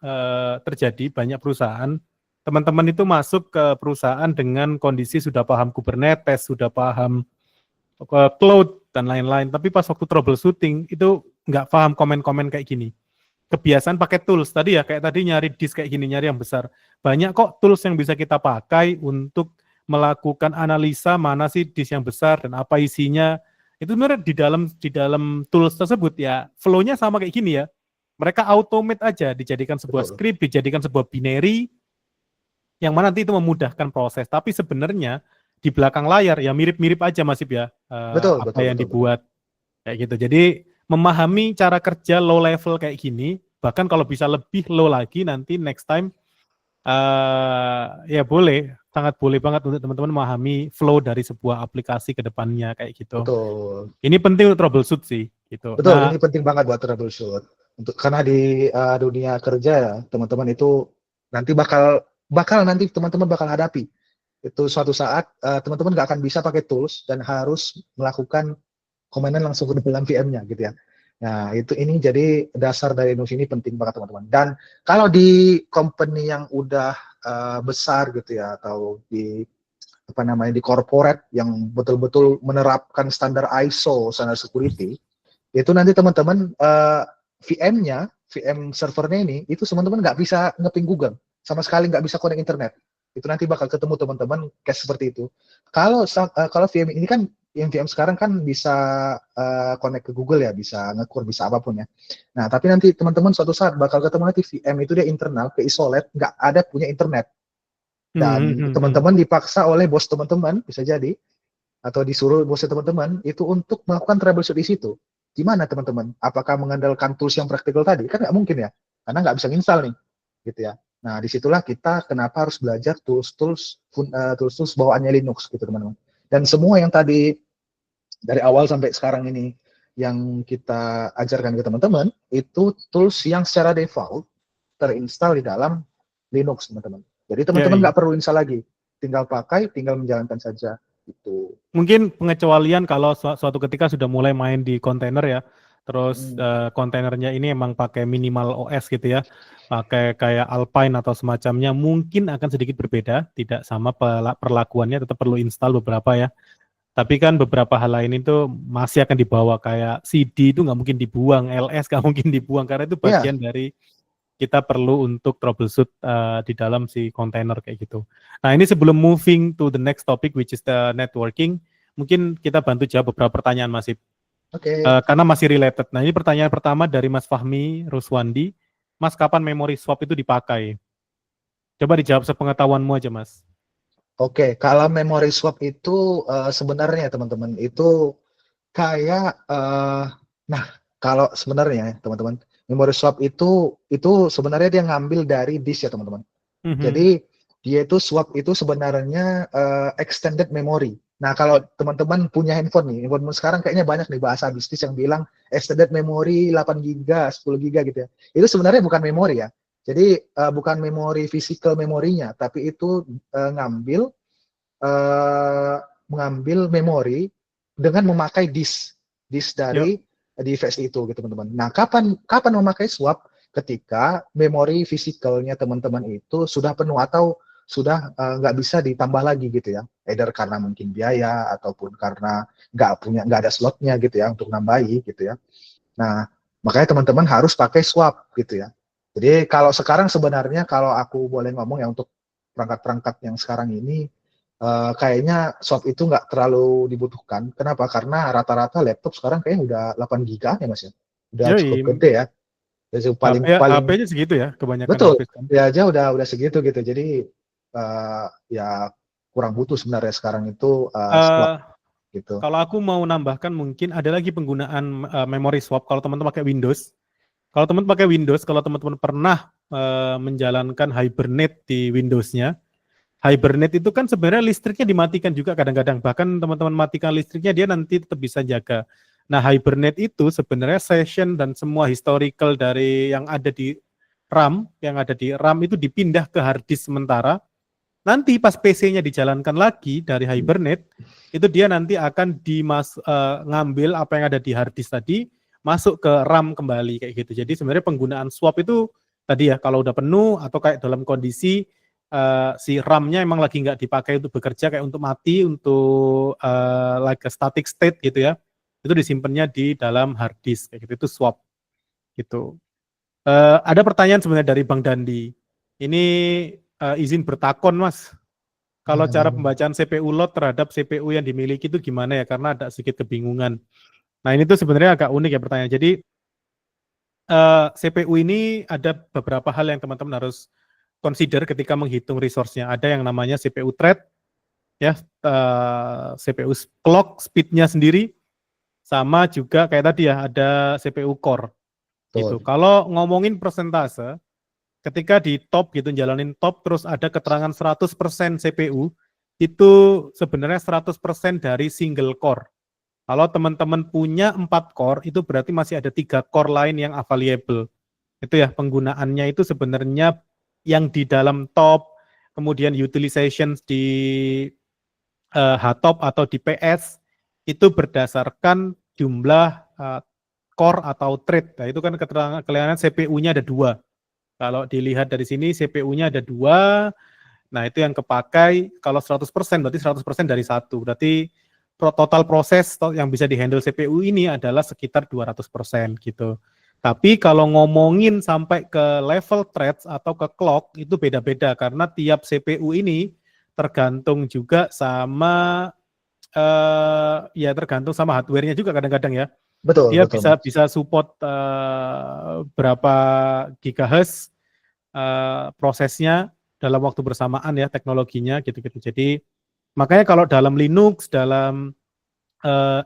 terjadi banyak perusahaan teman-teman itu masuk ke perusahaan dengan kondisi sudah paham Kubernetes, sudah paham cloud dan lain-lain, tapi pas waktu troubleshooting itu nggak paham komen-komen kayak gini. Kebiasaan pakai tools tadi ya, kayak tadi nyari disk kayak gini, nyari yang besar. Banyak kok tools yang bisa kita pakai untuk melakukan analisa mana sih disk yang besar dan apa isinya. Itu sebenarnya di dalam tools tersebut ya, flow-nya sama kayak gini ya. Mereka automate aja, dijadikan sebuah
Betul.
script, dijadikan sebuah binary, yang mana nanti itu memudahkan proses. Tapi sebenarnya di belakang layar ya mirip-mirip aja Mas Ip ya,
Betul,
apa
betul,
yang
betul, betul.
dibuat kayak gitu. Jadi memahami cara kerja low level kayak gini, bahkan kalau bisa lebih low lagi nanti next time, ya boleh, sangat boleh banget untuk teman-teman memahami flow dari sebuah aplikasi ke depannya kayak gitu.
Betul.
Ini penting untuk troubleshoot sih gitu.
Betul,
Nah,
ini penting banget buat troubleshoot. Karena di dunia kerja ya, teman-teman itu nanti bakal nanti teman-teman bakal hadapi. Itu suatu saat teman-teman nggak akan bisa pakai tools dan harus melakukan komandan langsung ke dalam VM-nya gitu ya. Nah, ini jadi dasar dari Linux ini penting banget teman-teman. Dan kalau di company yang udah besar gitu ya, atau di di corporate yang betul-betul menerapkan standar ISO, standar security, itu nanti teman-teman VM-nya, VM servernya ini, itu teman-teman nggak bisa nge-ping Google, sama sekali nggak bisa connect internet. Itu nanti bakal ketemu teman-teman case seperti itu. Kalau VM ini kan, yang VM sekarang kan bisa connect ke Google ya, bisa nge-core, bisa apapun ya. Nah, tapi nanti teman-teman suatu saat bakal ketemu nanti VM itu dia internal, ke isolate, nggak ada punya internet. Dan teman-teman dipaksa oleh bos teman-teman, bisa jadi, atau disuruh bos teman-teman, itu untuk melakukan troubleshoot di situ. Gimana teman-teman? Apakah mengandalkan tools yang praktikal tadi? Kan nggak mungkin ya, karena nggak bisa install nih, gitu ya. Nah, disitulah kita kenapa harus belajar tools bawaannya Linux, gitu teman-teman. Dan semua yang tadi dari awal sampai sekarang ini yang kita ajarkan ke teman-teman, itu tools yang secara default terinstall di dalam Linux, teman-teman. Jadi teman-teman nggak perlu install lagi, tinggal pakai, tinggal menjalankan saja. Gitu.
Mungkin pengecualian kalau suatu ketika sudah mulai main di kontainer ya, terus kontainernya ini emang pakai minimal OS gitu ya, pakai kayak Alpine atau semacamnya, mungkin akan sedikit berbeda, tidak sama perlakuannya, tetap perlu install beberapa ya. Tapi kan beberapa hal lain itu masih akan dibawa, kayak CD itu nggak mungkin dibuang, LS nggak mungkin dibuang, karena itu bagian dari kita perlu untuk troubleshoot di dalam si kontainer kayak gitu. Nah, ini sebelum moving to the next topic which is the networking, mungkin kita bantu jawab beberapa pertanyaan Mas Ip.
Oke.
Karena masih related. Nah, ini pertanyaan pertama dari Mas Fahmi Ruswandi. Mas, kapan memory swap itu dipakai? Coba dijawab sepengetahuanmu aja, Mas.
Oke, kalau memory swap itu sebenarnya teman-teman itu kayak nah, kalau sebenarnya teman-teman, memory swap itu sebenarnya dia ngambil dari disk ya teman-teman. Jadi dia itu swap itu sebenarnya extended memory. Nah, kalau teman-teman punya handphone nih, handphone sekarang kayaknya banyak nih bahasa bisnis yang bilang extended memory 8 GB, 10 GB gitu ya. Itu sebenarnya bukan memori ya. Jadi bukan memori physical memorinya, tapi itu mengambil memori dengan memakai disk dari device itu gitu teman-teman. Nah, kapan memakai swap? Ketika memori fisikalnya teman-teman itu sudah penuh atau sudah nggak bisa ditambah lagi gitu ya, either karena mungkin biaya ataupun karena nggak ada slotnya gitu ya untuk nambahi gitu ya. Nah, makanya teman-teman harus pakai swap gitu ya. Jadi kalau sekarang sebenarnya kalau aku boleh ngomong ya, untuk perangkat-perangkat yang sekarang ini kayaknya swap itu nggak terlalu dibutuhkan. Kenapa? Karena rata-rata laptop sekarang kayaknya udah 8 GB ya Mas ya. Udah cukup gede ya. Jadi paling
HP-nya segitu ya, kebanyakan
betul.
HP kan.
Ya aja udah segitu gitu. Jadi ya kurang butuh sebenarnya sekarang itu swap gitu.
Kalau aku mau nambahkan, mungkin ada lagi penggunaan memory swap kalau teman-teman pakai Windows. Kalau teman-teman pernah menjalankan Hibernate di Windows-nya, Hibernate itu kan sebenarnya listriknya dimatikan juga kadang-kadang. Bahkan teman-teman matikan listriknya, dia nanti tetap bisa jaga. Nah, Hibernate itu sebenarnya session dan semua historical dari yang ada di RAM itu dipindah ke hard disk sementara. Nanti pas PC-nya dijalankan lagi dari Hibernate, itu dia nanti akan ngambil apa yang ada di hard disk tadi, masuk ke RAM kembali kayak gitu. Jadi sebenarnya penggunaan swap itu tadi ya, kalau udah penuh atau kayak dalam kondisi si RAM-nya emang lagi nggak dipakai untuk bekerja, kayak untuk mati, untuk like a static state gitu ya, itu disimpannya di dalam hard disk kayak gitu, itu swap gitu. Ada pertanyaan sebenarnya dari Bang Dandi. Ini izin bertakon Mas. Kalau cara pembacaan CPU load terhadap CPU yang dimiliki itu gimana ya? Karena ada sedikit kebingungan. Nah ini tuh sebenarnya agak unik ya pertanyaan. Jadi CPU ini ada beberapa hal yang teman-teman harus consider ketika menghitung resource-nya. Ada yang namanya CPU thread, ya, CPU clock speed-nya sendiri, sama juga kayak tadi ya ada CPU core. Gitu. Kalau ngomongin persentase, ketika di top gitu jalanin top terus ada keterangan 100% CPU, itu sebenarnya 100% dari single core. Kalau teman-teman punya 4 core, itu berarti masih ada 3 core lain yang available. Itu ya, penggunaannya itu sebenarnya yang di dalam top, kemudian utilization di H-top atau di PS, itu berdasarkan jumlah core atau thread. Nah, itu kan keterangan kelihatan CPU-nya ada 2. Kalau dilihat dari sini CPU-nya ada 2, nah itu yang kepakai. Kalau 100% berarti 100% dari 1. Berarti total proses yang bisa dihandle CPU ini adalah sekitar 200% gitu. Tapi kalau ngomongin sampai ke level threads atau ke clock itu beda-beda karena tiap CPU ini tergantung juga sama ya tergantung sama hardware-nya juga kadang-kadang ya.
Betul,
Dia
betul.
bisa support berapa gigahertz prosesnya dalam waktu bersamaan ya, teknologinya gitu-gitu. Jadi makanya kalau dalam Linux, dalam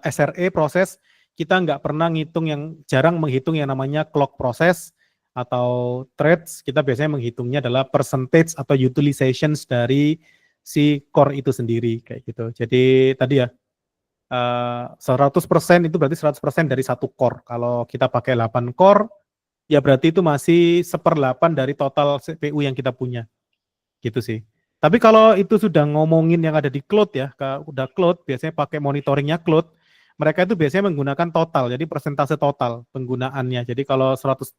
SRE proses, kita nggak pernah ngitung jarang menghitung yang namanya clock proses atau threads. Kita biasanya menghitungnya adalah percentage atau utilizations dari si core itu sendiri kayak gitu. Jadi tadi ya 100% itu berarti 100% dari satu core. Kalau kita pakai 8 core, ya berarti itu masih 1/8 dari total CPU yang kita punya. Gitu sih. Tapi kalau itu sudah ngomongin yang ada di cloud ya, udah cloud, biasanya pakai monitoringnya cloud, mereka itu biasanya menggunakan total, jadi persentase total penggunaannya. Jadi kalau 100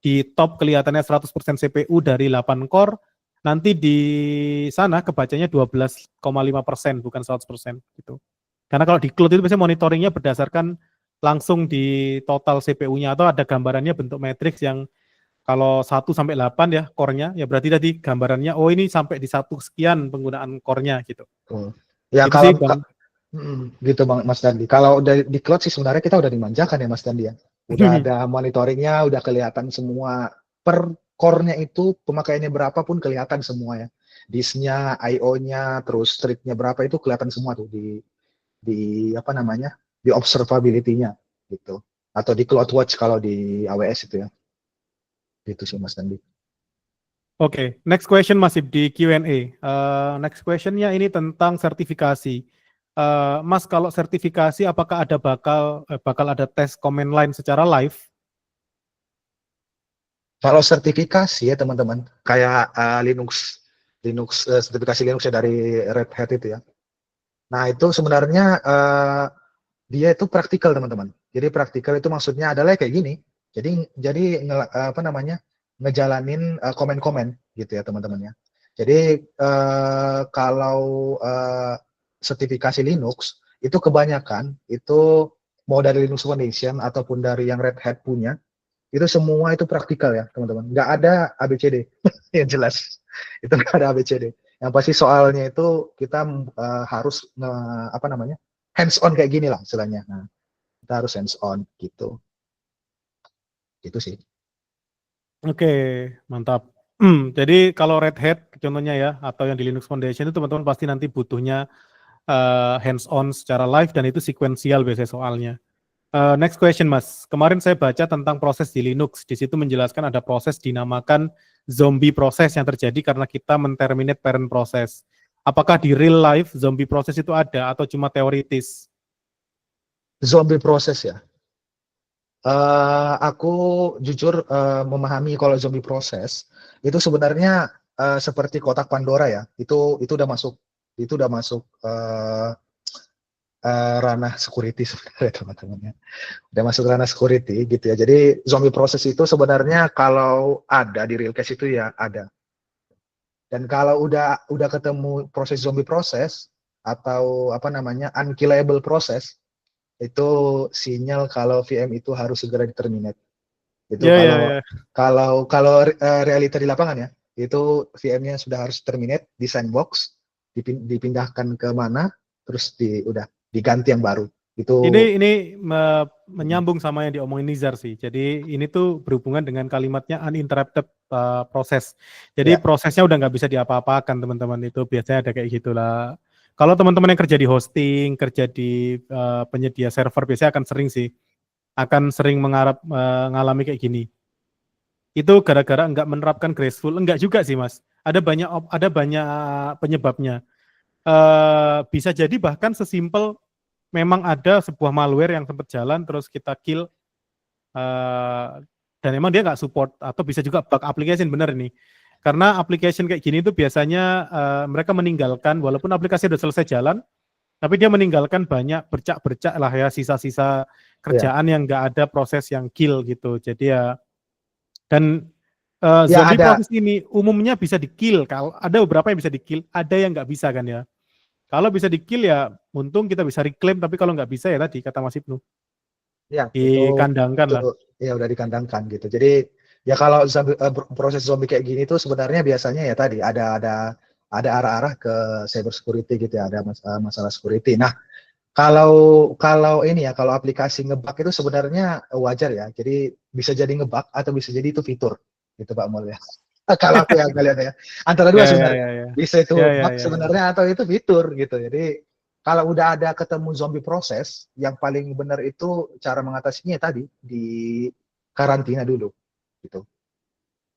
di top kelihatannya 100% CPU dari 8 core, nanti di sana kebacanya 12,5%, bukan 100% gitu. Karena kalau di cloud itu biasanya monitoringnya berdasarkan langsung di total CPU-nya atau ada gambarannya bentuk matriks yang kalau 1 sampai 8 ya core-nya, ya berarti tadi gambarannya, oh ini sampai di 1 sekian penggunaan core-nya gitu.
Ya
Itu
kalau
sih, Bang.
gitu Bang Mas Dandi. Kalau udah di cloud sih sebenarnya kita udah dimanjakan ya Mas Dandi ya. Udah ada monitoringnya, udah kelihatan semua per core-nya itu pemakaiannya berapa pun kelihatan semua ya. Disk-nya, I/O-nya, terus streak-nya berapa itu kelihatan semua tuh di apa namanya? Di observability-nya gitu. Atau di CloudWatch kalau di AWS itu ya. Itu sih Mas Dandi.
Oke, next question masih di Q&A. Next question-nya ini tentang sertifikasi. Mas, kalau sertifikasi apakah ada bakal ada tes command line secara live?
Kalau sertifikasi ya teman-teman, kayak Linux sertifikasi Linux ya dari Red Hat itu ya. Nah itu sebenarnya dia itu praktikal teman-teman. Jadi praktikal itu maksudnya adalah kayak gini. Jadi apa namanya ngejalanin komen-komen gitu ya teman-teman ya. Jadi kalau sertifikasi Linux itu kebanyakan itu mau dari Linux Foundation ataupun dari yang Red Hat punya, itu semua itu praktikal ya teman-teman. Nggak ada ABCD yang jelas. Itu nggak ada ABCD. Yang pasti soalnya itu kita harus apa namanya hands on kayak gini lah istilahnya. Nah, kita harus hands on gitu. Gitu sih.
Oke, mantap. Jadi kalau Red Hat contohnya ya, atau yang di Linux Foundation itu teman-teman pasti nanti butuhnya hands on secara live dan itu sequential biasanya soalnya. Next question Mas, kemarin saya baca tentang proses di Linux, di situ menjelaskan ada proses dinamakan zombie proses yang terjadi karena kita men-terminate parent proses. Apakah di real life zombie proses itu ada atau cuma teoritis?
Zombie proses ya. Aku jujur memahami kalau zombie proses itu sebenarnya seperti kotak Pandora ya. Itu udah masuk ranah security sebenarnya teman-teman ya. Udah masuk ranah security gitu ya. Jadi zombie proses itu sebenarnya kalau ada di real case itu ya ada. Dan kalau udah ketemu proses zombie proses atau apa namanya unkillable proses, itu sinyal kalau VM itu harus segera di-terminate. Itu
Ya, ya, ya.
kalau realita di lapangan ya, itu VM-nya sudah harus terminate di sandbox, dipindahkan ke mana, terus udah diganti yang baru. Itu
Ini menyambung sama yang diomongin Nizar sih. Jadi ini tuh berhubungan dengan kalimatnya uninterrupted proses. Jadi
Ya.
prosesnya udah nggak bisa diapa-apakan teman-teman, itu biasanya ada kayak gitulah. Kalau teman-teman yang kerja di hosting, kerja di penyedia server biasanya akan sering mengalami kayak gini. Itu gara-gara nggak menerapkan graceful. Enggak juga sih Mas. Ada banyak penyebabnya. Bisa jadi bahkan sesimpel memang ada sebuah malware yang sempat jalan terus kita kill dan emang dia nggak support, atau bisa juga bug application. Bener ini, karena application kayak gini itu biasanya mereka meninggalkan, walaupun aplikasi udah selesai jalan, tapi dia meninggalkan banyak bercak-bercak lah ya, sisa-sisa kerjaan yang nggak ada proses yang kill gitu. Jadi ya, dan
Ya
zombie
ada.
proses ini umumnya bisa di kill. Kalau ada beberapa yang bisa di kill, ada yang nggak bisa kan ya. Kalau bisa di-kill ya untung kita bisa reclaim, tapi kalau nggak bisa ya tadi kata Mas Ibnu,
Ya,
dikandangkan lah.
ya udah dikandangkan gitu. Jadi ya kalau proses zombie kayak gini tuh sebenarnya biasanya ya tadi ada arah-arah ke cyber security gitu ya, ada masalah security. Nah, kalau ini ya, kalau aplikasi ngebug itu sebenarnya wajar ya. Jadi bisa jadi ngebug atau bisa jadi itu fitur gitu Pak Mul ya. Kalau aku yang ngeliat ya, antara dua
Ya, ya,
sebenarnya.
ya, ya.
Bisa itu
Ya, ya,
bug
ya, ya.
sebenarnya atau itu fitur gitu. Jadi kalau udah ada ketemu zombie proses, yang paling benar itu cara mengatasinya tadi di karantina dulu gitu.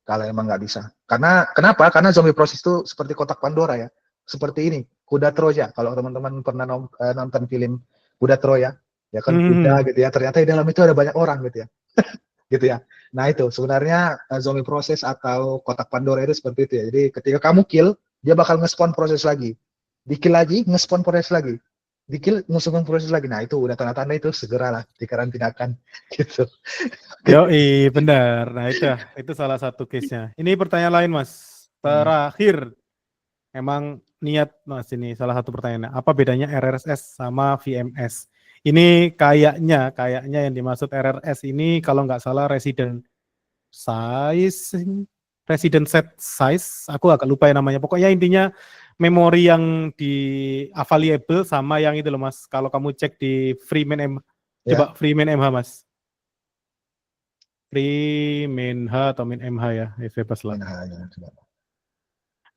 Kalau emang nggak bisa. Kenapa? Karena zombie proses itu seperti kotak Pandora ya. Seperti ini, kuda Troya. Kalau teman-teman pernah nonton film kuda Troya, ya kan kuda gitu ya. Ternyata di dalam itu ada banyak orang gitu ya. Gitu ya. Nah itu sebenarnya zombie proses atau kotak Pandora itu seperti itu ya. Jadi ketika kamu kill, dia bakal nge-spawn proses lagi. Di-kill lagi, nge-spawn proses lagi. Di-kill, nge-spawn proses lagi. Nah itu udah tanda-tanda itu segeralah dikarantinakan gitu.
Yoi, benar. Nah itu salah satu case-nya. Ini pertanyaan lain Mas. Terakhir, emang niat Mas, ini salah satu pertanyaannya. Apa bedanya RRS sama VMS? Ini kayaknya yang dimaksud RRS ini kalau nggak salah resident set size, aku agak lupa ya namanya. Pokoknya intinya memori yang di available sama yang itu loh Mas. Kalau kamu cek di Freeman coba Freeman MH Mas. Freeman H atau Min MH ya, bebas lah.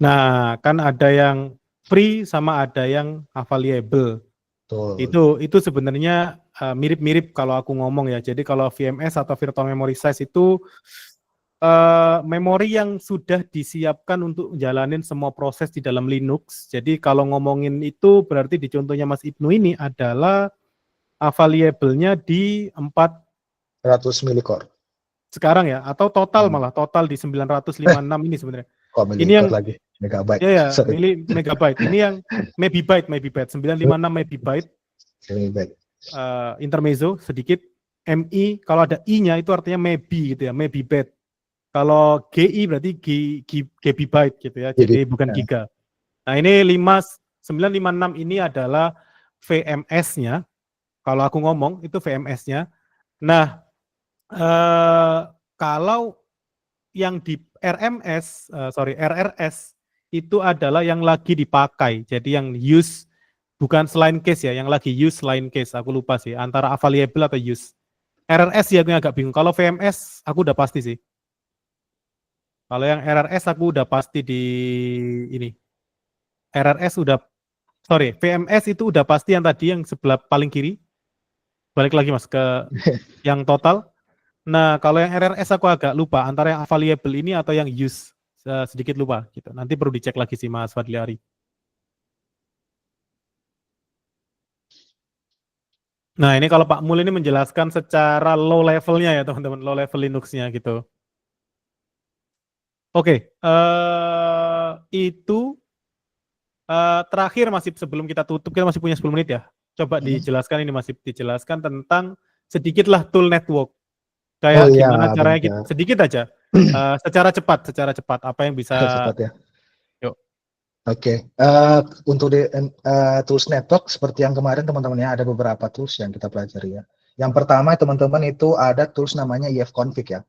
Nah, kan ada yang free sama ada yang available. Itu sebenarnya mirip-mirip kalau aku ngomong ya. Jadi kalau VMS atau virtual memory size itu memori yang sudah disiapkan untuk menjalanin semua proses di dalam Linux. Jadi kalau ngomongin itu berarti di contohnya Mas Ibnu ini adalah available-nya di
400 milicore.
Sekarang ya, atau total malah total di 956 ini sebenarnya.
Ini yang lagi megabyte.
Ya, megabyte. Ini yang megabyte 956 megabyte. Intermezzo sedikit. MI kalau ada I-nya itu artinya maybe gitu ya, megabyte. Kalau GI berarti gigabyte gitu ya, jadi bukan giga. Nah, ini 956 ini adalah VMS-nya. Kalau aku ngomong itu VMS-nya. Nah, kalau yang di RRS itu adalah yang lagi dipakai. Jadi yang use, bukan selain case ya, yang lagi use selain case. Aku lupa sih, antara available atau use. RRS ya aku agak bingung. Kalau VMS aku udah pasti sih. Kalau yang RRS aku udah pasti di ini. VMS itu udah pasti yang tadi yang sebelah paling kiri. Balik lagi Mas ke yang total. Nah, kalau yang RRS aku agak lupa antara yang available ini atau yang use, sedikit lupa gitu. Nanti perlu dicek lagi sih Mas Fadliari. Nah, ini kalau Pak Mul ini menjelaskan secara low levelnya ya teman-teman, low level Linux-nya gitu. Oke, itu terakhir masih sebelum kita tutup, kita masih punya 10 menit ya. Coba dijelaskan ini, masih dijelaskan tentang sedikitlah tool network. Kayak gimana caranya kita, sedikit aja, secara cepat apa yang bisa.
Cepat ya. Oke, untuk tools network seperti yang kemarin teman-temannya ada beberapa tools yang kita pelajari ya. Yang pertama teman-teman itu ada tools namanya ifconfig ya.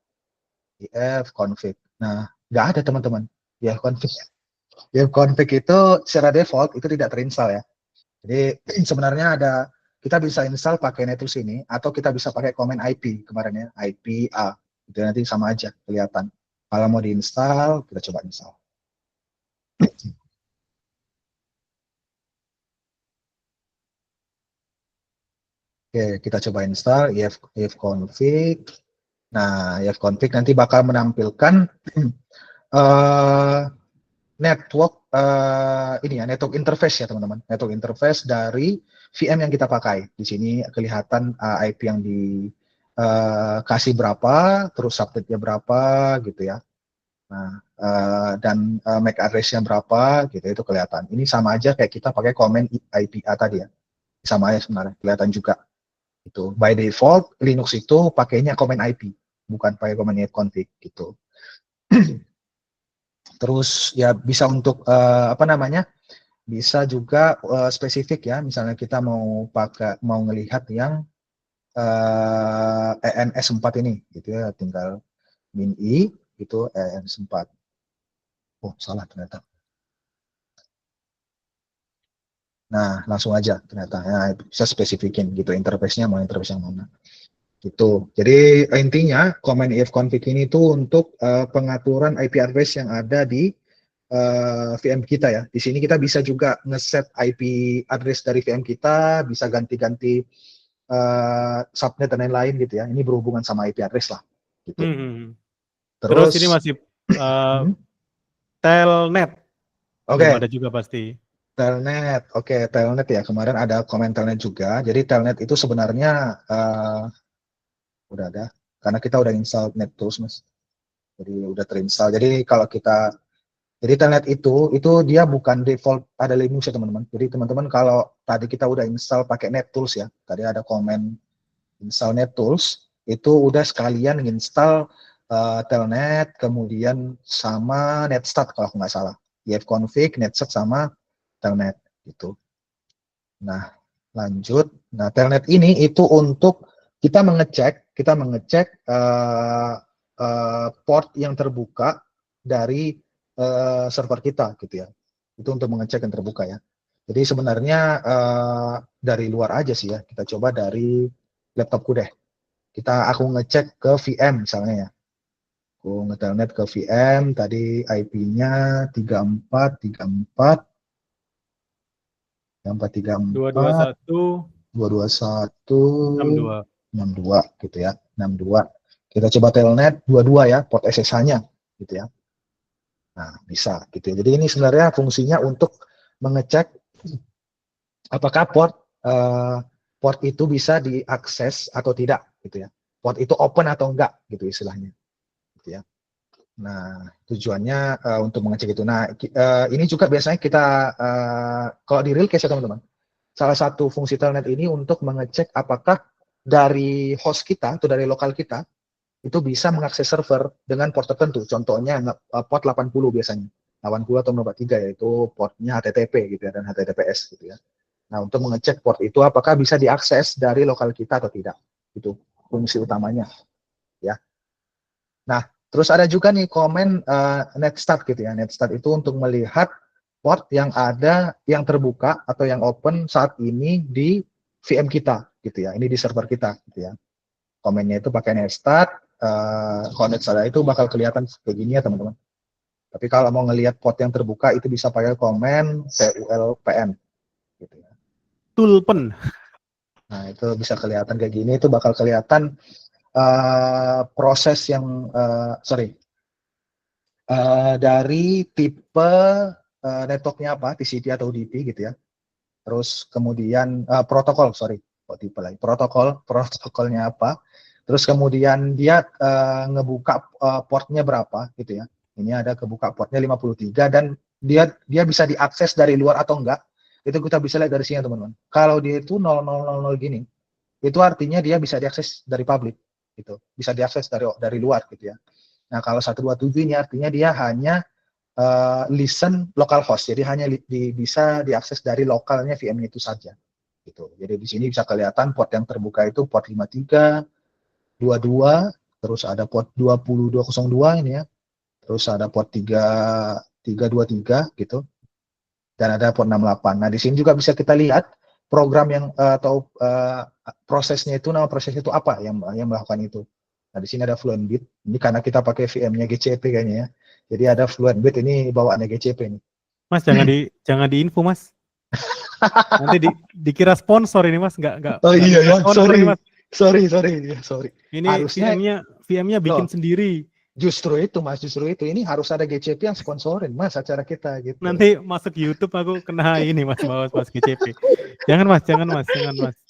Ifconfig. Nah, nggak ada teman-teman. Ifconfig. Ifconfig itu secara default itu tidak terinstall ya. Jadi sebenarnya kita bisa install pakai NetTools ini atau kita bisa pakai command IP kemarin ya, IP A. Itu nanti sama aja kelihatan. Kalau mau diinstal, kita coba install. Oke, kita coba install ifconfig. Nah, ifconfig nanti bakal menampilkan network ini ya, network interface ya teman-teman. Network interface dari VM yang kita pakai. Di sini kelihatan IP yang dikasih berapa, terus subnetnya berapa gitu ya. Nah, dan MAC address-nya berapa gitu itu kelihatan. Ini sama aja kayak kita pakai command IPA tadi ya. Sama aja sebenarnya, kelihatan juga. Itu by default Linux itu pakainya command IP, bukan pakai command ifconfig gitu. Terus ya bisa untuk apa namanya? Bisa juga spesifik ya, misalnya kita mau ngelihat yang ENS4 ini gitu ya, tinggal min i itu ENS4. Oh, salah ternyata. Nah, langsung aja ternyata ya, bisa spesifikin gitu interface-nya mau interface yang mana. Gitu. Jadi intinya command ifconfig ini tuh untuk pengaturan IP address yang ada di VM kita ya. Di sini kita bisa juga ngeset IP address dari VM kita, bisa ganti-ganti subnet dan lain-lain gitu ya. Ini berhubungan sama IP address lah. Gitu.
Terus ini masih telnet.
Oke.
Belum ada juga pasti.
Telnet, oke, telnet ya. Kemarin ada komen telnet juga. Jadi telnet itu sebenarnya udah ada, karena kita udah install NetTools mas. Jadi udah terinstall. Jadi kalau kita, jadi telnet itu dia bukan default ada Linux ya teman-teman. Jadi teman-teman kalau tadi kita udah install pakai NetTools ya, tadi ada komen install NetTools, itu udah sekalian install telnet, kemudian sama netstat kalau nggak salah. ifconfig, netstat sama telnet gitu. Nah, lanjut. Nah, telnet ini itu untuk kita mengecek port yang terbuka dari server kita gitu ya. Itu untuk mengecek yang terbuka ya. Jadi sebenarnya dari luar aja sih ya. Kita coba dari laptopku deh. Aku ngecek ke VM misalnya ya. Aku ngetelnet ke VM, tadi IP-nya 3434
221
62 gitu ya, 62. Kita coba telnet 22 ya, port SSH-nya gitu ya. Nah, bisa gitu ya. Jadi ini sebenarnya fungsinya untuk mengecek apakah port itu bisa diakses atau tidak gitu ya. Port itu open atau enggak gitu istilahnya. Gitu ya. Nah, tujuannya untuk mengecek itu. Nah, ini juga biasanya kita kalau di real case ya teman-teman. Salah satu fungsi telnet ini untuk mengecek apakah dari host kita atau dari lokal kita itu bisa mengakses server dengan port tertentu. Contohnya port 80 biasanya. 80 atau 93 yaitu portnya HTTP gitu ya dan HTTPS gitu ya. Nah, untuk mengecek port itu apakah bisa diakses dari lokal kita atau tidak. Itu fungsi utamanya ya. Nah, terus ada juga nih komen netstat gitu ya. Netstat itu untuk melihat port yang ada yang terbuka atau yang open saat ini di VM kita gitu ya. Ini di server kita gitu ya. Komennya itu pakai netstat, netstat itu bakal kelihatan kayak gini ya teman-teman. Tapi kalau mau ngelihat port yang terbuka itu bisa pakai komen TULPN gitu ya.
Tulpen.
Nah, itu bisa kelihatan kayak gini, itu bakal kelihatan proses yang dari tipe networknya apa, TCP atau UDP gitu ya. Terus kemudian protokolnya apa. Terus kemudian dia ngebuka portnya berapa gitu ya. Ini ada kebuka portnya 53 dan dia bisa diakses dari luar atau enggak. Itu kita bisa lihat dari sini teman-teman. Kalau dia itu 0000 gini, itu artinya dia bisa diakses dari publik gitu. Bisa diakses dari luar gitu ya. Nah, kalau 127 ini artinya dia hanya listen localhost. Jadi hanya bisa diakses dari lokalnya VM-nya itu saja. Gitu. Jadi di sini bisa kelihatan port yang terbuka itu port 53, 22, terus ada port 20202 ini ya. Terus ada port 323 gitu. Dan ada port 68. Nah, di sini juga bisa kita lihat program yang atau prosesnya itu, nama prosesnya itu apa yang melakukan itu. Nah, di sini ada Fluentbit. Ini karena kita pakai VM-nya GCP kayaknya ya. Jadi ada Fluentbit, ini bawaannya GCP nih.
Mas jangan diinfo Mas. Nanti dikira sponsor ini Mas, nggak.
Oh iya ya,
Sponsor ini, Mas.
sorry.
Ini
Harusnya
VM-nya bikin sendiri.
Justru itu Mas, ini harus ada GCP yang sponsorin Mas acara kita gitu.
Nanti masuk YouTube aku kena ini Mas, Mas GCP. Jangan Mas.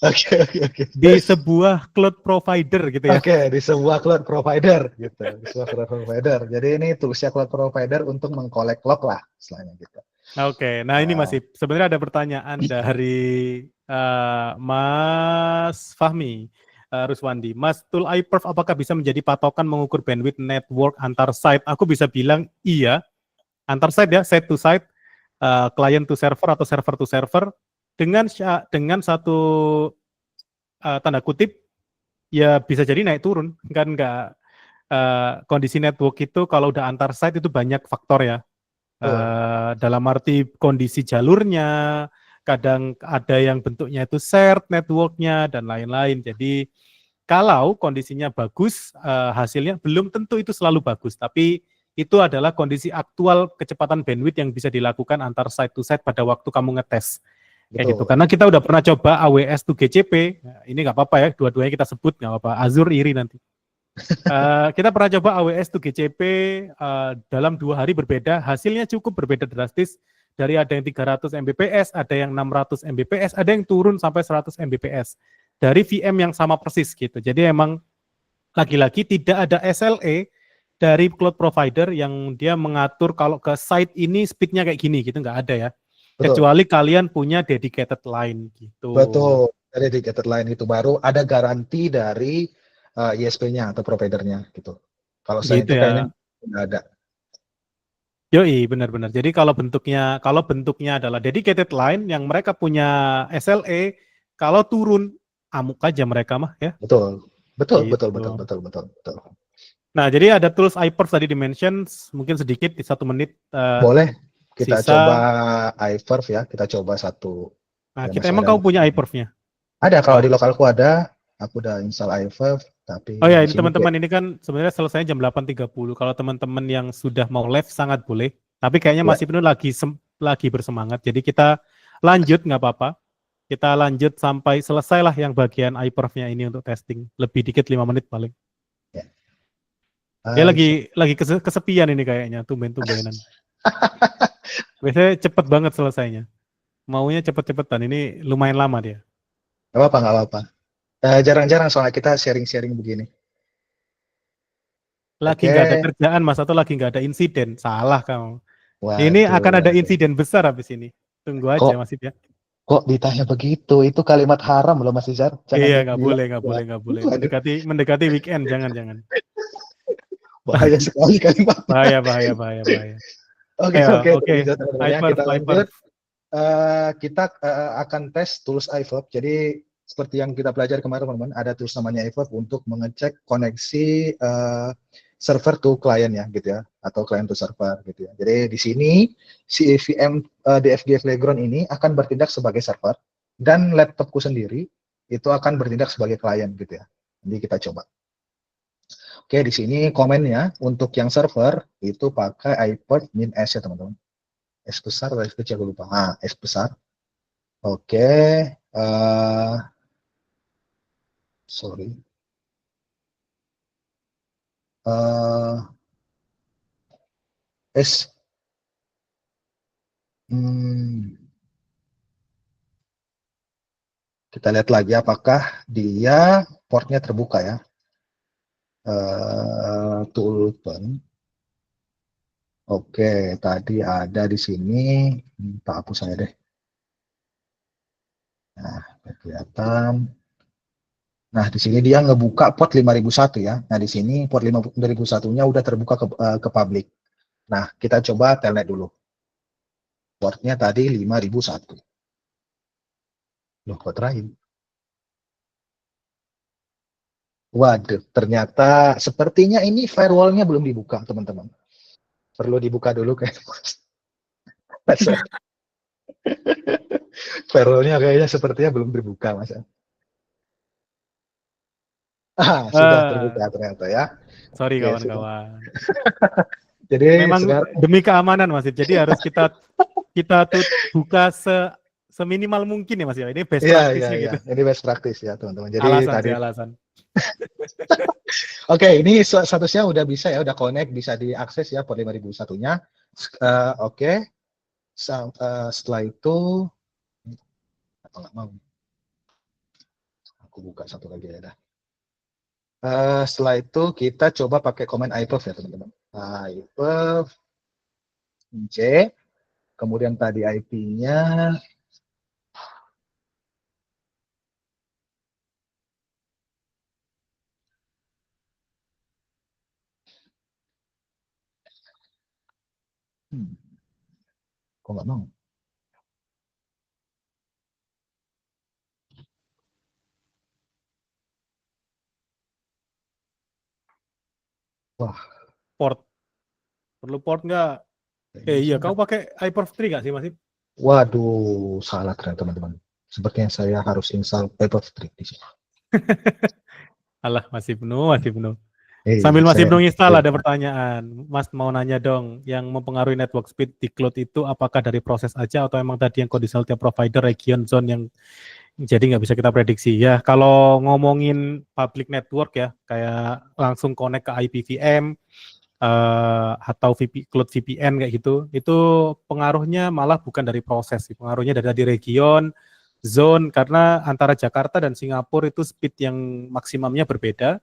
Oke.
Di sebuah cloud provider gitu ya.
Oke, di sebuah cloud provider gitu. Jadi ini toolsnya cloud provider untuk mengkolek log lah istilahnya gitu.
Oke, nah ini masih sebenarnya ada pertanyaan dari Mas Fahmi Ruswandi. Mas, tool iPerf apakah bisa menjadi patokan mengukur bandwidth network antar site? Aku bisa bilang iya, antar site ya, site to site, client to server atau server to server dengan satu tanda kutip ya bisa jadi naik turun kan, nggak kondisi network itu kalau udah antar site itu banyak faktor ya. Dalam arti kondisi jalurnya, kadang ada yang bentuknya itu shared networknya dan lain-lain. Jadi kalau kondisinya bagus, hasilnya belum tentu itu selalu bagus, tapi itu adalah kondisi aktual kecepatan bandwidth yang bisa dilakukan antar site to site pada waktu kamu ngetes. Kayak gitu. Karena kita udah pernah coba AWS to GCP, nah, ini nggak apa-apa ya, dua-duanya kita sebut nggak apa-apa. Azure iri nanti. Kita pernah coba AWS to GCP dalam 2 hari berbeda, hasilnya cukup berbeda drastis. Dari ada yang 300 Mbps, ada yang 600 Mbps, ada yang turun sampai 100 Mbps. Dari VM yang sama persis gitu. Jadi emang lagi-lagi tidak ada SLA dari cloud provider yang dia mengatur kalau ke site ini speednya kayak gini gitu, nggak ada ya. Betul. Kecuali kalian punya dedicated line gitu.
Betul, dedicated line itu baru ada garansi dari ISP-nya atau providernya gitu. Kalau saya
gitu
itu
ya.
kayaknya nggak ada.
Yoi, benar-benar. Jadi kalau bentuknya adalah dedicated line yang mereka punya SLA, kalau turun amuk aja mereka mah ya.
Betul.
Gitu.
Betul.
Nah, jadi ada tools iPerf tadi dimention, mungkin sedikit di 1 menit.
Boleh, kita
sisa.
coba iPerf ya, kita coba satu.
Nah, kita kamu punya iPerf-nya?
Ada, kalau di lokalku ada, aku udah install iPerf, tapi...
Oh ya, ini teman-teman ini kan sebenarnya selesainya jam 8.30. Kalau teman-teman yang sudah mau live sangat boleh, tapi kayaknya masih penuh lagi bersemangat. Jadi kita lanjut, nggak apa-apa. Kita lanjut sampai selesai lah yang bagian iPerf-nya ini untuk testing. Lebih dikit 5 menit paling. Ya. Dia lagi kesepian ini kayaknya, tumben-tumbenan. Biasanya cepet banget selesainya. Maunya cepet-cepetan, ini lumayan lama dia.
Nggak apa-apa. Jarang-jarang soalnya kita sharing-sharing begini.
Lagi nggak ada kerjaan Mas, atau lagi nggak ada insiden? Salah kamu. Ini akan ada insiden besar habis ini. Tunggu aja Mas ya.
Kok ditanya begitu? Itu kalimat haram loh Mas Izar.
Iya, nggak boleh. Mendekati weekend, jangan.
Bahaya sekali kalimat.
Bahaya. Oke.
Kita lanjut. Kita akan tes tools iVerb. Jadi seperti yang kita pelajari kemarin teman-teman, ada tools namanya iVerb untuk mengecek koneksi server to client ya, gitu ya, atau client to server gitu ya. Jadi di sini si VM DFG Playground ini akan bertindak sebagai server dan laptopku sendiri itu akan bertindak sebagai client gitu ya. Jadi kita coba. Oke, di sini komennya untuk yang server itu pakai iPerf min S ya teman-teman. S besar atau S kecil aku lupa. Nah, S besar. Oke. Sorry. S. Kita lihat lagi apakah dia portnya terbuka ya. To open. Oke, tadi ada di sini. Tak hapus saya deh. Nah, kelihatan. Nah, di sini dia ngebuka port 5001 ya. Nah, di sini port 5001-nya udah terbuka ke publik. Nah, kita coba telnet dulu. Portnya tadi 5001. Loh, kok terakhir? Waduh, ternyata sepertinya ini firewall-nya belum dibuka, teman-teman. Perlu dibuka dulu kayak Mas. Firewall-nya kayaknya sepertinya belum dibuka, Mas. Sudah terbuka ternyata ya.
Sorry
Oke, sudah.
kawan-kawan.
Jadi
Memang
sekarang
demi keamanan Mas Ip. Jadi harus kita tuh buka seminimal mungkin ya Mas ya. Ini best
iya,
practice-nya gitu.
ini best practice ya, teman-teman. Jadi
Alasan
tadi
sih alasan.
Oke, ini statusnya udah bisa ya, udah connect, bisa diakses ya port 5001-nya. Oke. Setelah itu apa nggak mau? Aku buka satu lagi ya dah. Setelah itu kita coba pakai command iperf ya teman-teman. Iperf c, kemudian tadi IP-nya kok nggak mau? Wah,
Port. Perlu port nggak? Iya, kamu pakai iperf 3 nggak sih Mas Ip?
waduh, salah ternyata teman-teman. Sepertinya saya harus install iperf 3 di sini.
Alah, masih penuh. Sambil
Saya
masih belum install ada pertanyaan. Mas mau nanya dong, yang mempengaruhi network speed di cloud itu apakah dari proses aja atau emang tadi yang kondisi tiap provider, region, zone yang jadi nggak bisa kita prediksi ya. Kalau ngomongin public network ya, kayak langsung connect ke IPVM atau Cloud VPN kayak gitu, itu pengaruhnya malah bukan dari proses, pengaruhnya dari region, zone, karena antara Jakarta dan Singapura itu speed yang maksimumnya berbeda.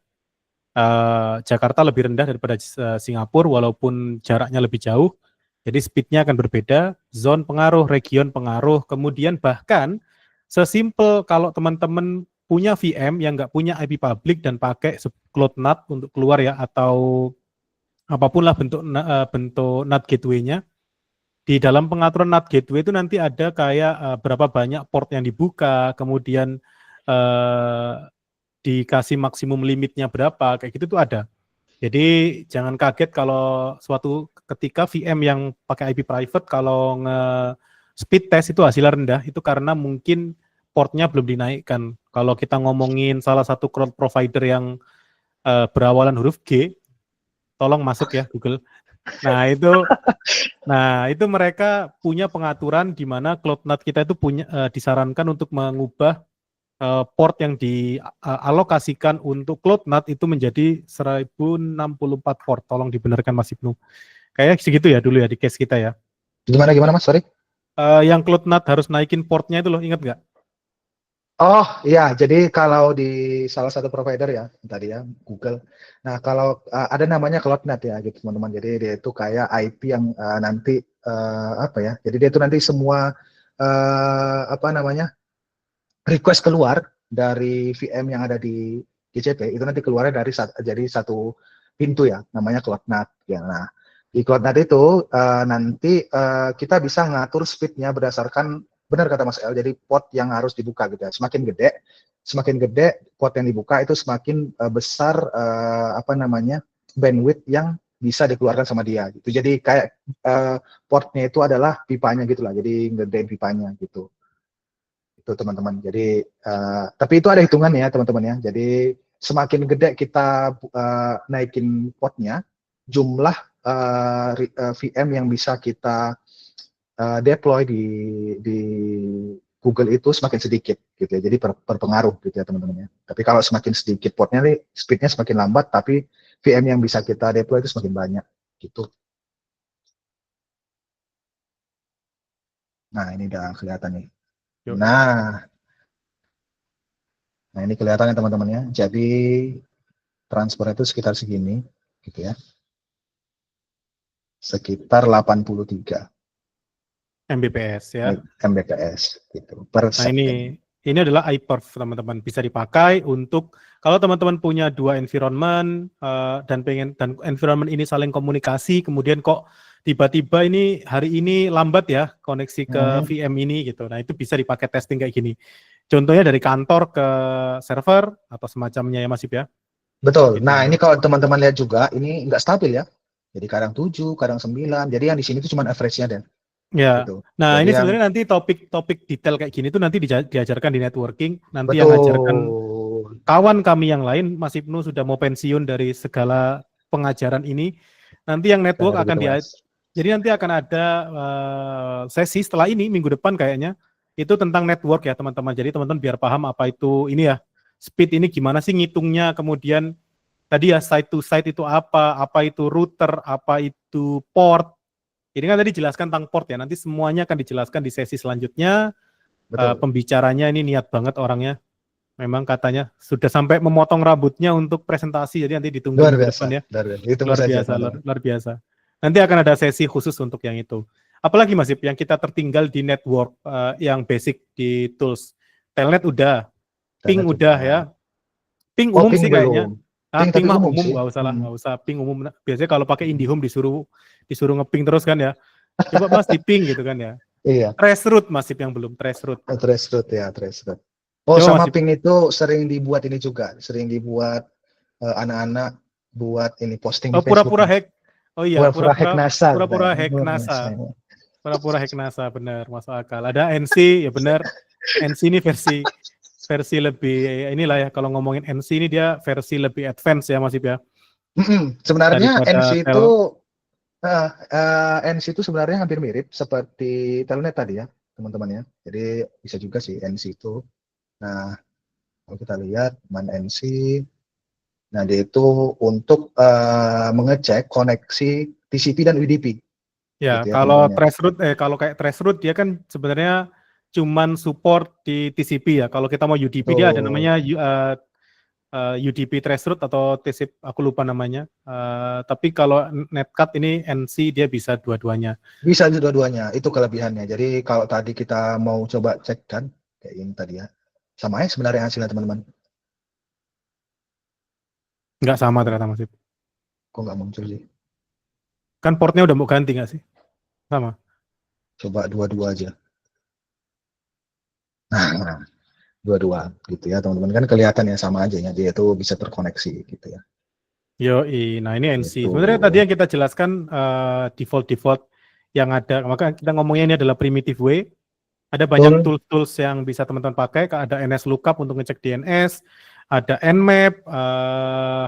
Jakarta lebih rendah daripada Singapura walaupun jaraknya lebih jauh, jadi speednya akan berbeda. Zone pengaruh, region pengaruh, kemudian bahkan sesimpel kalau teman-teman punya VM yang nggak punya IP public dan pakai Cloud NAT untuk keluar ya, atau apapun lah bentuk NAT gateway-nya, di dalam pengaturan NAT gateway itu nanti ada kayak berapa banyak port yang dibuka, kemudian dikasih maksimum limitnya berapa, kayak gitu tuh ada. Jadi jangan kaget kalau suatu ketika VM yang pakai IP private kalau speed test itu hasilnya rendah, itu karena mungkin portnya belum dinaikkan. Kalau kita ngomongin salah satu cloud provider yang berawalan huruf G, tolong masuk ya Google. Nah itu mereka punya pengaturan di mana cloud NAT kita itu disarankan untuk mengubah port yang dialokasikan untuk cloud NAT itu menjadi 1064 port. Tolong dibenarkan Mas Ibnu. Kayaknya segitu ya dulu ya di case kita ya.
Gimana Mas? Sorry.
Yang cloud NAT harus naikin portnya itu loh, ingat nggak?
Oh iya, jadi kalau di salah satu provider ya tadi ya Google. Nah kalau ada namanya CloudNet ya gitu teman-teman. Jadi dia itu kayak IP yang nanti apa ya? Jadi dia itu nanti semua apa namanya request keluar dari VM yang ada di GCP itu nanti keluarnya dari jadi satu pintu ya, namanya CloudNet. Ya, nah di CloudNet itu nanti kita bisa ngatur speednya berdasarkan benar kata Mas El, jadi port yang harus dibuka gitu ya. Semakin gede port yang dibuka itu semakin besar apa namanya bandwidth yang bisa dikeluarkan sama dia gitu. Jadi kayak portnya itu adalah pipanya gitu lah. Jadi ngedein pipanya gitu. Itu teman-teman. Jadi tapi itu ada hitungannya ya teman-teman ya. Jadi semakin gede kita naikin portnya, jumlah VM yang bisa kita deploy di Google itu semakin sedikit gitu ya. Jadi berpengaruh gitu ya teman-teman ya. Tapi kalau semakin sedikit portnya nih, speednya semakin lambat, tapi VM yang bisa kita deploy itu semakin banyak gitu. Nah ini udah kelihatan nih. Nah ini kelihatan ya teman-teman ya. Jadi transfer itu sekitar segini gitu ya. Sekitar 83
Mbps ya.
Mbps gitu per
Nah ini adalah iPerf teman-teman, bisa dipakai untuk kalau teman-teman punya dua environment dan environment ini saling komunikasi, kemudian kok tiba-tiba ini hari ini lambat ya koneksi ke
Hmm.
VM ini gitu. Nah itu bisa dipakai testing kayak gini. Contohnya dari kantor ke server atau semacamnya ya Mas Ip ya.
Betul.
Gitu.
Nah, ini kalau teman-teman lihat juga, ini nggak stabil ya. Jadi kadang 7, kadang 9. Jadi yang di sini itu cuma average-nya, Dan.
Ya.
Gitu.
Nah
Jadi
ini
yang
sebenarnya nanti topik-topik detail kayak gini tuh nanti diajarkan di networking. Nanti yang ngajarkan
betul.
kawan kami yang lain, Mas Ibnu sudah mau pensiun dari segala pengajaran ini. Nanti yang network
Kayak
akan
begitu, Mas.
jadi nanti akan ada sesi setelah ini minggu depan kayaknya itu tentang network ya teman-teman. Jadi teman-teman biar paham apa itu ini ya speed ini gimana sih ngitungnya. Kemudian tadi ya site to site itu apa itu router, apa itu port. Ini kan tadi dijelaskan tentang port ya. Nanti semuanya akan dijelaskan di sesi selanjutnya.
Betul.
Pembicaranya ini niat banget orangnya. Memang katanya sudah sampai memotong rambutnya untuk presentasi, jadi nanti ditunggu
Luar
minggu
biasa.
depan ya.
Itu
Luar
saja,
biasa,
teman-teman.
luar biasa. Nanti akan ada sesi khusus untuk yang itu. Apalagi Mas Ip, yang kita tertinggal di network yang basic di tools. Telnet udah, ping
Telnet
udah
udah.
ya. Ping
Oh,
umum
ping
sih kayaknya.
belum.
Ah,
Ping
ping
tapi
mah
umum
umum,
sih.
nggak usah lah, nggak usah ping umum. Biasanya kalau pakai IndiHome disuruh ngeping terus kan ya. Coba Mas di ping gitu kan ya.
Iya.
Traceroute Mas Ip yang belum traceroute.
Traceroute ya, traceroute. Oh,
Coba
sama
Mas Ip.
ping itu sering dibuat ini juga. Sering dibuat anak-anak buat ini posting
Oh,
di Facebook.
pura-pura hack. Oh iya,
Pura-pura hack NASA.
pura-pura hack NASA. Pura-pura hack NASA, benar, masuk akal. Ada NC, ya benar. NC ini versi lebih inilah ya, kalau ngomongin NC ini dia versi lebih advance ya Mas Ip ya.
Sebenarnya
Daripada
NC itu sebenarnya hampir mirip seperti Telnet tadi ya, teman-teman ya. Jadi bisa juga sih NC itu. Nah, kalau kita lihat NC, nah dia itu untuk mengecek koneksi TCP dan UDP.
ya,
Gitu ya,
kalau
teman-teman ya.
kalau kayak traceroute dia kan sebenarnya cuman support di TCP ya. Kalau kita mau UDP dia ada namanya UDP traceroute atau TCP, aku lupa namanya. Tapi kalau netcat ini NC dia bisa dua-duanya.
Bisa dua-duanya, itu kelebihannya. Jadi kalau tadi kita mau coba cek kan, kayak ini tadi ya, sama aja sebenarnya hasilnya teman-teman.
Nggak sama ternyata Mas Ip.
Kok nggak muncul sih?
Kan portnya udah mau ganti nggak sih? Sama.
Coba dua-dua aja. Nah, dua-dua gitu ya teman-teman, kan kelihatan ya sama aja ya, dia itu bisa terkoneksi gitu ya.
Nah ini NC.
Gitu.
Sebenarnya tadi yang kita jelaskan default yang ada, maka kita ngomongnya ini adalah primitive way. Ada banyak tools yang bisa teman-teman pakai. Ada NS Lookup untuk ngecek DNS, ada Nmap,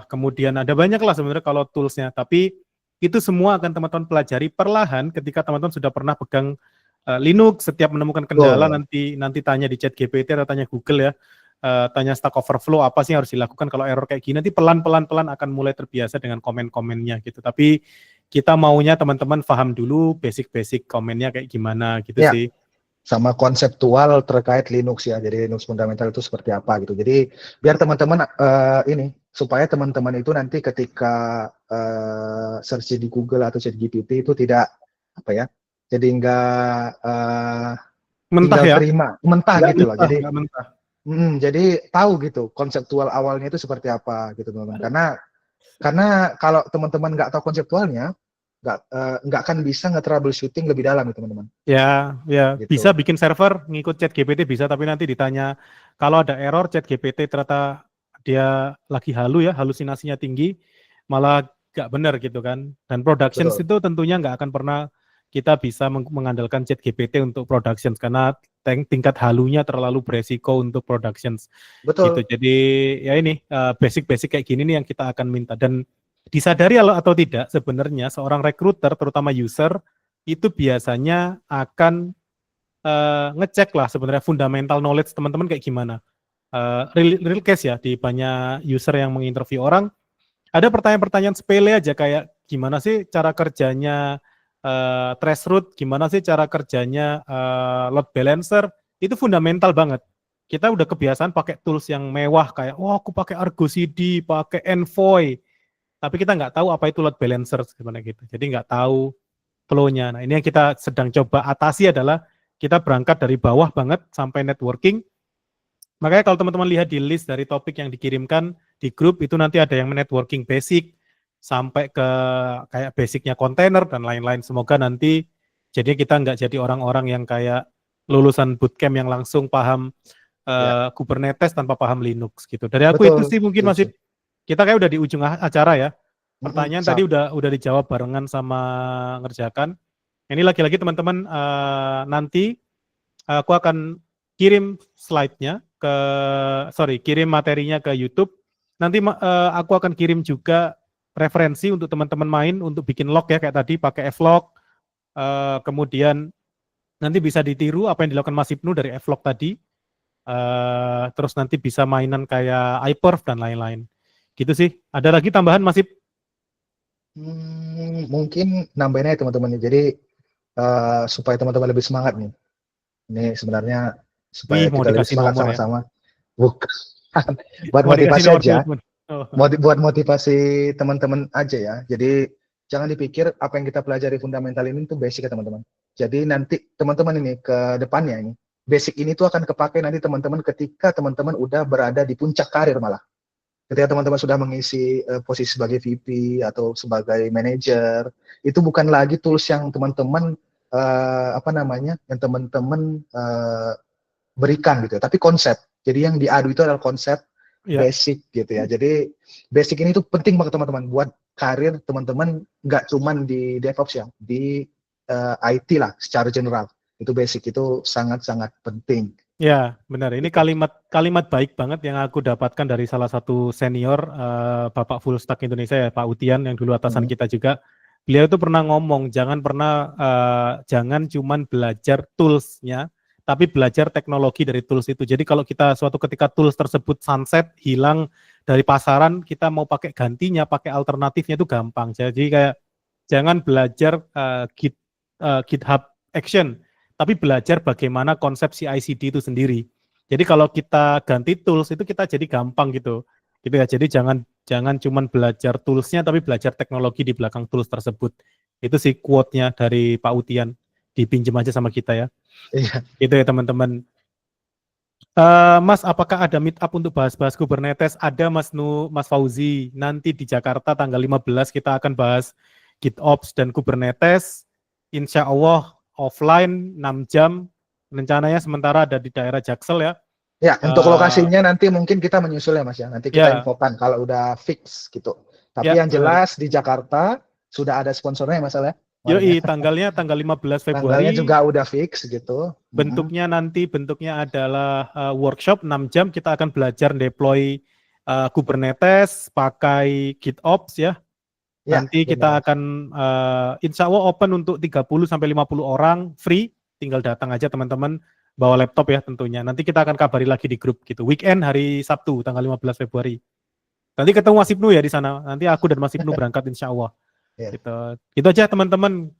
kemudian ada banyak lah sebenarnya kalau toolsnya. Tapi itu semua akan teman-teman pelajari perlahan ketika teman-teman sudah pernah pegang Linux. Setiap menemukan kendala nanti tanya di ChatGPT atau tanya Google ya. Tanya Stack Overflow apa sih yang harus dilakukan kalau error kayak gini, nanti pelan-pelan akan mulai terbiasa dengan komen-komennya gitu. Tapi kita maunya teman-teman paham dulu basic komennya kayak gimana gitu ya, sih.
Sama konseptual terkait Linux ya, jadi Linux fundamental itu seperti apa gitu. Jadi biar teman-teman supaya teman-teman itu nanti ketika search di Google atau ChatGPT itu tidak apa ya, jadi nggak
mentah ya,
mentah gitu loh. Jadi
mentah.
Jadi tahu gitu konseptual awalnya itu seperti apa gitu teman-teman. Karena kalau teman-teman nggak tahu konseptualnya, nggak akan bisa nge-troubleshooting lebih dalam gitu teman-teman.
Ya
gitu.
Bisa bikin server ngikut ChatGPT bisa, tapi nanti ditanya kalau ada error ChatGPT ternyata dia lagi halusinasinya tinggi, malah nggak benar gitu kan. Dan productions itu tentunya nggak akan pernah kita bisa mengandalkan ChatGPT untuk productions karena tingkat halunya terlalu beresiko untuk productions.
Betul.
Gitu. Jadi ya ini basic kayak gini nih yang kita akan minta. Dan disadari atau tidak sebenarnya seorang recruiter terutama user itu biasanya akan ngecek lah sebenarnya fundamental knowledge teman-teman kayak gimana. Real case ya, di banyak user yang menginterview orang ada pertanyaan-pertanyaan sepele aja kayak gimana sih cara kerjanya traceroute, gimana sih cara kerjanya load balancer, itu fundamental banget. Kita udah kebiasaan pakai tools yang mewah kayak aku pakai Argo CD, pakai Envoy, tapi kita nggak tahu apa itu load balancer gimana gitu. Jadi nggak tahu flow-nya. Nah ini yang kita sedang coba atasi adalah kita berangkat dari bawah banget sampai networking. Makanya kalau teman-teman lihat di list dari topik yang dikirimkan di grup itu nanti ada yang networking basic, sampai ke kayak basicnya kontainer dan lain-lain. Semoga nanti jadi kita nggak jadi orang-orang yang kayak lulusan bootcamp yang langsung paham Kubernetes tanpa paham Linux gitu. Dari aku itu
Betul.
sih mungkin masih kita kayak udah di ujung acara ya. Pertanyaan tadi
Sama.
udah dijawab barengan sama ngerjakan. Ini lagi-lagi teman-teman nanti aku akan kirim slide-nya kirim materinya ke YouTube. Nanti aku akan kirim juga referensi untuk teman-teman main untuk bikin log ya kayak tadi pakai Flog. Kemudian nanti bisa ditiru apa yang dilakukan Mas Ibnu dari Flog tadi. Terus nanti bisa mainan kayak iPerf dan lain-lain. Gitu sih. Ada lagi tambahan Mas Ibnu?
Mungkin nambahinnya teman-teman. Jadi supaya teman-teman lebih semangat nih. Ini sebenarnya supaya kita lebih semangat sama-sama. Bukan. Buat motivasi aja. Buat motivasi teman-teman aja ya. Jadi jangan dipikir apa yang kita pelajari fundamental ini tuh basic ya teman-teman. Jadi nanti teman-teman ini ke depannya ini basic ini tuh akan kepake nanti teman-teman ketika teman-teman udah berada di puncak karir malah. Ketika teman-teman sudah mengisi posisi sebagai VP atau sebagai manager, itu bukan lagi tools yang teman-teman yang teman-teman berikan gitu, tapi konsep. Jadi yang diadu itu adalah konsep basic gitu ya. Jadi basic ini tuh penting banget teman-teman buat karir teman-teman, nggak cuman di DevOps ya, di IT lah secara general. Itu basic itu sangat-sangat penting.
Ya, benar. Ini kalimat baik banget yang aku dapatkan dari salah satu senior Bapak Full Stack Indonesia ya, Pak Utian yang dulu atasan kita juga. Beliau itu pernah ngomong jangan cuman belajar tools-nya, tapi belajar teknologi dari tools itu. Jadi kalau kita suatu ketika tools tersebut sunset, hilang dari pasaran, kita mau pakai gantinya, pakai alternatifnya itu gampang. Jadi kayak jangan belajar GitHub Action, tapi belajar bagaimana konsep CI/CD itu sendiri. Jadi kalau kita ganti tools itu kita jadi gampang gitu ya. Jadi jangan cuman belajar toolsnya, tapi belajar teknologi di belakang tools tersebut. Itu sih quote-nya dari Pak Utian. Dipinjam aja sama kita ya.
Iya.
Itu ya teman-teman. Mas, apakah ada meet up untuk bahas-bahas Kubernetes? Ada Mas Fauzi. Nanti di Jakarta tanggal 15 kita akan bahas GitOps dan Kubernetes. Insya Allah offline 6 jam. Rencananya sementara ada di daerah Jaksel ya.
Ya, untuk lokasinya nanti mungkin kita menyusul ya Mas ya. Nanti kita infokan kalau udah fix gitu. Tapi yang jelas di Jakarta sudah ada sponsornya masalah.
Yoi, tanggal 15 Februari.
Tanggalnya juga udah fix gitu.
Bentuknya adalah workshop 6 jam. Kita akan belajar deploy Kubernetes pakai GitOps ya. Nanti kita akan insya Allah open untuk 30-50 orang, free. Tinggal datang aja teman-teman, bawa laptop ya tentunya. Nanti kita akan kabari lagi di grup gitu. Weekend hari Sabtu tanggal 15 Februari. Nanti ketemu Mas Ibnu ya di sana. Nanti aku dan Mas Ibnu berangkat insya Allah. Gitu aja teman-teman.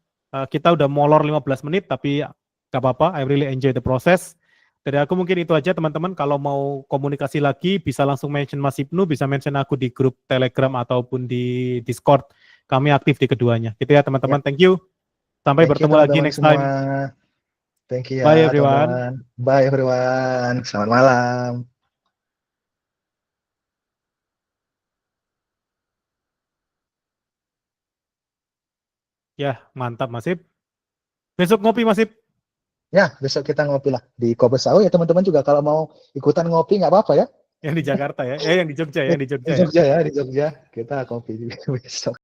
Kita udah molor 15 menit tapi gak apa-apa. I really enjoy the process. Dari aku mungkin itu aja teman-teman. Kalau mau komunikasi lagi bisa langsung mention Mas Ibnu, bisa mention aku di grup Telegram ataupun di Discord. Kami aktif di keduanya. Gitu ya teman-teman. Thank you. Sampai bertemu lagi next time.
Thank you ya.
Bye everyone.
Bye everyone. Selamat malam.
Ya, mantap Masip. Besok ngopi Masip.
Ya, besok kita ngopi lah di Kobesau ya teman-teman juga kalau mau ikutan ngopi nggak apa-apa ya.
Yang di Jakarta ya, yang di Jogja ya,
Di Jogja ya, di Jogja. Kita ngopi besok.